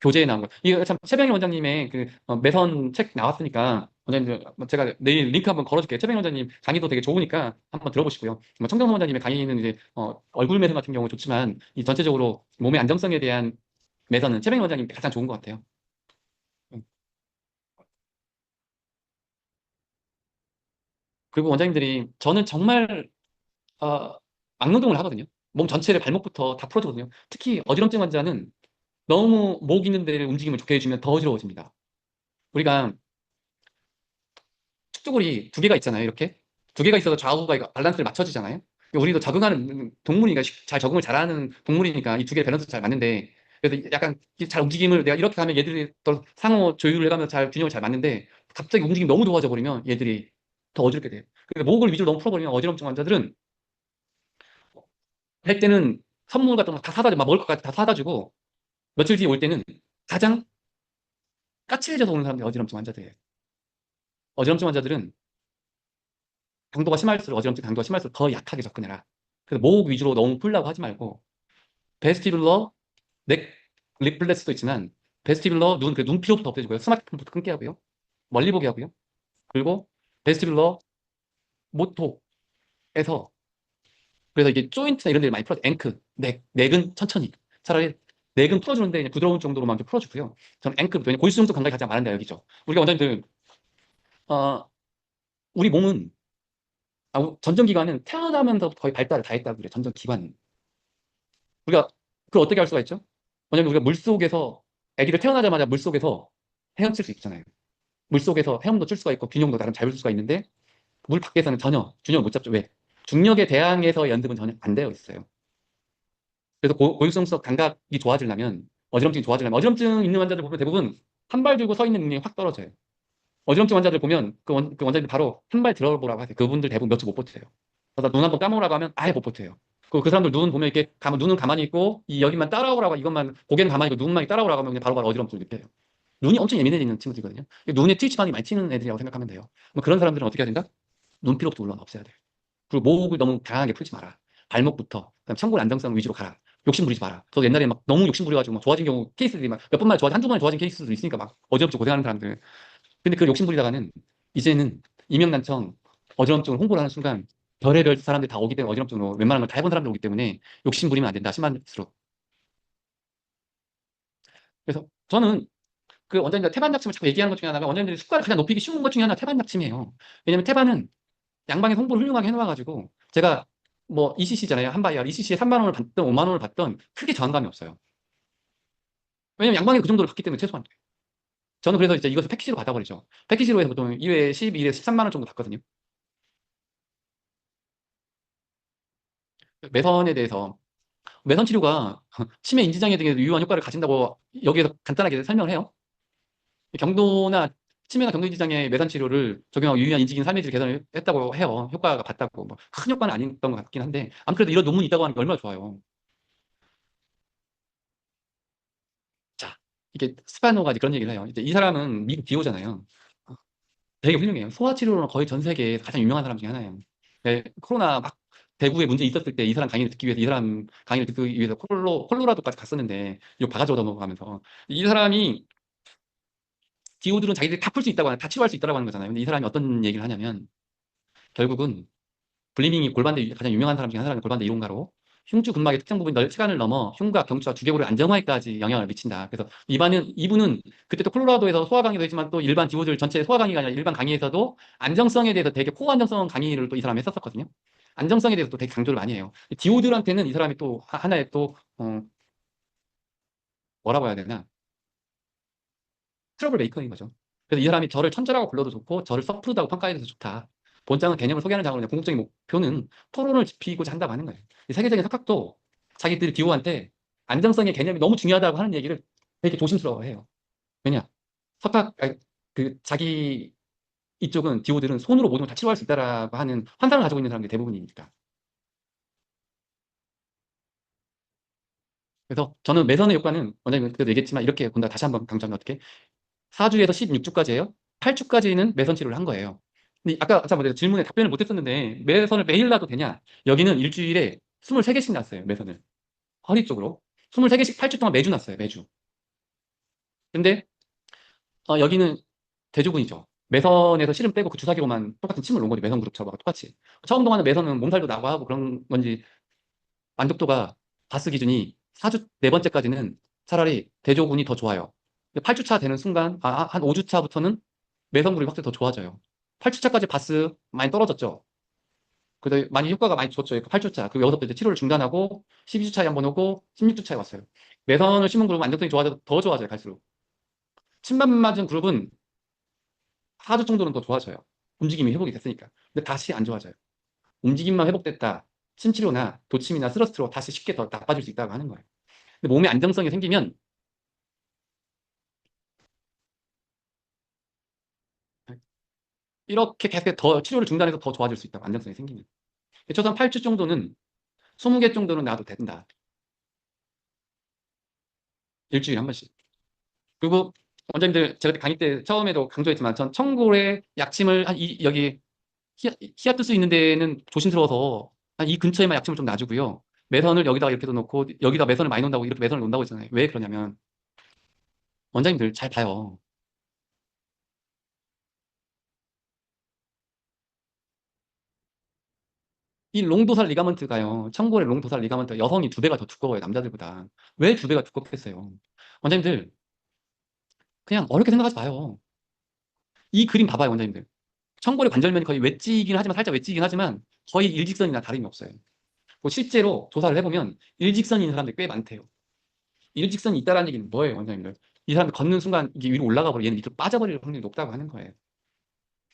교재에 나온 거. 이거 참 최병희 원장님의 그 매선 책 나왔으니까 원장님들 제가 내일 링크 한번 걸어줄게요. 최병희 원장님 강의도 되게 좋으니까 한번 들어보시고요. 청정선 원장님의 강의는 이제 얼굴 매선 같은 경우 좋지만 이 전체적으로 몸의 안정성에 대한 매선은 최병희 원장님이 가장 좋은 것 같아요. 그리고 원장님들이 저는 정말 어, 막노동을 하거든요. 몸 전체를 발목부터 다 풀어주거든요. 특히 어지럼증 환자는 너무 목 있는 데를 움직임을 좋게 해주면 더 어지러워집니다. 우리가 축조골이 두 개가 있잖아요. 이렇게 두 개가 있어서 좌우가 밸런스를 맞춰지잖아요. 우리도 적응하는 동물이니까 잘 적응을 잘하는 동물이니까 이 두 개의 밸런스 잘 맞는데, 그래서 약간 잘 움직임을 내가 이렇게 하면 얘들이 또 상호 조율을 해가면서 잘 균형을 잘 맞는데 갑자기 움직임이 너무 좋아져 버리면 얘들이 더 어지럽게 돼요. 그래서 목을 위주로 너무 풀어버리면 어지럼증 환자들은 할 때는 선물 같은 거 다 사다 주고 막 먹을 것까지 다 사다 주고 며칠 뒤에 올 때는 가장 까칠해져서 오는 사람들이 어지럼증 환자들이에요. 어지럼증 환자들은 강도가 심할수록 어지럼증 강도가 심할수록 더 약하게 접근해라. 그래서 목 위주로 너무 풀려고 하지 말고 베스티뷸러 넥 리플렉스도 있지만 베스티뷸러 그 눈피로부터 없애주고요. 스마트폰부터 끊게 하고요. 멀리 보게 하고요. 그리고 베스티뷸러 모토에서 그래서 이게 조인트나 이런 데를 많이 풀어 넥은 천천히 차라리 넥은 풀어주는데 그냥 부드러운 정도로만 좀 풀어주고요. 저는 왜냐면 골수증도 감각이 가장 많은 데가 여기죠. 우리가 원장님들 어, 우리 몸은 전정기관은 태어나면서부터 거의 발달을 다 했다고 그래요. 전정기관은. 우리가 그걸 어떻게 할 수가 있죠? 왜냐면 우리가 물속에서 아기를 태어나자마자 물속에서 헤엄칠 수 있잖아요. 물속에서 헤엄도 칠 수가 있고 균형도 나름 잘 볼 수가 있는데 물 밖에서는 전혀 균형을 못 잡죠. 왜? 중력에 대항해서 연습은 전혀 안 되어 있어요. 그래서 고육성성 감각이 좋아지려면 어지럼증 있는 환자들 보면 대부분 한 발 들고 서 있는 능력이 확 떨어져요. 어지럼증 환자들 보면 그 원장님들 바로 한 발 들어보라고 하세요. 그분들 대부분 몇 초 못 버텨요. 그러다 눈 한번 감으라고 하면 아예 못 버텨요. 그 사람들 눈 보면 이렇게 눈은 가만히 있고 여기만 따라오라고 이것만 고개는 가만히 있고 눈만 따라오라고 하면 그냥 바로바로 어지럼증을 느껴요. 눈이 엄청 예민해지는 친구들이거든요. 눈에 트위치반이 많이 튀는 애들이라고 생각하면 돼요. 뭐 그런 사람들은 어떻게 해야 된다? 눈피로부터 물론 없애야 돼요. 그리고 목을 너무 강하게 풀지 마라. 발목부터 그다음 청골 안정성 위주로 가라. 욕심 부리지 마라. 저도 옛날에 막 너무 욕심 부려가지고 막 좋아진 경우 케이스들이 막 몇 번만에 한두 번에 좋아진 케이스도 있으니까 막 어지럽죠 고생하는 사람들. 근데 그 욕심 부리다가는 이제는 이명난청 어지럼증을 홍보를 하는 순간 별의별 사람들이 다 오기 때문에 어지럼증으로 웬만한 걸 다 해본 사람들 오기 때문에 욕심 부리면 안 된다. 심할수록. 그래서 저는 그 원장님들 태반 약침을 자꾸 얘기하는 것 중에 하나가 원장님들이 숫가를 가장 높이기 쉬운 것 중에 하나 태반 약침이에요. 왜냐면 태반은 양방에 홍보를 훌륭하게 해놔가지고 제가 뭐 ECC잖아요. 한 바이알 ECC에 3만 원을 받든 5만 원을 받든 크게 저항감이 없어요. 왜냐면 양방에 그 정도를 받기 때문에 최소한. 저는 그래서 이제 이것을 패키지로 받아버리죠. 패키지로 해서 보통 2회에 12일에 13만 원 정도 받거든요. 매선에 대해서 매선 치료가 치매 인지장애 등에 유효한 효과를 가진다고 여기에서 간단하게 설명을 해요. 경도나 치매나 경도인지장애 매선 치료를 적용하고 유의한 인지기능 삶의 질 개선을 했다고 해요. 효과가 봤다고. 뭐 큰 효과는 아니었던 것 같긴 한데 아무튼 그래도 이런 논문이 있다고 하는 게 얼마나 좋아요. 자, 이게 스파노가 그런 얘기를 해요. 이제 이 사람은 미국 비호잖아요. 되게 훌륭해요. 소아치료로는 거의 전 세계에서 가장 유명한 사람 중에 하나예요. 네, 코로나 막 대구에 문제 있었을 때 이 사람 강의를 듣기 위해서 이 사람 강의를 듣기 위해서 콜로라도까지 갔었는데 욕 바가지 얻어 먹어가면서 이 사람이 디오들은 자기들이 다 풀 수 있다고 하는 다 치료할 수 있다고 하는 거잖아요. 근데 이 사람이 어떤 얘기를 하냐면 결국은 블리밍이 골반대 가장 유명한 사람 중에 한 사람이 골반대 이론가로 흉추 근막의 특정 부분 시간을 넘어 흉곽, 경추와 두개골의 안정화에까지 영향을 미친다. 그래서 이분은 그때 또 콜로라도에서 소아 강의도 했지만 또 일반 디오들 전체 소아 강의가 아니라 일반 강의에서도 안정성에 대해서 되게 코어 안정성 강의를 또 이 사람이 했었거든요. 안정성에 대해서 또 되게 강조를 많이 해요. 디오들한테는 이 사람이 또 하나의 또 뭐라고 해야 되나 트러블 메이커인 거죠. 그래서 이 사람이 저를 천재라고 불러도 좋고 저를 섣부르다고 평가해줘도 좋다. 본장은 개념을 소개하는 장으로 궁극적인 목표는 토론을 짚고자 한다고 하는 거예요. 이 세계적인 석학도 자기들이 디오한테 안정성의 개념이 너무 중요하다고 하는 얘기를 되게 조심스러워해요. 왜냐? 석학 그 자기 이쪽은 디오들은 손으로 모든 걸 다 치료할 수 있다라고 하는 환상을 가지고 있는 사람들이 대부분이니까. 그래서 저는 매선의 효과는 원장님 그때도 얘기했지만 이렇게 본다. 다시 한번 강조하면 어떻게? 4주에서 16주까지예요. 8주까지는 매선 치료를 한 거예요. 근데 아까 제가 질문에 답변을 못 했었는데 매선을 매일 놔도 되냐? 여기는 일주일에 23개씩 놨어요. 매선을. 허리 쪽으로. 23개씩 8주 동안 매주 놨어요. 매주. 근데 여기는 대조군이죠. 매선에서 실름 빼고 그 주사기로만 똑같은 침을 놓은 거지. 매선 그룹 저하고 똑같이. 처음 동안은 매선은 몸살도 나고 하고 그런 건지 만족도가 바스 기준이 4주 네 번째까지는 차라리 대조군이 더 좋아요. 8주차 되는 순간 한 5주차부터는 매선 그룹이 확실히 더 좋아져요. 8주차까지 바스 많이 떨어졌죠. 그래도 많이 효과가 많이 좋았죠. 8주차. 그 여기서 이제 치료를 중단하고 12주차에 한번 오고 16주차에 왔어요. 매선을 심은 그룹은 안정성이 좋아져서 더 좋아져요. 갈수록. 침만 맞은 그룹은 4주 정도는 더 좋아져요. 움직임이 회복이 됐으니까. 근데 다시 안 좋아져요. 움직임만 회복됐다. 침치료나 도침이나 스러스트로 다시 쉽게 더 나빠질 수 있다고 하는 거예요. 근데 몸에 안정성이 생기면 이렇게 계속 더 치료를 중단해서 더 좋아질 수 있다고 안정성이 생기면. 최소한 8주 정도는 20개 정도는 놔도 된다. 일주일에 한 번씩. 그리고 원장님들 제가 강의 때 처음에도 강조했지만 전 청골의 약침을 여기 히아투스 있는 데는 조심스러워서 한 이 근처에만 약침을 좀 놔주고요. 매선을 여기다가 이렇게 놓고 여기다 매선을 많이 놓는다고 이렇게 매선을 놓는다고 했잖아요. 왜 그러냐면 원장님들 잘 봐요. 이 롱도살 리가먼트가요. 청골의 롱도살 리가먼트 여성이 2배가 더 두꺼워요. 남자들보다. 왜 2배가 두껍겠어요? 원장님들 그냥 어렵게 생각하지 마요. 이 그림 봐봐요, 원장님들. 청골의 관절면이 거의 웨지이긴 하지만 살짝 웨지이긴 하지만 거의 일직선이나 다름이 없어요. 뭐 실제로 조사를 해보면 일직선이 있는 사람들이 꽤 많대요. 일직선이 있다라는 얘기는 뭐예요, 원장님들? 이 사람이 걷는 순간 이게 위로 올라가 버리고 얘는 밑으로 빠져버릴 확률이 높다고 하는 거예요.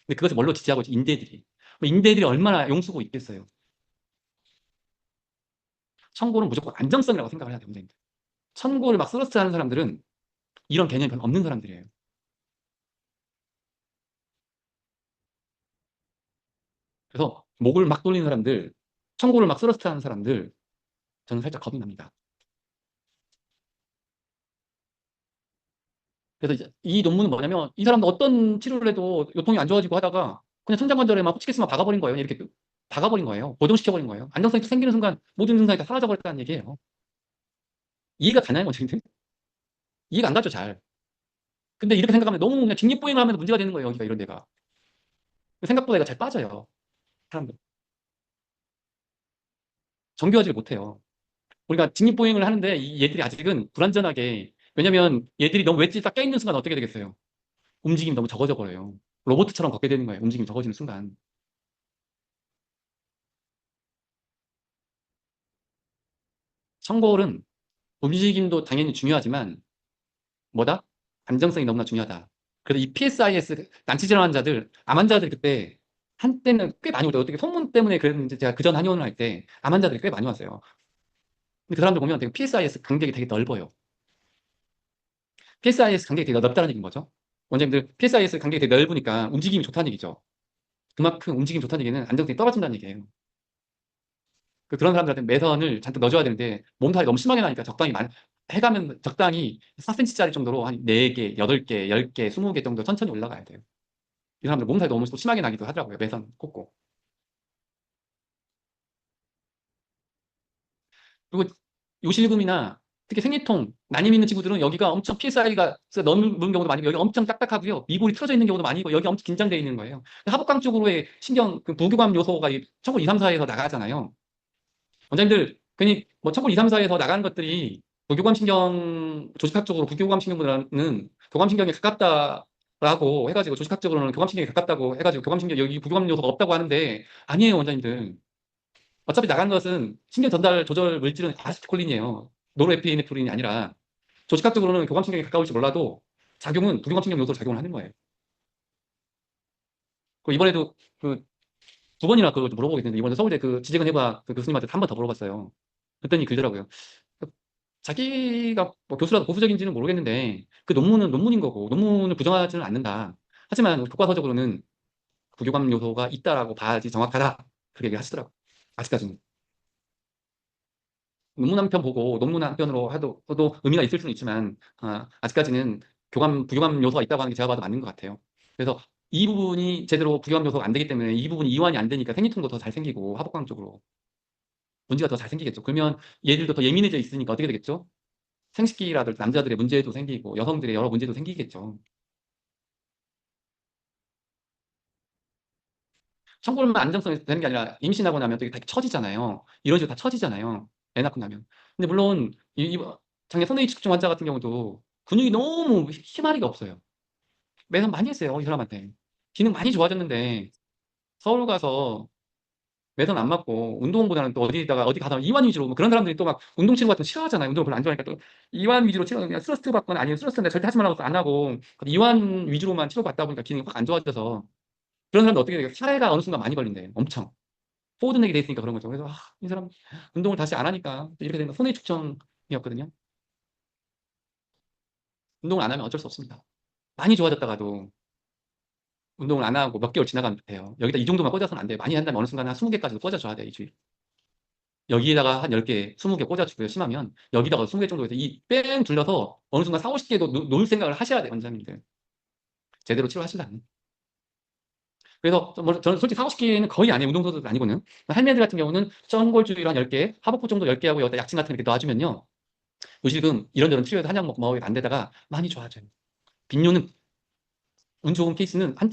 근데 그것을 뭘로 지지하고 있지? 인대들이. 뭐 인대들이 얼마나 용수고 있겠어요. 청골은 무조건 안정성이라고 생각을 해야 돼요, 원장님들. 청골을 막 스러스트 하는 사람들은 이런 개념이 별로 없는 사람들이에요. 그래서 목을 막 돌리는 사람들, 청골을 막 스러스트 하는 사람들, 저는 살짝 겁이 납니다. 그래서 이제 이 논문은 뭐냐면 이 사람도 어떤 치료를 해도 요통이 안 좋아지고 하다가 그냥 천장관절에만 호치키스만 박아버린 거예요. 이렇게 박아버린 거예요. 고정시켜버린 거예요. 안정성이 생기는 순간 모든 증상이 다 사라져버렸다는 얘기예요. 이해가 가나요, 원장님들? 이해가 안 가죠, 잘. 근데 이렇게 생각하면 너무 그냥 직립보행을 하면서 문제가 되는 거예요, 여기가 이런 데가. 생각보다 얘가 잘 빠져요, 사람들. 정교하지를 못해요. 우리가 직립보행을 하는데 이 얘들이 아직은 불완전하게 왜냐면 얘들이 너무 웨지 딱 껴있는 순간 어떻게 되겠어요? 움직임이 너무 적어져 버려요. 로봇처럼 걷게 되는 거예요. 움직임이 적어지는 순간. 청거울은 움직임도 당연히 중요하지만 뭐다? 안정성이 너무나 중요하다. 그래서 이 PSIS 난치질환 환자들, 암 환자들이 그때 한때는 꽤 많이 오더라고요. 어떻게 소문 때문에 그랬는지 제가 그전 한의원을 할 때 암 환자들이 꽤 많이 왔어요. 근데 그 사람들 보면 되게 PSIS 간격이 되게 넓어요. PSIS 간격이 되게 넓다는 얘기인 거죠. 원장님들 PSIS 간격이 되게 넓으니까 움직임이 좋다는 얘기죠. 그만큼 움직임이 좋다는 얘기는 안정성이 떨어진다는 얘기예요. 그런 사람들한테 매선을 잔뜩 넣어줘야 되는데 몸살이 너무 심하게 나니까 해가면 적당히 4cm짜리 정도로 한 4개, 8개, 10개, 20개 정도 천천히 올라가야 돼요. 이 사람들 몸살이 너무 또 심하게 나기도 하더라고요. 매선 꽂고. 그리고 요실금이나 특히 생리통, 난임 있는 친구들은 여기가 엄청 PSI가 넓은 경우도 많이 있고 여기 엄청 딱딱하고요. 미골이 틀어져 있는 경우도 많이 있고 여기 엄청 긴장되어 있는 거예요. 하복강 쪽으로의 신경 그 부교감 요소가 이 천골 2, 3, 4에서 나가잖아요. 원장님들 괜히 뭐 천골 2, 3, 4에서 나가는 것들이 부교감 신경 조직학적으로 부교감 신경보다는 교감 신경에 가깝다라고 해가지고 조직학적으로는 교감 신경에 가깝다고 해가지고 교감 신경 여기 부교감 요소가 없다고 하는데 아니에요, 원장님들. 어차피 나간 것은 신경 전달 조절 물질은 아세틸콜린이에요. 노르에피네프린이 아니라 조직학적으로는 교감신경에 가까울지 몰라도 작용은 부교감신경 요소로 작용을 하는 거예요. 그 이번에도 그 두 번이나 그걸 물어보게 됐는데 이번에 서울대 그 지재근해부학 그 교수님한테 한 번 더 물어봤어요. 그랬더니 그러더라고요. 자기가 뭐 교수라도 보수적인지는 모르겠는데 그 논문은 논문인 거고 논문을 부정하지는 않는다. 하지만 교과서적으로는 부교감 요소가 있다라고 봐야지 정확하다. 그렇게 얘기하시더라고요. 아직까지는. 논문 한 편 보고 논문 한 편으로 해도 의미가 있을 수는 있지만 아직까지는 부교감 요소가 있다고 하는 게 제가 봐도 맞는 것 같아요. 그래서 이 부분이 제대로 부교감 요소가 안 되기 때문에 이 부분이 이완이 안 되니까 생리통도 더 잘 생기고 하복강 쪽으로 문제가 더 잘 생기겠죠. 그러면 얘들도 더 예민해져 있으니까 어떻게 되겠죠? 생식기라든지 남자들의 문제도 생기고 여성들의 여러 문제도 생기겠죠. 청골만 안정성이 되는 게 아니라 임신하고 나면 또 이게 다 처지잖아요. 이런 식으로 다 처지잖아요. 애 낳고 나면. 근데 물론 장내 성내기 축증 환자 같은 경우도 근육이 너무 희마리가 없어요. 매선 많이 했어요, 이 사람한테. 기능 많이 좋아졌는데 서울 가서 매선 안 맞고 운동보다는 또 어디 가서 이완 위주로 뭐 그런 사람들이 또 막 운동 치료 같은 거 싫어하잖아요. 운동을 별로 안 좋아하니까 또 이완 위주로 치료 그냥 스러스트 받거나 아니면 스러스트는 절대 하지 말라고 안 하고 이완 위주로만 치료받다 보니까 기능이 확 안 좋아져서 그런 사람들 어떻게 돼요? 사례가 어느 순간 많이 걸린대요. 엄청. 포워드 내게 돼 있으니까 그런 거죠. 그래서 이 사람 운동을 다시 안 하니까 이렇게 되는 손해 축청이었거든요. 운동을 안 하면 어쩔 수 없습니다. 많이 좋아졌다가도 운동을 안 하고 몇 개월 지나가면 돼요. 여기다 이 정도만 꽂아서는 안 돼요. 많이 한다면 어느 순간 한 20개까지도 꽂아줘야 돼요, 이 주일. 여기에다가 한 10개, 20개 꽂아주고요. 심하면 여기다가 20개 정도 해서 이 뺑 둘러서 어느 순간 4, 50개도 놓을 생각을 하셔야 돼요, 원장님들. 제대로 치료하시려면. 그래서 저는 솔직히 4, 50개는 거의 안 해요. 운동선수도 아니고는. 할매들 같은 경우는 청골주의로 한 10개, 하복부 정도 10개 하고 여기다 약침 같은 거 이렇게 넣어주면요. 요실금 이런저런 치료에서 한약 먹고 뭐 안 되다가 많이 좋아져요. 빈뇨는 운 좋은 케이스는 한